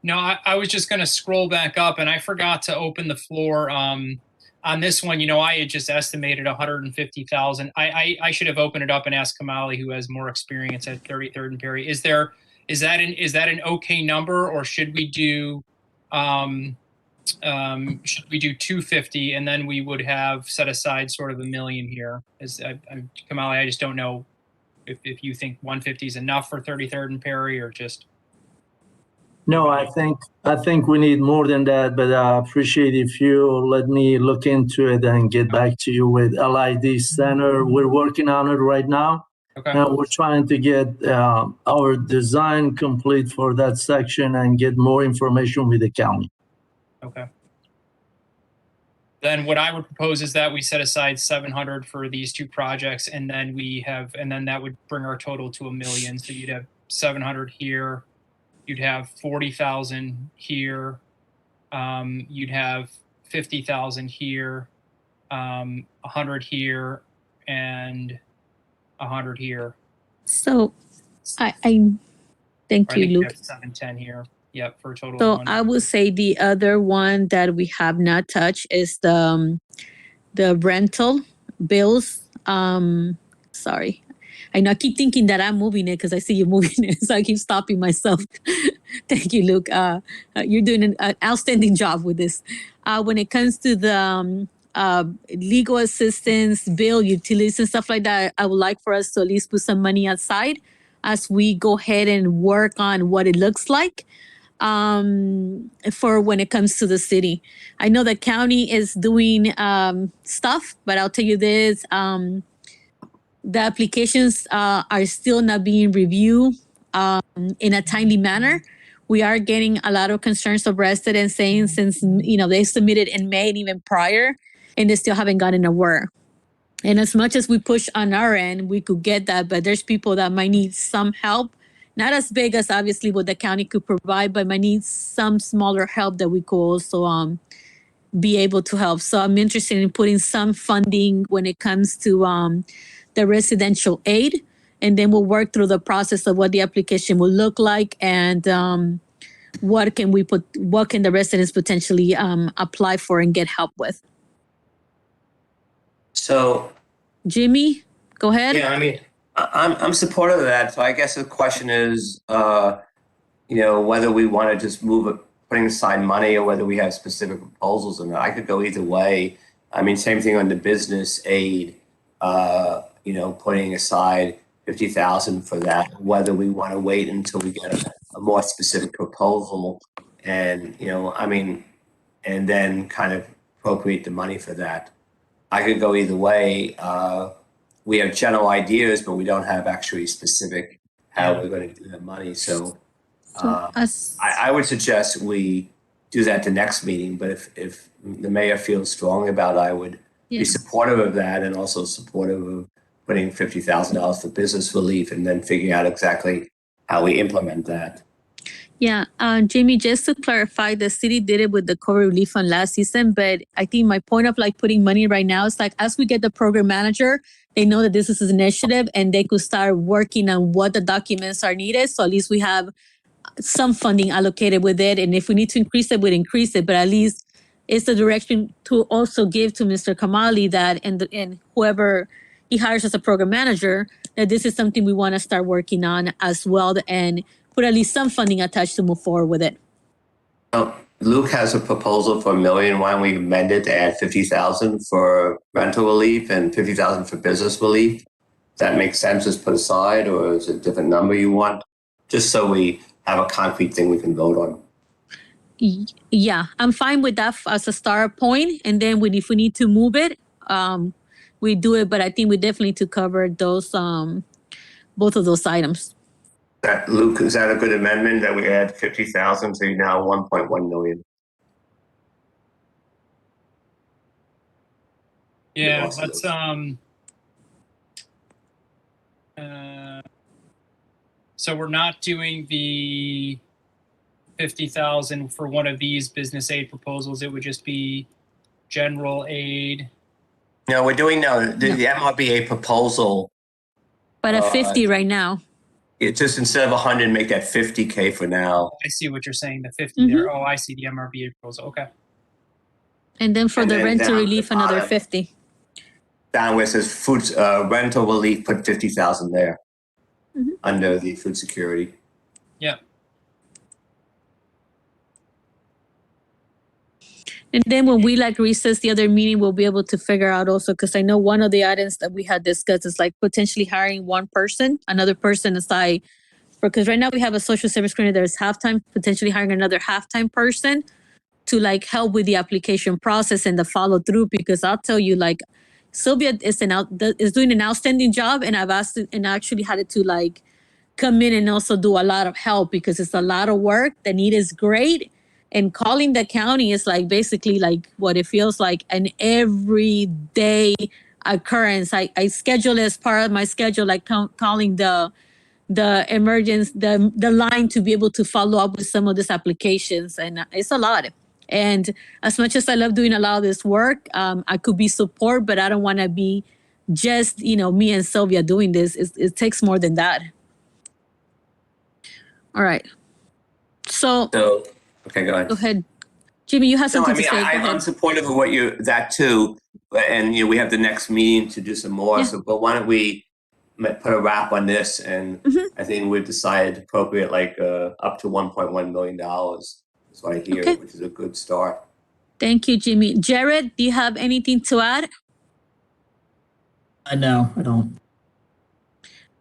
S4: No, I was just going to scroll back up and I forgot to open the floor on this one. You know, I had just estimated 150,000. I should have opened it up and asked Kamali, who has more experience at 33rd and Perry. Is that an okay number, or should we do 250 and then we would have set aside sort of $1 million here? Kamali, I just don't know if you think 150 is enough for 33rd and Perry or just.
S18: No, I think we need more than that, but I appreciate if you let me look into it and get back to you with LID Center. We're working on it right now.
S4: Okay.
S18: We're trying to get our design complete for that section and get more information with the county.
S4: Okay. Then what I would propose is that we set aside 700 for these two projects, and then that would bring our total to $1 million. So you'd have 700 here. You'd have 40,000 here. You'd have 50,000 here, 100 here, and 100 here.
S2: So I thank you, Luke.
S4: 710 here. Yep, for a total.
S2: So
S4: of
S2: I would say the other one that we have not touched is the rental bills. Sorry. I know I keep thinking that I'm moving it because I see you moving it, so I keep stopping myself. Thank you, Luke. You're doing an outstanding job with this. When it comes to the legal assistance, bill, utilities, and stuff like that, I would like for us to at least put some money aside as we go ahead and work on what it looks like. for when it comes to the city. I know the county is doing stuff, but I'll tell you this, the applications are still not being reviewed in a timely manner. We are getting a lot of concerns of residents saying since, they submitted in May and even prior, and they still haven't gotten a word. And as much as we push on our end, we could get that, but there's people that might need some help. Not as big as obviously what the county could provide, but might need some smaller help that we could also be able to help. So I'm interested in putting some funding when it comes to the residential aid, and then we'll work through the process of what the application will look like and what can the residents potentially apply for and get help with.
S1: So,
S2: Jimmy, go ahead.
S1: yeah, I mean, I'm supportive of that. So I guess the question is, whether we want to just move it, putting aside money, or whether we have specific proposals. And I could go either way. I mean, same thing on the business aid. Putting aside $50,000 for that. Whether we want to wait until we get a more specific proposal, and and then kind of appropriate the money for that. I could go either way. We have general ideas, but we don't have actually specific how we're going to do the money. So I would suggest we do that the next meeting. But if the mayor feels strongly about it, I would be supportive of that, and also supportive of putting $50,000 for business relief, and then figuring out exactly how we implement that.
S2: Yeah, Jamie, just to clarify, the city did it with the COVID relief fund last season, but I think my point of putting money right now is as we get the program manager, they know that this is an initiative and they could start working on what the documents are needed. So at least we have some funding allocated with it. And if we need to increase it, we'd increase it, but at least it's the direction to also give to Mr. Kamali that and whoever he hires as a program manager, that this is something we want to start working on as well, and put at least some funding attached to move forward with it.
S1: Well, Luke has a proposal for $1 million. Why don't we amend it to add $50,000 for rental relief and $50,000 for business relief? Does that make sense? Just put aside, or is it a different number you want? Just so we have a concrete thing we can vote on.
S2: Yeah, I'm fine with that as a start point, and then if we need to move it, we do it. But I think we definitely need to cover those both of those items.
S1: Luke, is that a good amendment that we add 50,000 to now 1.1 million?
S4: Yeah, let's so we're not doing the 50,000 for one of these business aid proposals. It would just be general aid.
S1: No, we're doing the MRBA proposal.
S2: But at 50 right now.
S1: It just, instead of 100, make that 50K for now.
S4: I see what you're saying, the 50 there. Oh, I see the MRBA proposal. Okay.
S2: And then for the rental relief, another 50.
S1: Down where it says food rental relief, put 50,000 there under the food security.
S4: Yeah.
S2: And then when we recess the other meeting, we'll be able to figure out also, because I know one of the items that we had discussed is potentially hiring one person, another person aside, because right now we have a social service coordinator that's half-time, potentially hiring another half-time person to help with the application process and the follow through. Because I'll tell you, Sylvia is doing an outstanding job, and I've asked and actually had to come in and also do a lot of help because it's a lot of work. The need is great. And calling the county is basically what it feels like an everyday occurrence. I schedule as part of my schedule, calling the emergence, the line to be able to follow up with some of these applications. And it's a lot. And as much as I love doing a lot of this work, I could be support, but I don't want to be just, me and Sylvia doing this. It takes more than that. All right. So
S1: okay, go ahead.
S2: Go ahead. Jimmy, you have something to say.
S1: I'm supportive of that too. And, we have the next meeting to do some more. Yeah. So, but why don't we put a wrap on this? And I think we've decided to appropriate up to $1.1 million. That's what I hear, which is a good start.
S2: Thank you, Jimmy. Jared, do you have anything to add?
S7: No, I don't.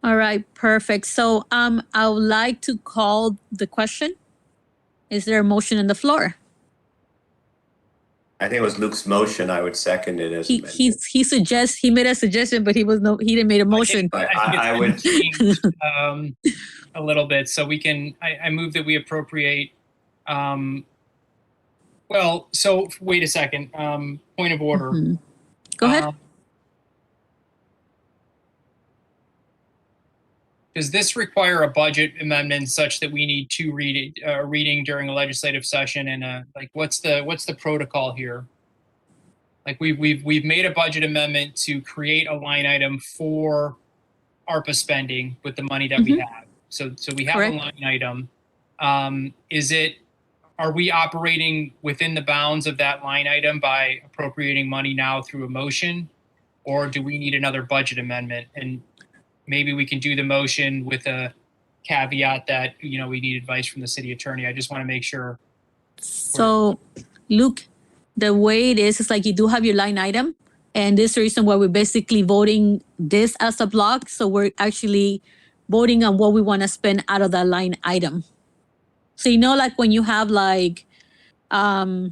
S2: All right, perfect. So I would like to call the question. Is there a motion on the floor?
S1: I think it was Luke's motion. I would second it as
S2: He made a suggestion, but he didn't make a motion.
S1: I would.
S4: Changed, a little bit, so we can. I move that we appropriate. Well, so wait a second. Point of order.
S2: Go ahead.
S4: Does this require a budget amendment such that we need two reading during a legislative session? And like, what's the protocol here? Like, we've made a budget amendment to create a line item for ARPA spending with the money that we have. So we have
S2: Correct.
S4: a line item. Are we operating within the bounds of that line item by appropriating money now through a motion, or do we need another budget amendment? And maybe we can do the motion with a caveat that, we need advice from the city attorney. I just want to make sure.
S2: So, Luke, the way it is like you do have your line item, and this is the reason why we're basically voting this as a block. So we're actually voting on what we want to spend out of that line item. So like when you have like water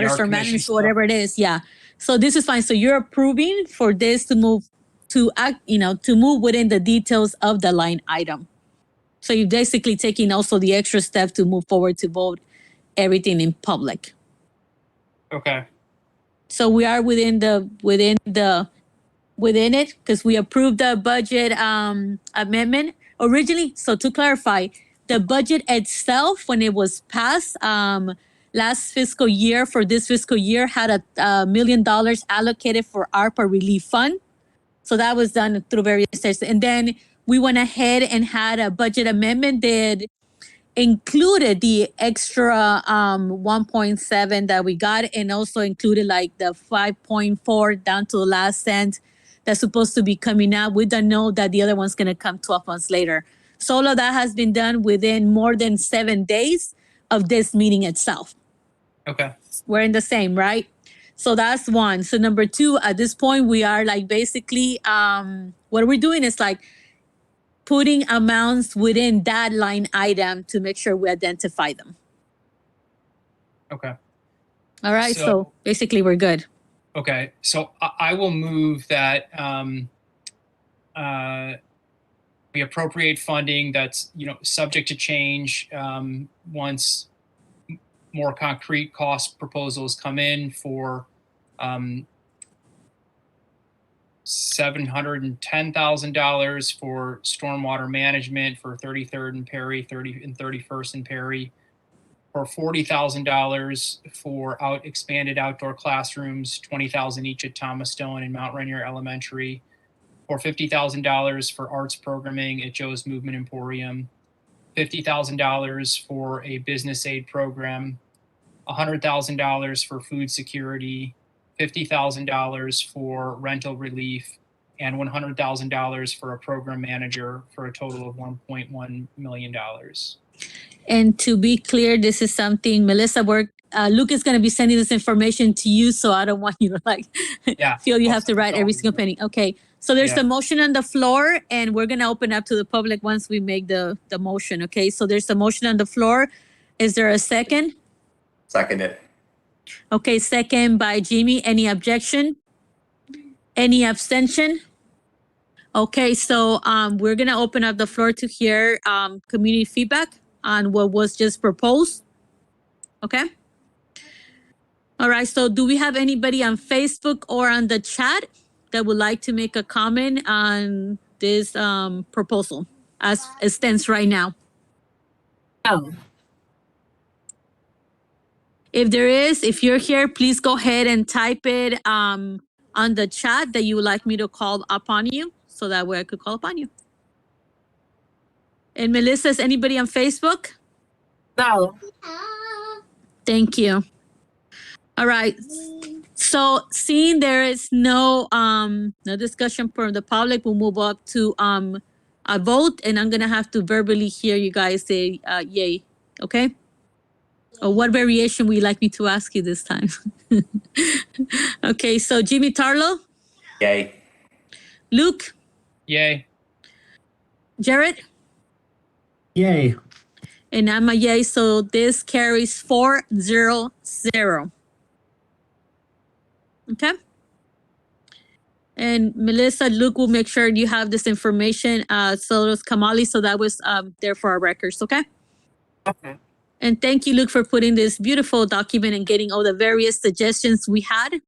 S2: storm management, whatever it is, yeah. So this is fine. So you're approving for this to move to move within the details of the line item. So you're basically taking also the extra step to move forward to vote everything in public.
S4: Okay.
S2: So we are within it because we approved the budget amendment originally. So to clarify, the budget itself, when it was passed last fiscal year for this fiscal year, had $1 million allocated for ARPA relief fund. So that was done through various steps. And then we went ahead and had a budget amendment that included the extra 1.7 that we got, and also included like the 5.4 down to the last cent that's supposed to be coming out. We don't know that the other one's going to come 12 months later. So all of that has been done within more than 7 days of this meeting itself.
S4: Okay.
S2: We're in the same, right? So that's one. So number two, at this point, we are like basically what we're doing is like putting amounts within that line item to make sure we identify them.
S4: Okay.
S2: All right. So basically we're good.
S4: Okay. So I will move that we appropriate funding that's, subject to change once more concrete cost proposals come in for $710,000 for stormwater management for 33rd and Perry, 30 and 31st and Perry, for $40,000 for expanded outdoor classrooms, $20,000 each at Thomas Stone and Mount Rainier Elementary, for $50,000 for arts programming at Joe's Movement Emporium, $50,000 for a business aid program, $100,000 for food security, $50,000 for rental relief, and $100,000 for a program manager, for a total of $1.1 million.
S2: And to be clear, this is something Melissa Luke is going to be sending this information to you, so I don't want you to feel you have to write every single penny. Okay, so there's the motion on the floor, and we're going to open up to the public once we make the motion. Okay, so there's a motion on the floor. Is there a second?
S1: Second it.
S2: Okay, second by Jimmy. Any objection? Any abstention? Okay, so we're going to open up the floor to hear community feedback on what was just proposed. Okay. All right, so do we have anybody on Facebook or on the chat that would like to make a comment on this proposal as it stands right now?
S5: No.
S2: If there is, if you're here, please go ahead and type it on the chat that you would like me to call upon you, so that way I could call upon you. And Melissa, is anybody on Facebook?
S5: No.
S2: Thank you. All right. So seeing there is no discussion from the public, we'll move up to a vote, and I'm gonna have to verbally hear you guys say yay. Okay. Or what variation would you like me to ask you this time? Okay, so Jimmy Tarlow?
S1: Yay.
S2: Luke?
S4: Yay.
S2: Jared?
S7: Yay.
S2: And I'm a yay, so this carries 4-0. Okay. And Melissa, Luke will make sure you have this information. So does Kamali, so that was there for our records. Okay.
S5: Okay.
S2: And thank you, Luke, for putting this beautiful document and getting all the various suggestions we had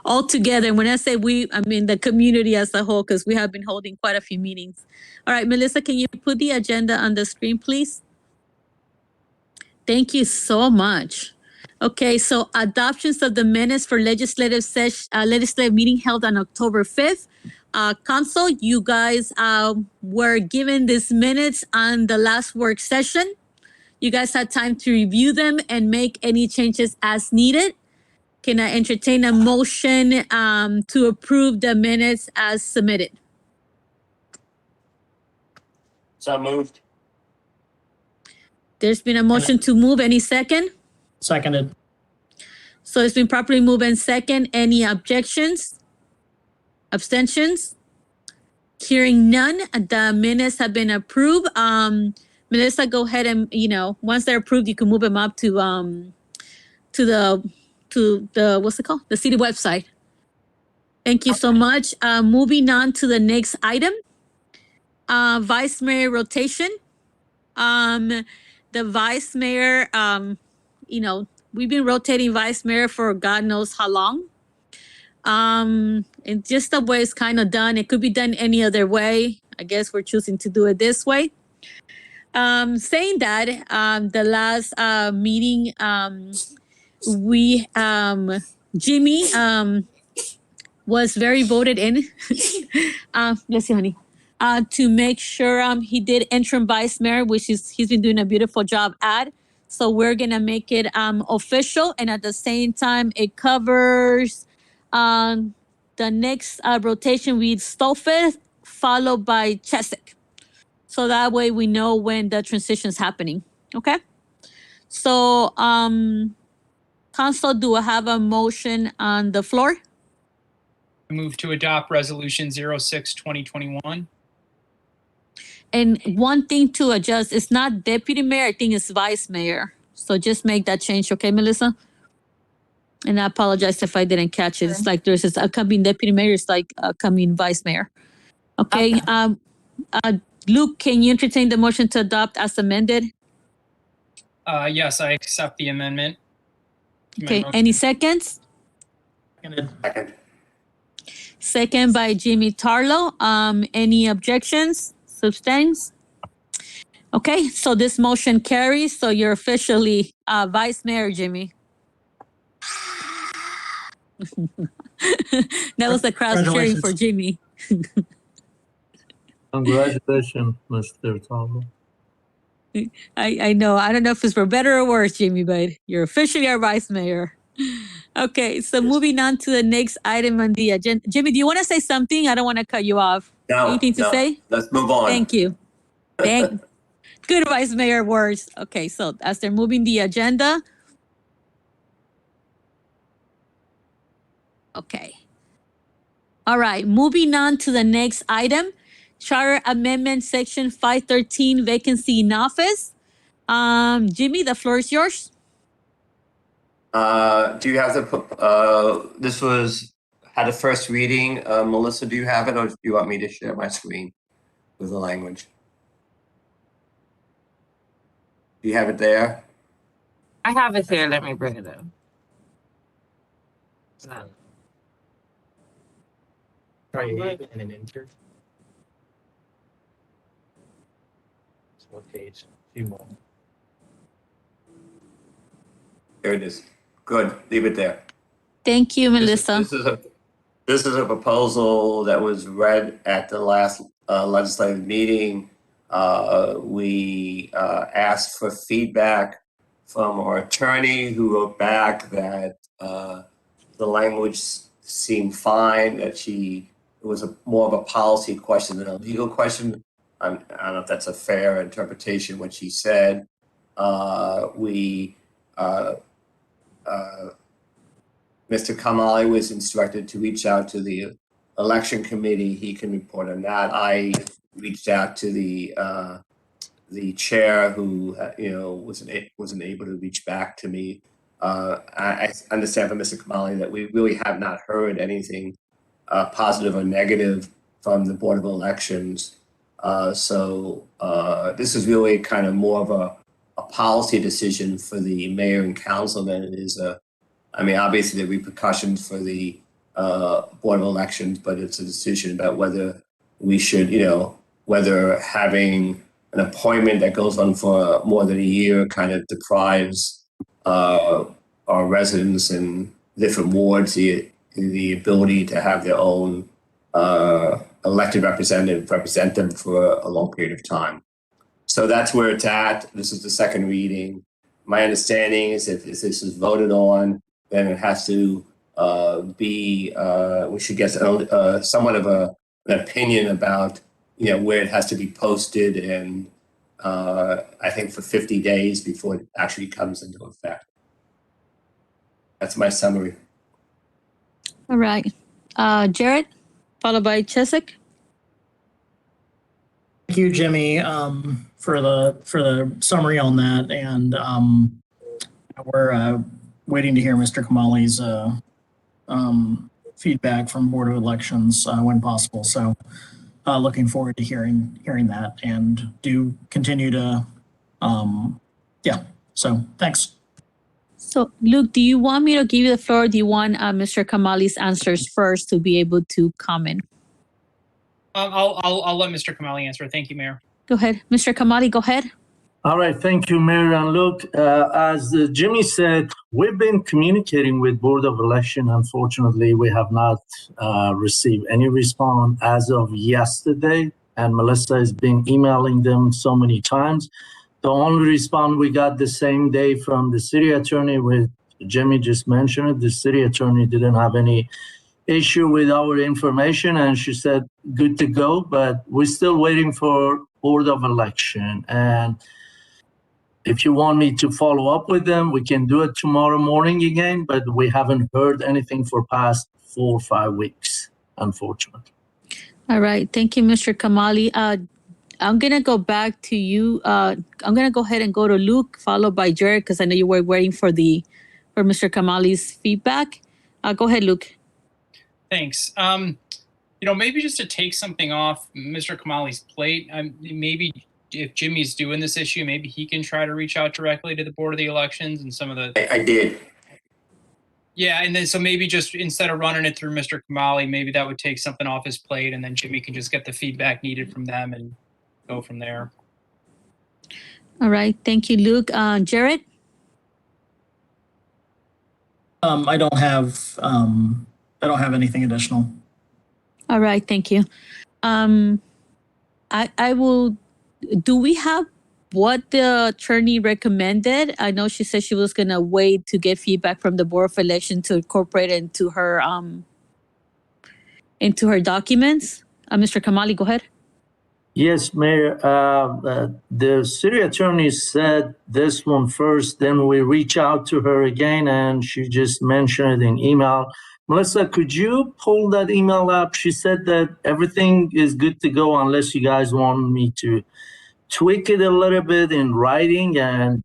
S2: all together. And when I say we, I mean the community as a whole, because we have been holding quite a few meetings. All right, Melissa, can you put the agenda on the screen, please? Thank you so much. Okay, so adoptions of the minutes for legislative meeting held on October 5th. Council, you guys were given these minutes on the last work session. You guys had time to review them and make any changes as needed. Can I entertain a motion to approve the minutes as submitted?
S17: So moved.
S2: There's been a motion to move. Any second?
S7: Seconded.
S2: So it's been properly moved and second. Any objections? Abstentions? Hearing none, the minutes have been approved. Melissa, go ahead and, once they're approved, you can move them up to the what's it called? The city website. Thank you so much. Moving on to the next item. Vice Mayor rotation. The Vice Mayor, we've been rotating Vice Mayor for God knows how long. And just the way it's kind of done, it could be done any other way. I guess we're choosing to do it this way. Saying that, the last meeting, we Jimmy was very voted in. Let's see, honey. To make sure he did interim vice mayor, which he's been doing a beautiful job at. So we're gonna make it official, and at the same time, it covers the next rotation with Stolfeth, followed by Chesick. So that way we know when the transition is happening. Okay. So Council, do I have a motion on the floor?
S4: I move to adopt resolution 06-2021.
S2: And one thing to adjust, it's not deputy mayor, I think it's vice mayor. So just make that change, okay, Melissa? And I apologize if I didn't catch it. It's like there's this upcoming deputy mayor, it's like upcoming vice mayor. Okay, Luke, can you entertain the motion to adopt as amended?
S4: Yes, I accept the amendment.
S2: Okay, any seconds?
S17: Second.
S2: Second by Jimmy Tarlow. Any objections? Substains? Okay, so this motion carries. So you're officially Vice Mayor, Jimmy. That was the crowd cheering for Jimmy.
S18: Congratulations, Mr. Thomas.
S2: I know. I don't know if it's for better or worse, Jimmy, but you're officially our Vice Mayor. Okay, so moving on to the next item on the agenda. Jimmy, do you want to say something? I don't want to cut you off.
S17: No.
S2: Anything to say?
S17: Let's move on.
S2: Thank you. Good Vice Mayor words. Okay, so as they're moving the agenda. Okay. All right, moving on to the next item. Charter Amendment Section 513, vacancy in office. Jimmy, the floor is yours.
S17: Do you have this had a first reading. Melissa, do you have it, or do you want me to share my screen with the language? Do you have it there?
S5: I have it here. Let me bring it up.
S11: Try and an enter. It's one page, a few more.
S17: There it is. Good. Leave it there.
S2: Thank you, Melissa.
S17: This is a proposal that was read at the last legislative meeting. We asked for feedback from our attorney, who wrote back that the language seemed fine, that it was more of a policy question than a legal question. I don't know if that's a fair interpretation, what she said. Mr. Kamali was instructed to reach out to the election committee. He can report on that. I reached out to the chair who wasn't able to reach back to me. I understand from Mr. Kamali that we really have not heard anything positive or negative from the Board of Elections. So this is really kind of more of a policy decision for the mayor and council than it is obviously the repercussions for the Board of Elections, but it's a decision about whether we should, whether having an appointment that goes on for more than a year kind of deprives our residents in different wards the ability to have their own elected representative represent them for a long period of time. So that's where it's at. This is the second reading. My understanding is if this is voted on, then it has to we should get somewhat of an opinion about where it has to be posted, and I think for 50 days before it actually comes into effect. That's my summary.
S2: All right. Jared, followed by Cheswick.
S7: Thank you, Jimmy, for the summary on that, and we're waiting to hear Mr. Kamali's feedback from Board of Elections when possible. So, looking forward to hearing that, and do continue to, So, thanks.
S2: So, Luke, do you want me to give you the floor? Or do you want Mr. Kamali's answers first to be able to comment?
S4: I'll let Mr. Kamali answer. Thank you, Mayor.
S2: Go ahead. Mr. Kamali, go ahead.
S18: All right, thank you, Mayor. And look, as Jimmy said, we've been communicating with Board of Election. Unfortunately, we have not received any response as of yesterday, and Melissa has been emailing them so many times. The only response we got the same day from the city attorney, with Jimmy just mentioned it, the city attorney didn't have any issue with our information, and she said good to go, but we're still waiting for Board of Election. And if you want me to follow up with them, we can do it tomorrow morning again, but we haven't heard anything for past 4 or 5 weeks, unfortunately.
S2: All right. Thank you, Mr. Kamali. I'm going to go back to you. I'm going to go ahead and go to Luke, followed by Jared, because I know you were waiting for Mr. Kamali's feedback. Go ahead, Luke.
S4: Thanks. Maybe just to take something off Mr. Kamali's plate, maybe if Jimmy's doing this issue, maybe he can try to reach out directly to the Board of the Elections and some of the...
S17: I did.
S4: Yeah, and then so maybe just instead of running it through Mr. Kamali, maybe that would take something off his plate, and then Jimmy can just get the feedback needed from them and go from there.
S2: All right. Thank you, Luke. Jared?
S7: I don't have anything additional.
S2: All right. Thank you. I will... Do we have what the attorney recommended? I know she said she was going to wait to get feedback from the Board of Election to incorporate it into her documents. Mr. Kamali, go ahead.
S18: Yes, Mayor. The city attorney said this one first, then we reach out to her again, and she just mentioned it in email. Melissa, could you pull that email up? She said that everything is good to go unless you guys want me to tweak it a little bit in writing, and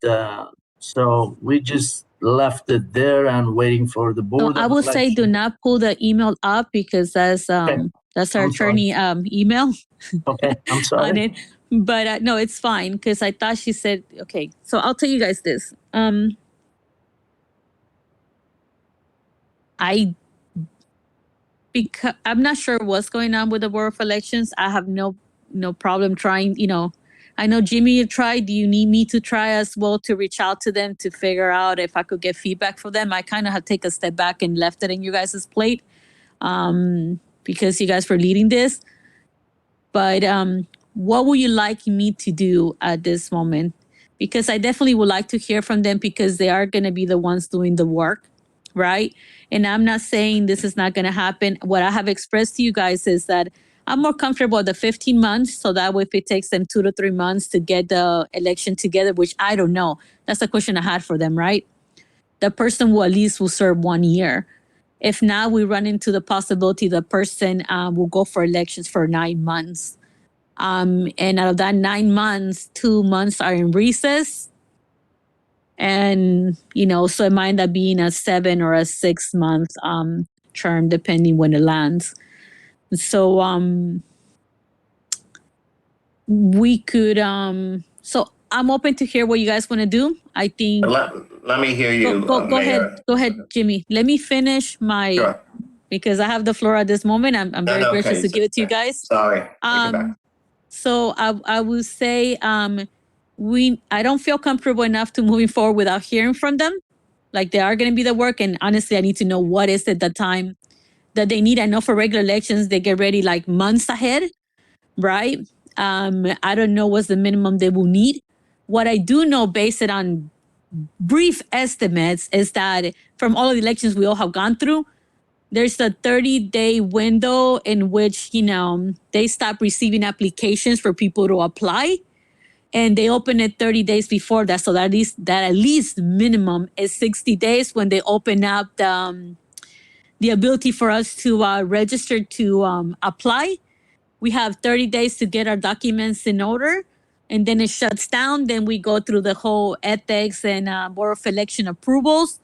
S18: so we just left it there and waiting for the Board.
S2: I would say do not pull the email up, because that's our attorney email.
S18: Okay, I'm sorry.
S2: On it. But no, it's fine, because I thought she said, okay, so I'll tell you guys this. Because I'm not sure what's going on with the Board of Elections. I have no problem trying, I know Jimmy tried. Do you need me to try as well to reach out to them to figure out if I could get feedback from them? I kind of have taken a step back and left it in you guys' plate because you guys were leading this. But what would you like me to do at this moment? Because I definitely would like to hear from them, because they are going to be the ones doing the work, right? And I'm not saying this is not going to happen. What I have expressed to you guys is that I'm more comfortable with the 15 months, so that way if it takes them 2 to 3 months to get the election together, which I don't know. That's the question I had for them, right? The person will at least will serve 1 year. If not, we run into the possibility the person will go for elections for 9 months. And out of that 9 months, 2 months are in recess. And, so it might end up being a 7 or a 6 month term, depending when it lands. So we could, so I'm open to hear what you guys want to do. I think.
S17: Let me hear you,
S2: Go
S17: Mayor.
S2: ahead. Go ahead, Jimmy. Let me finish
S17: Sure.
S2: because I have the floor at this moment. I'm very gracious
S17: okay.
S2: to give it to you guys.
S17: Sorry. Take it back.
S2: So I would say I don't feel comfortable enough to moving forward without hearing from them. Like they are going to be the work, and honestly, I need to know what is at the time that they need. I know for regular elections they get ready like months ahead, right? I don't know what's the minimum they will need. What I do know, based it on brief estimates, is that from all of the elections we all have gone through, there's a 30-day window in which, they stop receiving applications for people to apply, and they open it 30 days before that. So that at least minimum is 60 days when they open up the ability for us to register to apply. We have 30 days to get our documents in order, and then it shuts down. Then we go through the whole ethics and Board of Election approvals,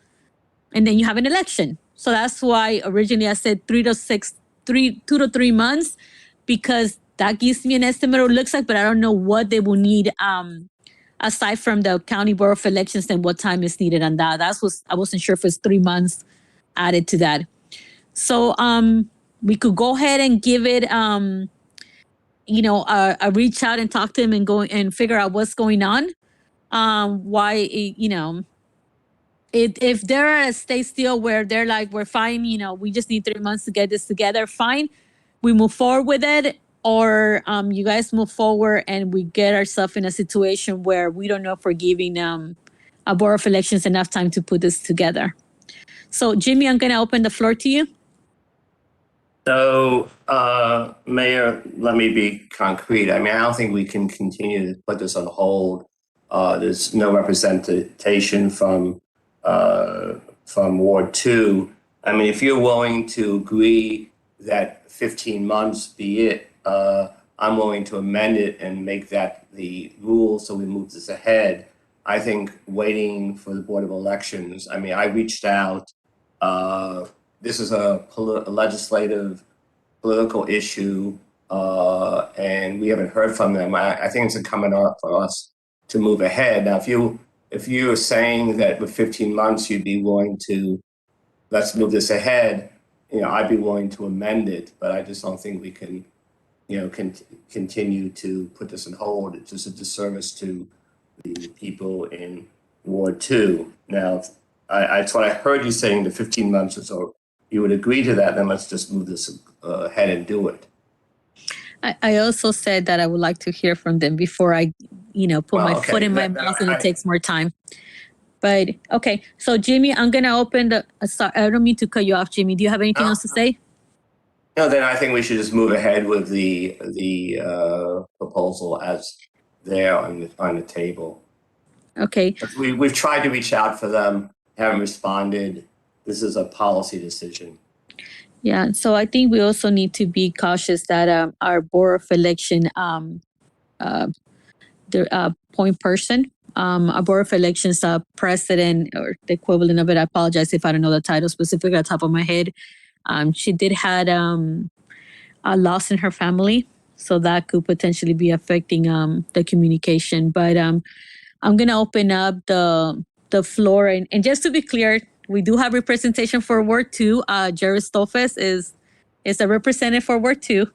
S2: and then you have an election. So that's why originally I said 2 to 3 months, because that gives me an estimate of what it looks like, but I don't know what they will need aside from the County Board of Elections and what time is needed on that. I wasn't sure if it's 3 months added to that. So we could go ahead and give it a reach out and talk to them and go and figure out what's going on. If they're at a state still where they're like, we're fine, we just need 3 months to get this together, fine, we move forward with it. Or you guys move forward and we get ourselves in a situation where we don't know if we're giving a Board of Elections enough time to put this together. So Jimmy, I'm gonna open the floor to you.
S17: So, Mayor, let me be concrete. I mean, I don't think we can continue to put this on hold. There's no representation from Ward 2. I mean, if you're willing to agree that 15 months be it, I'm willing to amend it and make that the rule so we move this ahead. I think waiting for the Board of Elections, I mean, I reached out. This is a legislative, political issue, and we haven't heard from them. I think it's incumbent for us to move ahead. Now, if you're saying that with 15 months you'd be willing to, let's move this ahead, I'd be willing to amend it, but I just don't think we can, continue to put this on hold. It's just a disservice to the people in Ward 2. Now, that's what I heard you saying, the 15 months or so. You would agree to that, then let's just move this ahead and do it.
S2: I also said that I would like to hear from them before I, put my foot in my mouth and it takes more time. But okay, so Jimmy, I'm gonna open sorry, I don't mean to cut you off, Jimmy. Do you have anything else to say?
S17: No, then I think we should just move ahead with the proposal as there on the table.
S2: Okay.
S17: We've tried to reach out for them, haven't responded. This is a policy decision.
S2: Yeah, so I think we also need to be cautious that our Board of Election, point person, our Board of Elections president, or the equivalent of it, I apologize if I don't know the title specifically at the top of my head. She did had a loss in her family, so that could potentially be affecting the communication. But I'm going to open up the floor. And just to be clear, we do have representation for Ward 2. Jared Stolfes is a representative for Ward 2.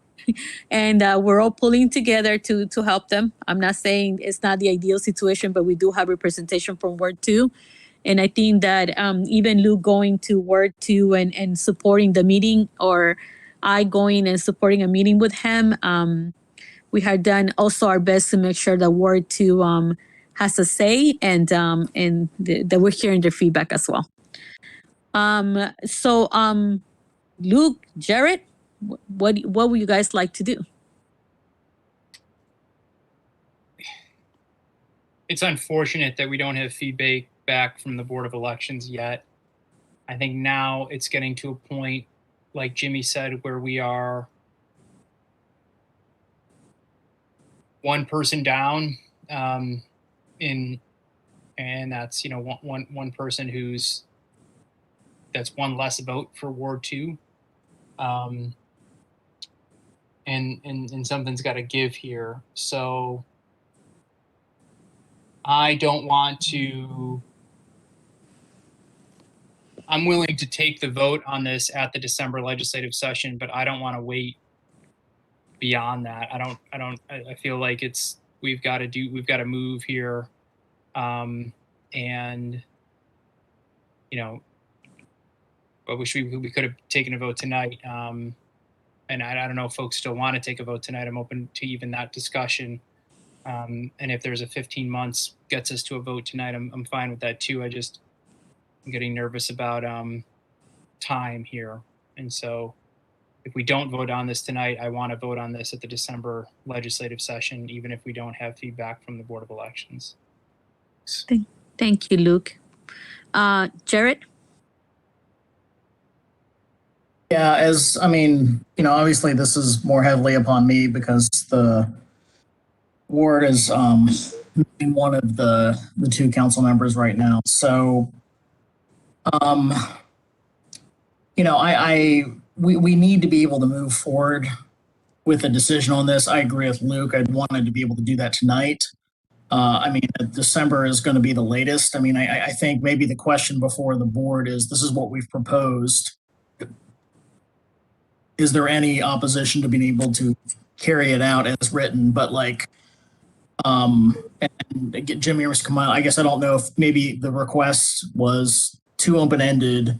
S2: And we're all pulling together to help them. I'm not saying it's not the ideal situation, but we do have representation from Ward 2. And I think that even Luke going to Ward 2 and supporting the meeting, or I going and supporting a meeting with him, we have done also our best to make sure that Ward 2 has a say and that we're hearing their feedback as well. So Luke, Jared, what would you guys like to do?
S4: It's unfortunate that we don't have feedback back from the Board of Elections yet. I think now it's getting to a point, like Jimmy said, where we are one person down, and that's, one person that's one less vote for Ward 2. And something's got to give here. So I don't want to. I'm willing to take the vote on this at the December legislative session, but I don't want to wait beyond that. I feel like we've got to move here. But wish we could have taken a vote tonight. And I don't know if folks still want to take a vote tonight. I'm open to even that discussion. And if there's a 15 months gets us to a vote tonight, I'm fine with that too. I'm getting nervous about time here. And so if we don't vote on this tonight, I want to vote on this at the December legislative session, even if we don't have feedback from the Board of Elections.
S2: Thank you, Luke. Jared?
S7: Yeah, obviously this is more heavily upon me because the ward is one of the two council members right now. So, we need to be able to move forward with a decision on this. I agree with Luke. I'd wanted to be able to do that tonight. December is going to be the latest. I think maybe the question before the board is, this is what we've proposed. Is there any opposition to being able to carry it out as written? But and Jimmy or Kamala, I guess I don't know if maybe the request was too open-ended,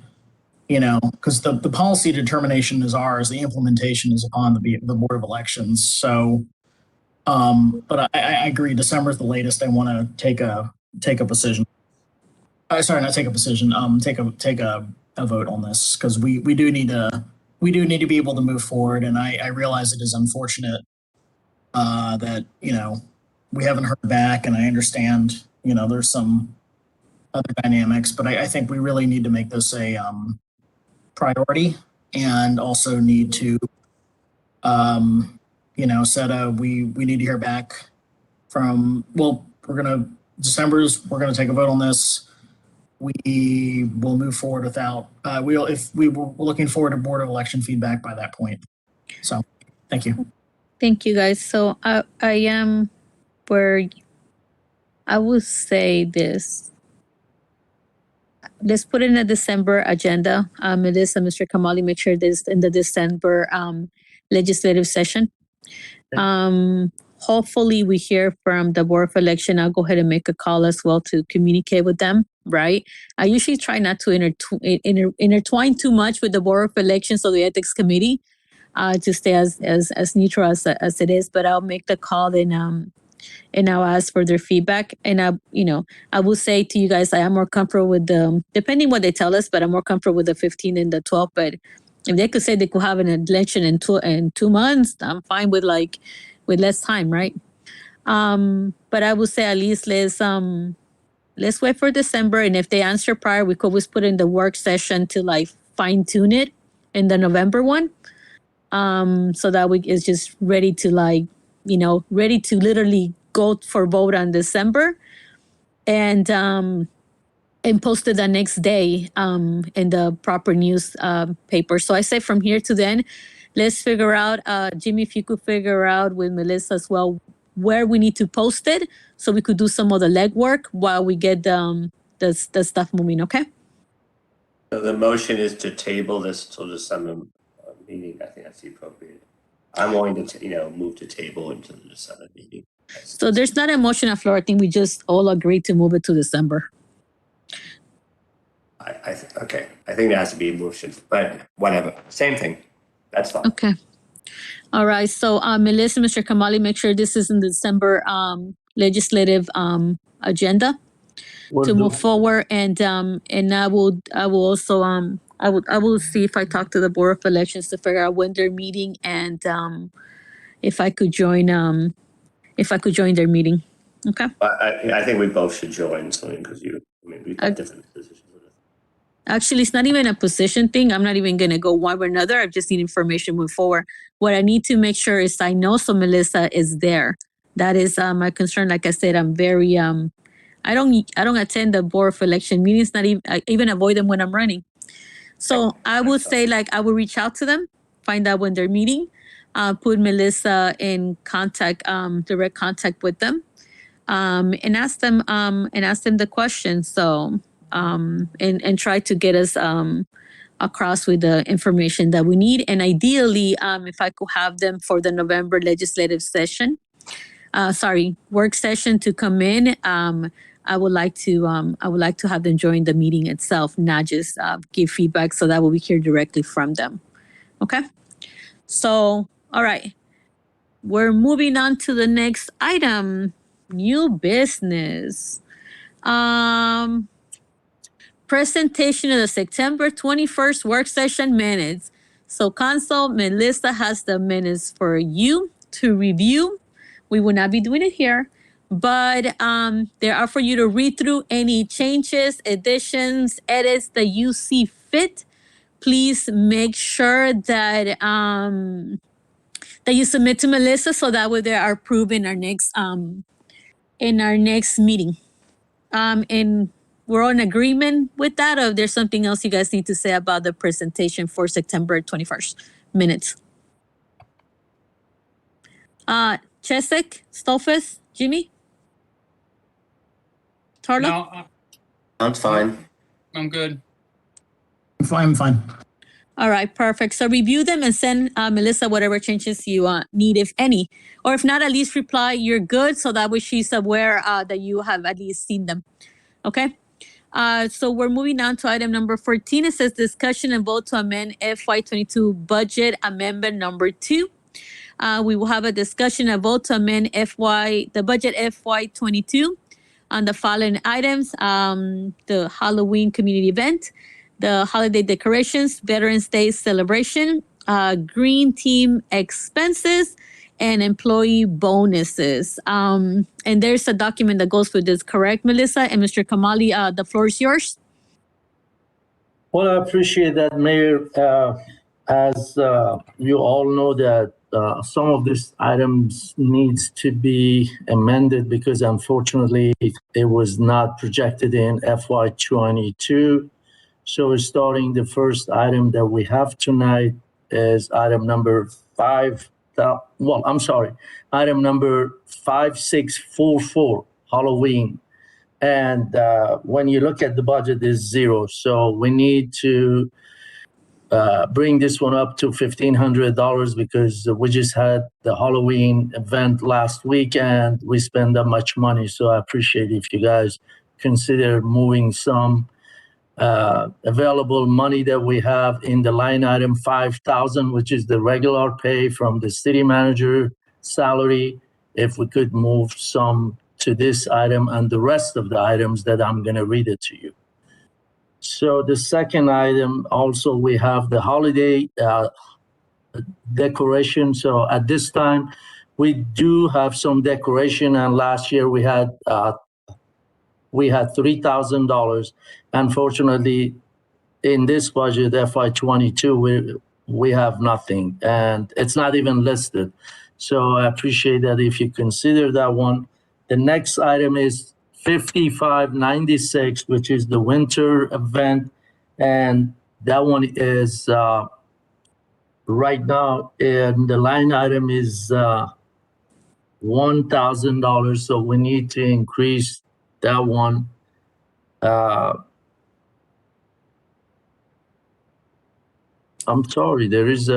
S7: because the policy determination is ours, the implementation is upon the Board of Elections. So, but I agree, December is the latest. I want to take a position. Sorry, not take a position. Take a vote on this, because we do need to be able to move forward. And I realize it is unfortunate that we haven't heard back, and I understand there's some other dynamics, but I think we really need to make this a priority, and also need to set we need to hear back from, we're going to take a vote on this. We will move forward without, we're looking forward to Board of Election feedback by that point. So, thank you.
S2: Thank you, guys. So I am where I will say this. Let's put it in a December agenda. Melissa, Mr. Kamali, make sure this in the December legislative session. Hopefully we hear from the Board of Election. I'll go ahead and make a call as well to communicate with them, right? I usually try not to intertwine too much with the Board of Elections or the Ethics Committee, to stay as neutral as it is, but I'll make the call and I'll ask for their feedback. And I will say to you guys, I am more comfortable with depending what they tell us, but I'm more comfortable with the 15 and the 12. But if they could say they could have an election in 2 months, I'm fine with less time, right? But I would say at least let's wait for December. And if they answer prior, we could always put in the work session to fine tune it in the November one. So that it's just ready to ready to literally go for vote on December, and post it the next day in the proper news paper. So I say from here to then, let's figure out, Jimmy, if you could figure out with Melissa as well where we need to post it, so we could do some of the legwork while we get the stuff moving. Okay.
S17: So the motion is to table this till December meeting. I think that's the appropriate. I'm willing to move to table into the December meeting.
S2: So there's not a motion on the floor. I think we just all agreed to move it to December.
S17: Okay. I think there has to be a motion, but whatever. Same thing. That's fine.
S2: Okay. All right. So Melissa, Mr. Kamali, make sure this is in the December legislative agenda to move forward. And I will also I will see if I talk to the Board of Elections to figure out when they're meeting, and if I could join their meeting. Okay.
S17: I think we both should join, because we've got different positions.
S2: Actually, it's not even a position thing. I'm not even going to go one or another. I just need information move forward. What I need to make sure is I know so Melissa is there, That is my concern. Like I said, I'm very I don't attend the board of election meetings. Not even I even avoid them when I'm running. So I would say like I will reach out to them, find out when they're meeting, put Melissa in contact, direct contact with them, and ask them the questions. So and try to get us across with the information that we need. And ideally, if I could have them for the November legislative session, work session to come in. I would like to have them join the meeting itself, not just give feedback. So that will be hear directly from them. Okay. So, all right, we're moving on to the next item, new business. Presentation of the September 21st work session minutes. So Council, Melissa has the minutes for you to review. We will not be doing it here, but there are for you to read through any changes, additions, edits that you see fit. Please make sure that that you submit to Melissa so that way they are approved in our next meeting. And we're on agreement with that, or if there's something else you guys need to say about the presentation for September 21st minutes. Chesek, Stolfus, Jimmy? Tarlo?
S4: No,
S17: I'm fine.
S4: I'm good.
S7: I'm fine.
S2: All right, perfect. So review them and send Melissa whatever changes you need, if any. Or if not, at least reply, you're good, so that way she's aware that you have at least seen them. Okay? So we're moving on to item number 14. It says discussion and vote to amend FY22 budget amendment number 2. We will have a discussion and vote to amend the budget FY22 on the following items: the Halloween community event, the holiday decorations, Veterans Day celebration, green team expenses, and employee bonuses. And there's a document that goes with this, correct, Melissa? And Mr. Kamali, the floor is yours.
S18: Well, I appreciate that, Mayor. As you all know that some of these items needs to be amended because unfortunately it was not projected in FY22. So we're starting the first item that we have tonight is item number 5644, Halloween. And when you look at the budget, is zero. So we need to bring this one up to $1,500 because we just had the Halloween event last week and we spend that much money. So I appreciate if you guys consider moving some available money that we have in the line item 5,000, which is the regular pay from the city manager salary. If we could move some to this item and the rest of the items that I'm going to read it to you. So the second item, also we have the holiday decoration. So at this time, we do have some decoration, and last year we had $3,000. Unfortunately, in this budget, FY22, we have nothing, and it's not even listed. So I appreciate that if you consider that one. The next item is 5596, which is the winter event, and that one is right now, and the line item is $1,000. So we need to increase that one. I'm sorry, there is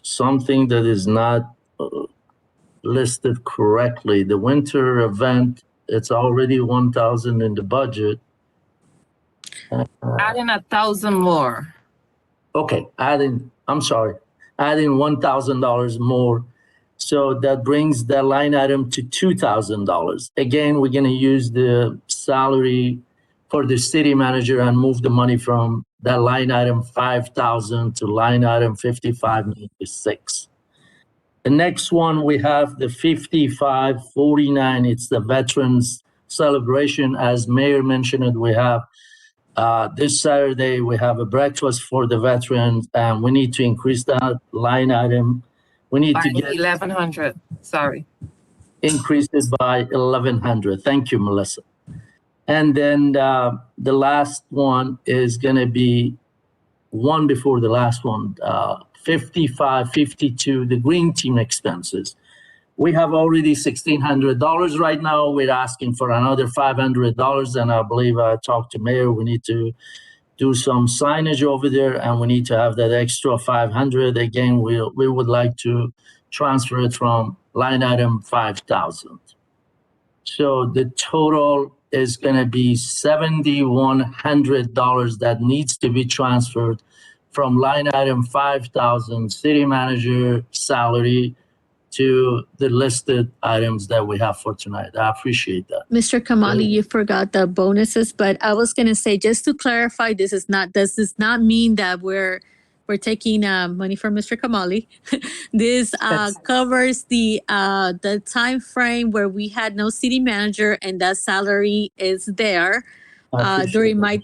S18: something that is not listed correctly. The winter event, it's already 1,000 in the budget.
S5: Adding 1,000 more.
S18: Okay, adding $1,000 more. So that brings that line item to $2,000. Again, we're going to use the salary for the city manager and move the money from that line item 5,000 to line item 5596. The next one, we have the 5549. It's the Veterans Celebration. As Mayor mentioned, we have this Saturday, we have a breakfast for the veterans, and we need to increase that line item. We need to get
S5: 1,100. Sorry.
S18: increase it by 1,100. Thank you, Melissa. And then the last one is going to be one before the last one, 5552, the green team expenses. We have already $1,600 right now. We're asking for another $500, and I believe I talked to Mayor. We need to do some signage over there, and we need to have that extra 500. Again, we would like to transfer it from line item 5,000. So the total is going to be $7,100 that needs to be transferred from line item 5,000 city manager salary to the listed items that we have for tonight. I appreciate that.
S2: Mr. Kamali, you forgot the bonuses, but I was going to say, just to clarify, this does not mean that we're taking money from Mr. Kamali. This covers the time frame where we had no city manager, and that salary is there during my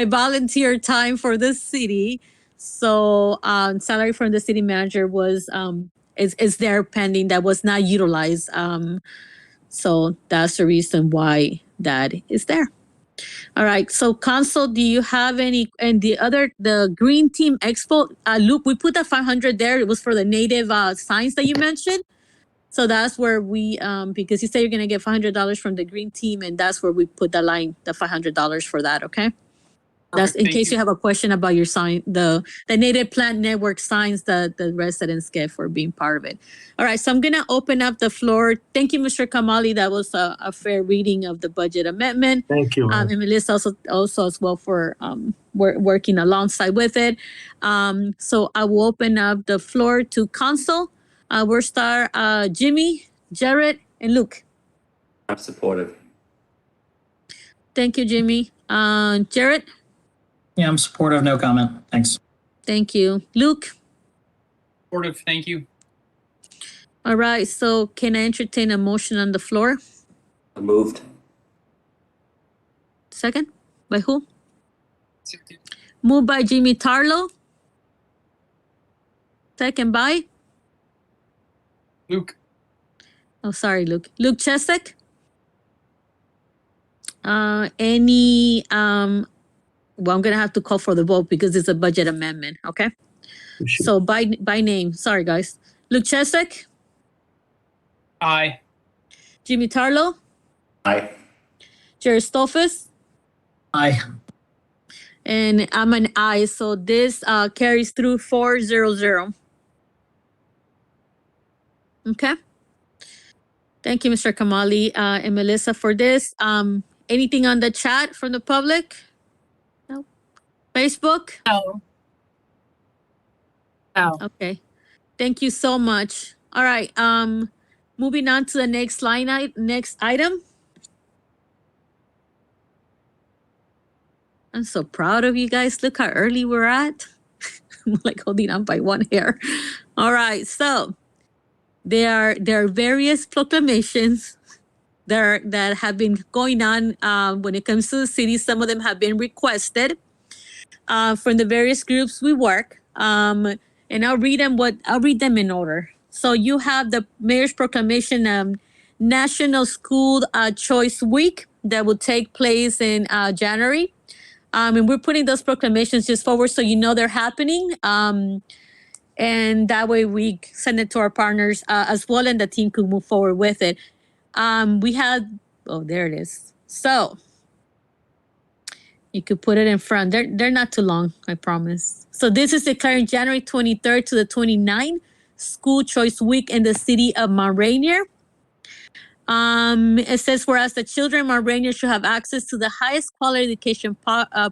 S2: volunteer time for the city. So salary from the city manager was is there pending, that was not utilized. So that's the reason why that is there. All right. So Council, do you have any, and the Green Team Expo, Luke, we put that 500 there. It was for the native signs that you mentioned. So that's where we, because you say you're going to get $500 from the Green Team, and that's where we put the line, the $500 for that. Okay. That's in case you have a question about your sign, the native plant network signs that the residents get for being part of it. All right, so I'm gonna open up the floor. Thank you, Mr. Kamali. That was a fair reading of the budget amendment.
S18: Thank you.
S2: And Melissa also as well for working alongside with it. So I will open up the floor to Council. We'll start Jimmy, Jared, and Luke.
S17: I'm supportive.
S2: Thank you, Jimmy. Jared?
S20: Yeah, I'm supportive. No comment. Thanks.
S2: Thank you. Luke?
S4: Supportive. Thank you.
S2: All right. So can I entertain a motion on the floor?
S17: Moved.
S2: Second? By who? Second. Moved by Jimmy Tarlow. Second by?
S4: Luke.
S2: Oh, sorry, Luke. Luke Chesek? Any well, I'm gonna have to call for the vote because it's a budget amendment, okay? Sure. So by name, sorry guys. Luke Chesek?
S4: Aye.
S2: Jimmy Tarlow?
S17: Aye.
S2: Jerry Stolfus?
S20: Aye.
S2: And I'm an aye, so this carries through 400. Okay. Thank you, Mr. Kamali and Melissa for this. Anything on the chat from the public? No. Facebook?
S5: No. No.
S2: Okay. Thank you so much. All right. Moving on to the next item. I'm so proud of you guys. Look how early we're at. I'm like holding on by one hair. All right. So there are various proclamations that have been going on when it comes to the city. Some of them have been requested from the various groups we work. And I'll read them in order. So you have the Mayor's Proclamation, National School Choice Week that will take place in January. And we're putting those proclamations just forward so you know they're happening. And that way we send it to our partners as well, and the team could move forward with it. We had, there it is. So you could put it in front. They're not too long, I promise. So this is declaring January 23rd to the 29th, School Choice Week in the city of Mount Rainier. It says, whereas the children of Mount Rainier should have access to the highest quality education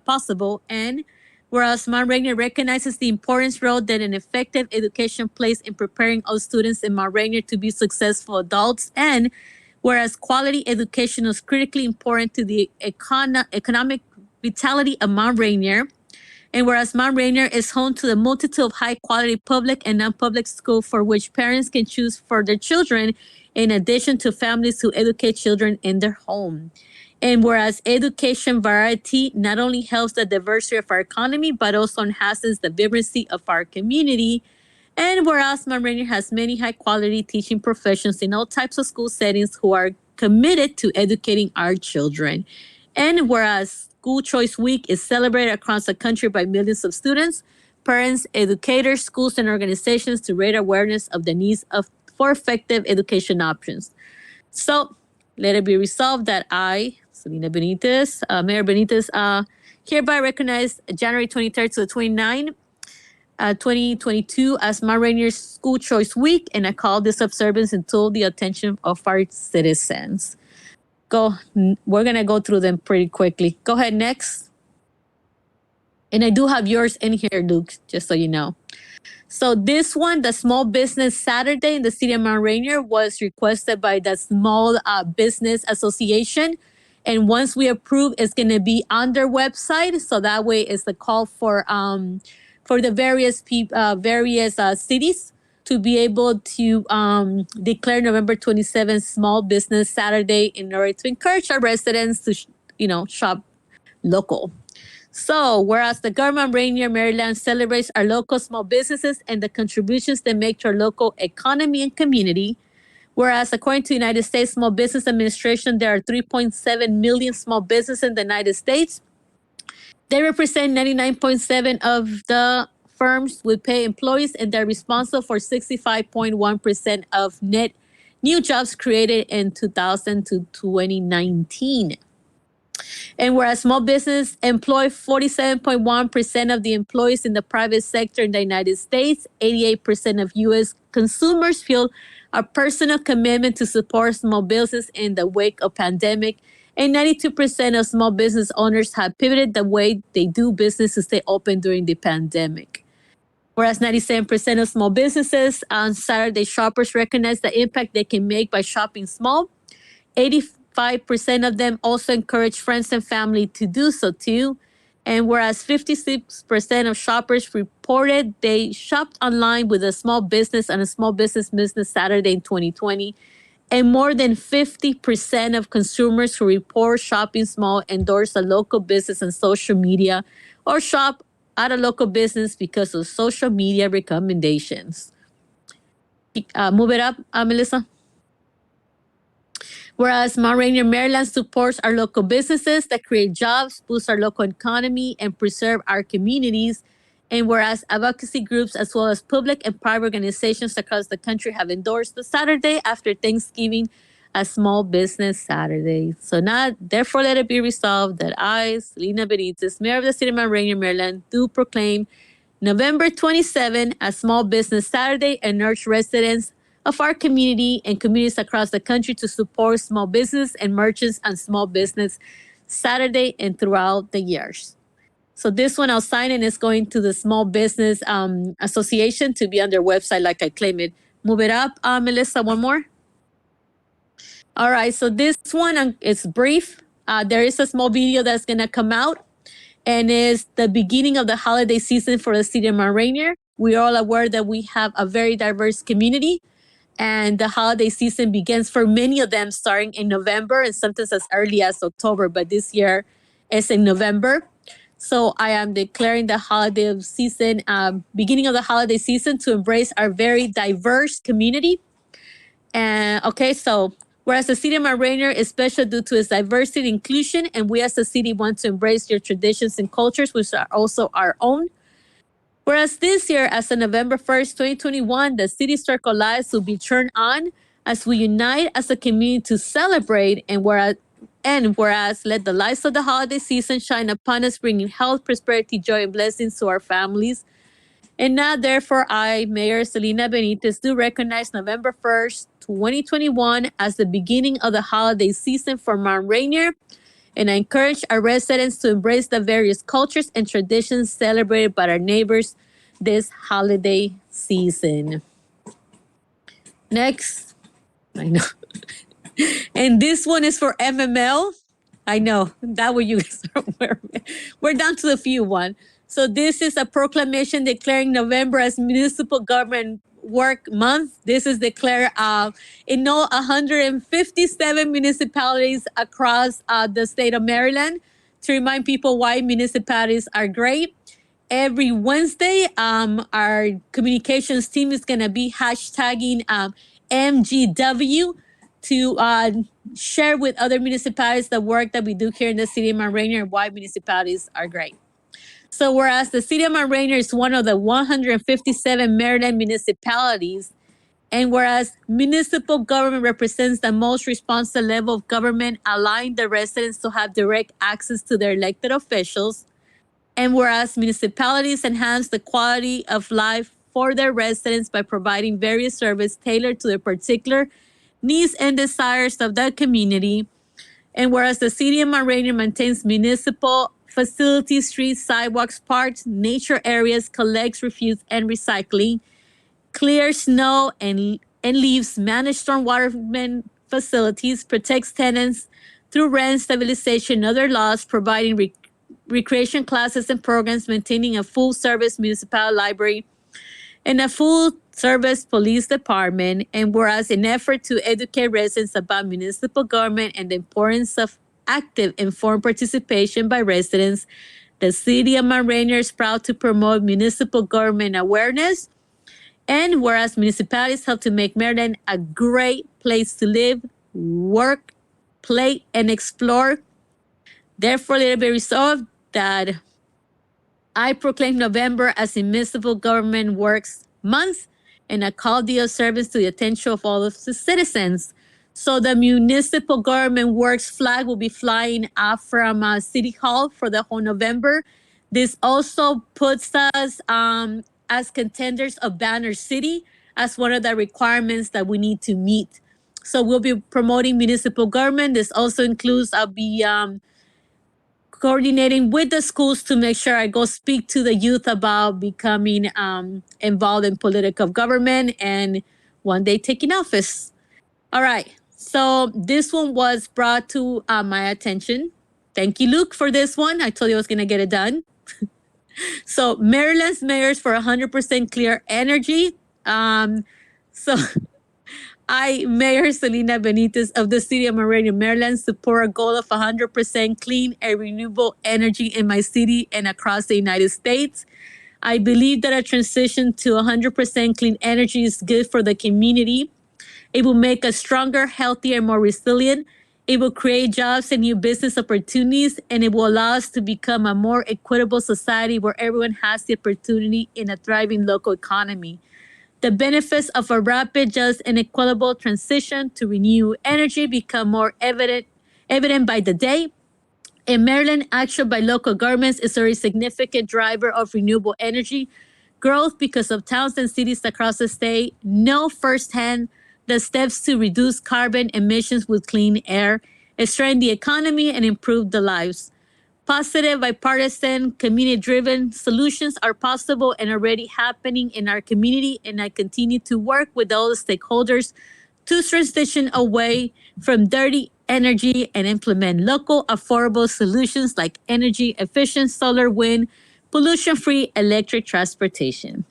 S2: possible, and whereas Mount Rainier recognizes the important role that an effective education plays in preparing all students in Mount Rainier to be successful adults, and whereas quality education is critically important to the economic vitality of Mount Rainier, and whereas Mount Rainier is home to the multitude of high-quality public and non-public schools for which parents can choose for their children, in addition to families who educate children in their home. And whereas education variety not only helps the diversity of our economy, but also enhances the vibrancy of our community. And whereas Mount Rainier has many high-quality teaching professionals in all types of school settings who are committed to educating our children. And whereas School Choice Week is celebrated across the country by millions of students, parents, educators, schools, and organizations to raise awareness of the needs for effective education options. So let it be resolved that I, Celina Benitez, Mayor Benitez, hereby recognize January 23rd to the 29th, 2022 as Mount Rainier School Choice Week, and I call this observance until the attention of our citizens. We're gonna go through them pretty quickly. Go ahead, next. And I do have yours in here, Luke, just so you know. So this one, the Small Business Saturday in the city of Mount Rainier, was requested by the Small Business Association. And once we approve, it's going to be on their website. So that way it's the call for the various cities to be able to declare November 27th Small Business Saturday in order to encourage our residents to, shop local. So, whereas the government of Rainier, Maryland celebrates our local small businesses and the contributions they make to our local economy and community, whereas according to the United States Small Business Administration, there are 3.7 million small businesses in the United States. They represent 99.7% of the firms with pay employees, and they're responsible for 65.1% of net new jobs created in 2000 to 2019. And whereas small business employ 47.1% of the employees in the private sector in the United States, 88% of U.S. consumers feel a personal commitment to support small business in the wake of pandemic, and 92% of small business owners have pivoted the way they do business to stay open during the pandemic. Whereas 97% of small businesses on Saturday shoppers recognize the impact they can make by shopping small. 85% of them also encourage friends and family to do so too. And whereas 56% of shoppers reported they shopped online with a small business on a Small Business Saturday in 2020, and more than 50% of consumers who report shopping small endorse a local business on social media or shop at a local business because of social media recommendations. Move it up, Melissa. Whereas Mount Rainier, Maryland supports our local businesses that create jobs, boost our local economy, and preserve our communities. And whereas advocacy groups as well as public and private organizations across the country have endorsed the Saturday after Thanksgiving as Small Business Saturday. So now, therefore, let it be resolved that I, Celina Benitez, Mayor of the City of Mount Rainier, Maryland, do proclaim November 27 as Small Business Saturday and urge residents of our community and communities across the country to support small business and merchants on Small Business Saturday and throughout the years. So this one I'll sign, and it's going to the Small Business Association to be on their website like I claim it. Move it up, Melissa, one more. All right, so this one is brief. There is a small video that's going to come out, and is the beginning of the holiday season for the city of Mount Rainier. We are all aware that we have a very diverse community, and the holiday season begins for many of them starting in November and sometimes as early as October, but this year is in November. So I am declaring the holiday season, beginning of the holiday season, to embrace our very diverse community. And so whereas the city of Mount Rainier is special due to its diversity and inclusion, and we as a city want to embrace your traditions and cultures, which are also our own. Whereas this year, as of November 1st, 2021, the city circle lights will be turned on as we unite as a community to celebrate, and whereas let the lights of the holiday season shine upon us, bringing health, prosperity, joy, and blessings to our families. And now, therefore, I, Mayor Celina Benitez, do recognize November 1st, 2021 as the beginning of the holiday season for Mount Rainier. And I encourage our residents to embrace the various cultures and traditions celebrated by our neighbors this holiday season. Next. I know. And this one is for MML. I know, that way you guys are, we're down to the few one. So this is a proclamation declaring November as Municipal Government Work Month. This is declared in all 157 municipalities across the state of Maryland to remind people why municipalities are great. every Wednesday, our communications team is going to be hashtagging MGW to share with other municipalities the work that we do here in the city of Mount Rainier and why municipalities are great. So whereas the city of Mount Rainier is one of the 157 Maryland municipalities, and whereas municipal government represents the most responsive level of government, allowing the residents to have direct access to their elected officials, and whereas municipalities enhance the quality of life for their residents by providing various services tailored to their particular needs and desires of the community, and whereas the city of Mount Rainier maintains municipal facilities, streets, sidewalks, parks, nature areas, collects refuse and recycling, clears snow and leaves, manage stormwater facilities, protects tenants through rent stabilization and other laws, providing recreation classes and programs, maintaining a full-service municipal library and a full-service police department. And whereas in effort to educate residents about municipal government and the importance of active, informed participation by residents, the city of Mount Rainier is proud to promote municipal government awareness. And whereas municipalities help to make Maryland a great place to live, work, play, and explore, therefore let it be resolved that I proclaim November as Municipal Government Works Month, and I call the observance to the attention of all of the citizens. So the Municipal Government Works flag will be flying off from City Hall for the whole November. This also puts us as contenders of Banner City as one of the requirements that we need to meet. So we'll be promoting municipal government. This also includes I'll be coordinating with the schools to make sure I go speak to the youth about becoming involved in political government and one day taking office. All right. So this one was brought to my attention. Thank you, Luke, for this one. I told you I was going to get it done. So Maryland's mayors for 100% clear energy. So I, Mayor Celina Benitez of the city of Mount Rainier, Maryland, support a goal of 100% clean and renewable energy in my city and across the United States. I believe that a transition to 100% clean energy is good for the community. It will make us stronger, healthier, and more resilient. It will create jobs and new business opportunities, and it will allow us to become a more equitable society where everyone has the opportunity in a thriving local economy. The benefits of a rapid, just, and equitable transition to renewable energy become more evident by the day. In Maryland, action by local governments is a significant driver of renewable energy growth because of towns and cities across the state know firsthand the steps to reduce carbon emissions with clean air, strengthen the economy, and improve the lives. Positive, bipartisan, community-driven solutions are possible and already happening in our community, and I continue to work with all the stakeholders to transition away from dirty energy and implement local, affordable solutions like energy-efficient solar, wind, pollution-free electric transportation.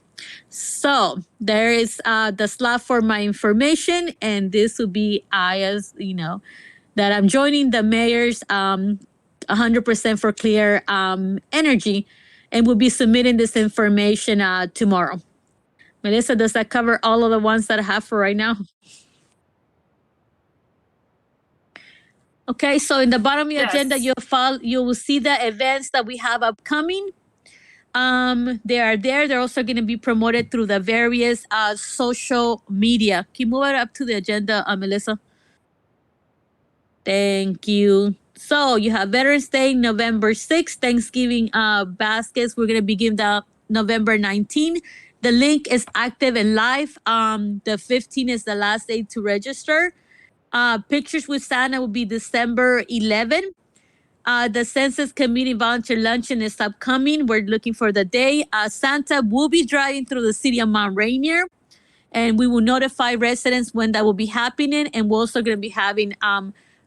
S2: So there is the slot for my information, and this will be as that I'm joining the mayor's 100% for clear energy, and we'll be submitting this information tomorrow. Melissa, does that cover all of the ones that I have for right now? Okay, so in the bottom of your agenda, you will see the events that we have upcoming. They are there. They're also going to be promoted through the various social media. Can you move it up to the agenda, Melissa? Thank you. So you have Veterans Day, November 6th, Thanksgiving baskets. We're going to begin the November 19th. The link is active and live. The 15th is the last day to register. Pictures with Santa will be December 11th. The Census Community Volunteer Luncheon is upcoming. We're looking for the day. Santa will be driving through the city of Mount Rainier, and we will notify residents when that will be happening. And we're also going to be having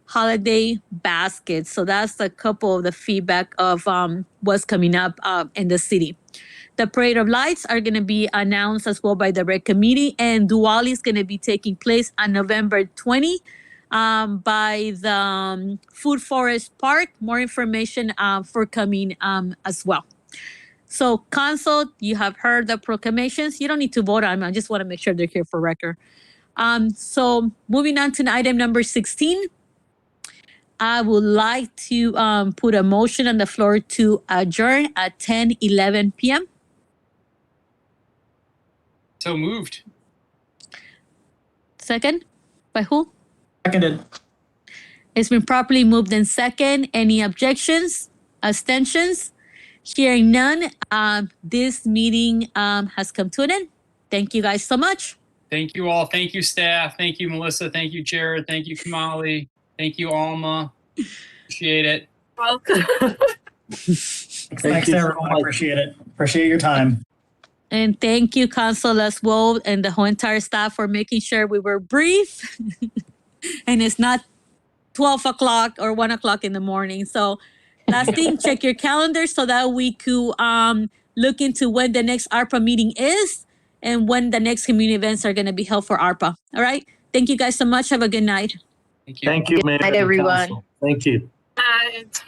S2: holiday baskets. So that's a couple of the feedback of what's coming up in the city. The Parade of Lights are going to be announced as well by the Rec Committee, and Diwali is going to be taking place on November 20 by the Food Forest Park. More information forthcoming as well. So council, you have heard the proclamations. You don't need to vote on them. I just want to make sure they're here for record. So moving on to item number 16. I would like to put a motion on the floor to adjourn at 10:11 p.m.
S4: So moved.
S2: Second, by who?
S20: Seconded.
S2: It's been properly moved in second. Any objections, abstentions? Hearing none, this meeting has come to an end. Thank you guys so much.
S4: Thank you all. Thank you, staff. Thank you, Melissa. Thank you, Jared. Thank you, Kamali. Thank you, Alma. Appreciate it.
S20: Welcome. Thanks, everyone. I appreciate it. Appreciate your time.
S2: And thank you, Council as well, and the whole entire staff for making sure we were brief. And it's not 12 o'clock or 1 o'clock in the morning. So last thing, check your calendar so that we could look into when the next ARPA meeting is and when the next community events are going to be held for ARPA. All right. Thank you guys so much. Have a good night.
S4: Thank you.
S18: Thank you, Mayor.
S14: Good night,
S18: and
S14: everyone.
S18: Council. Thank you.
S5: Night.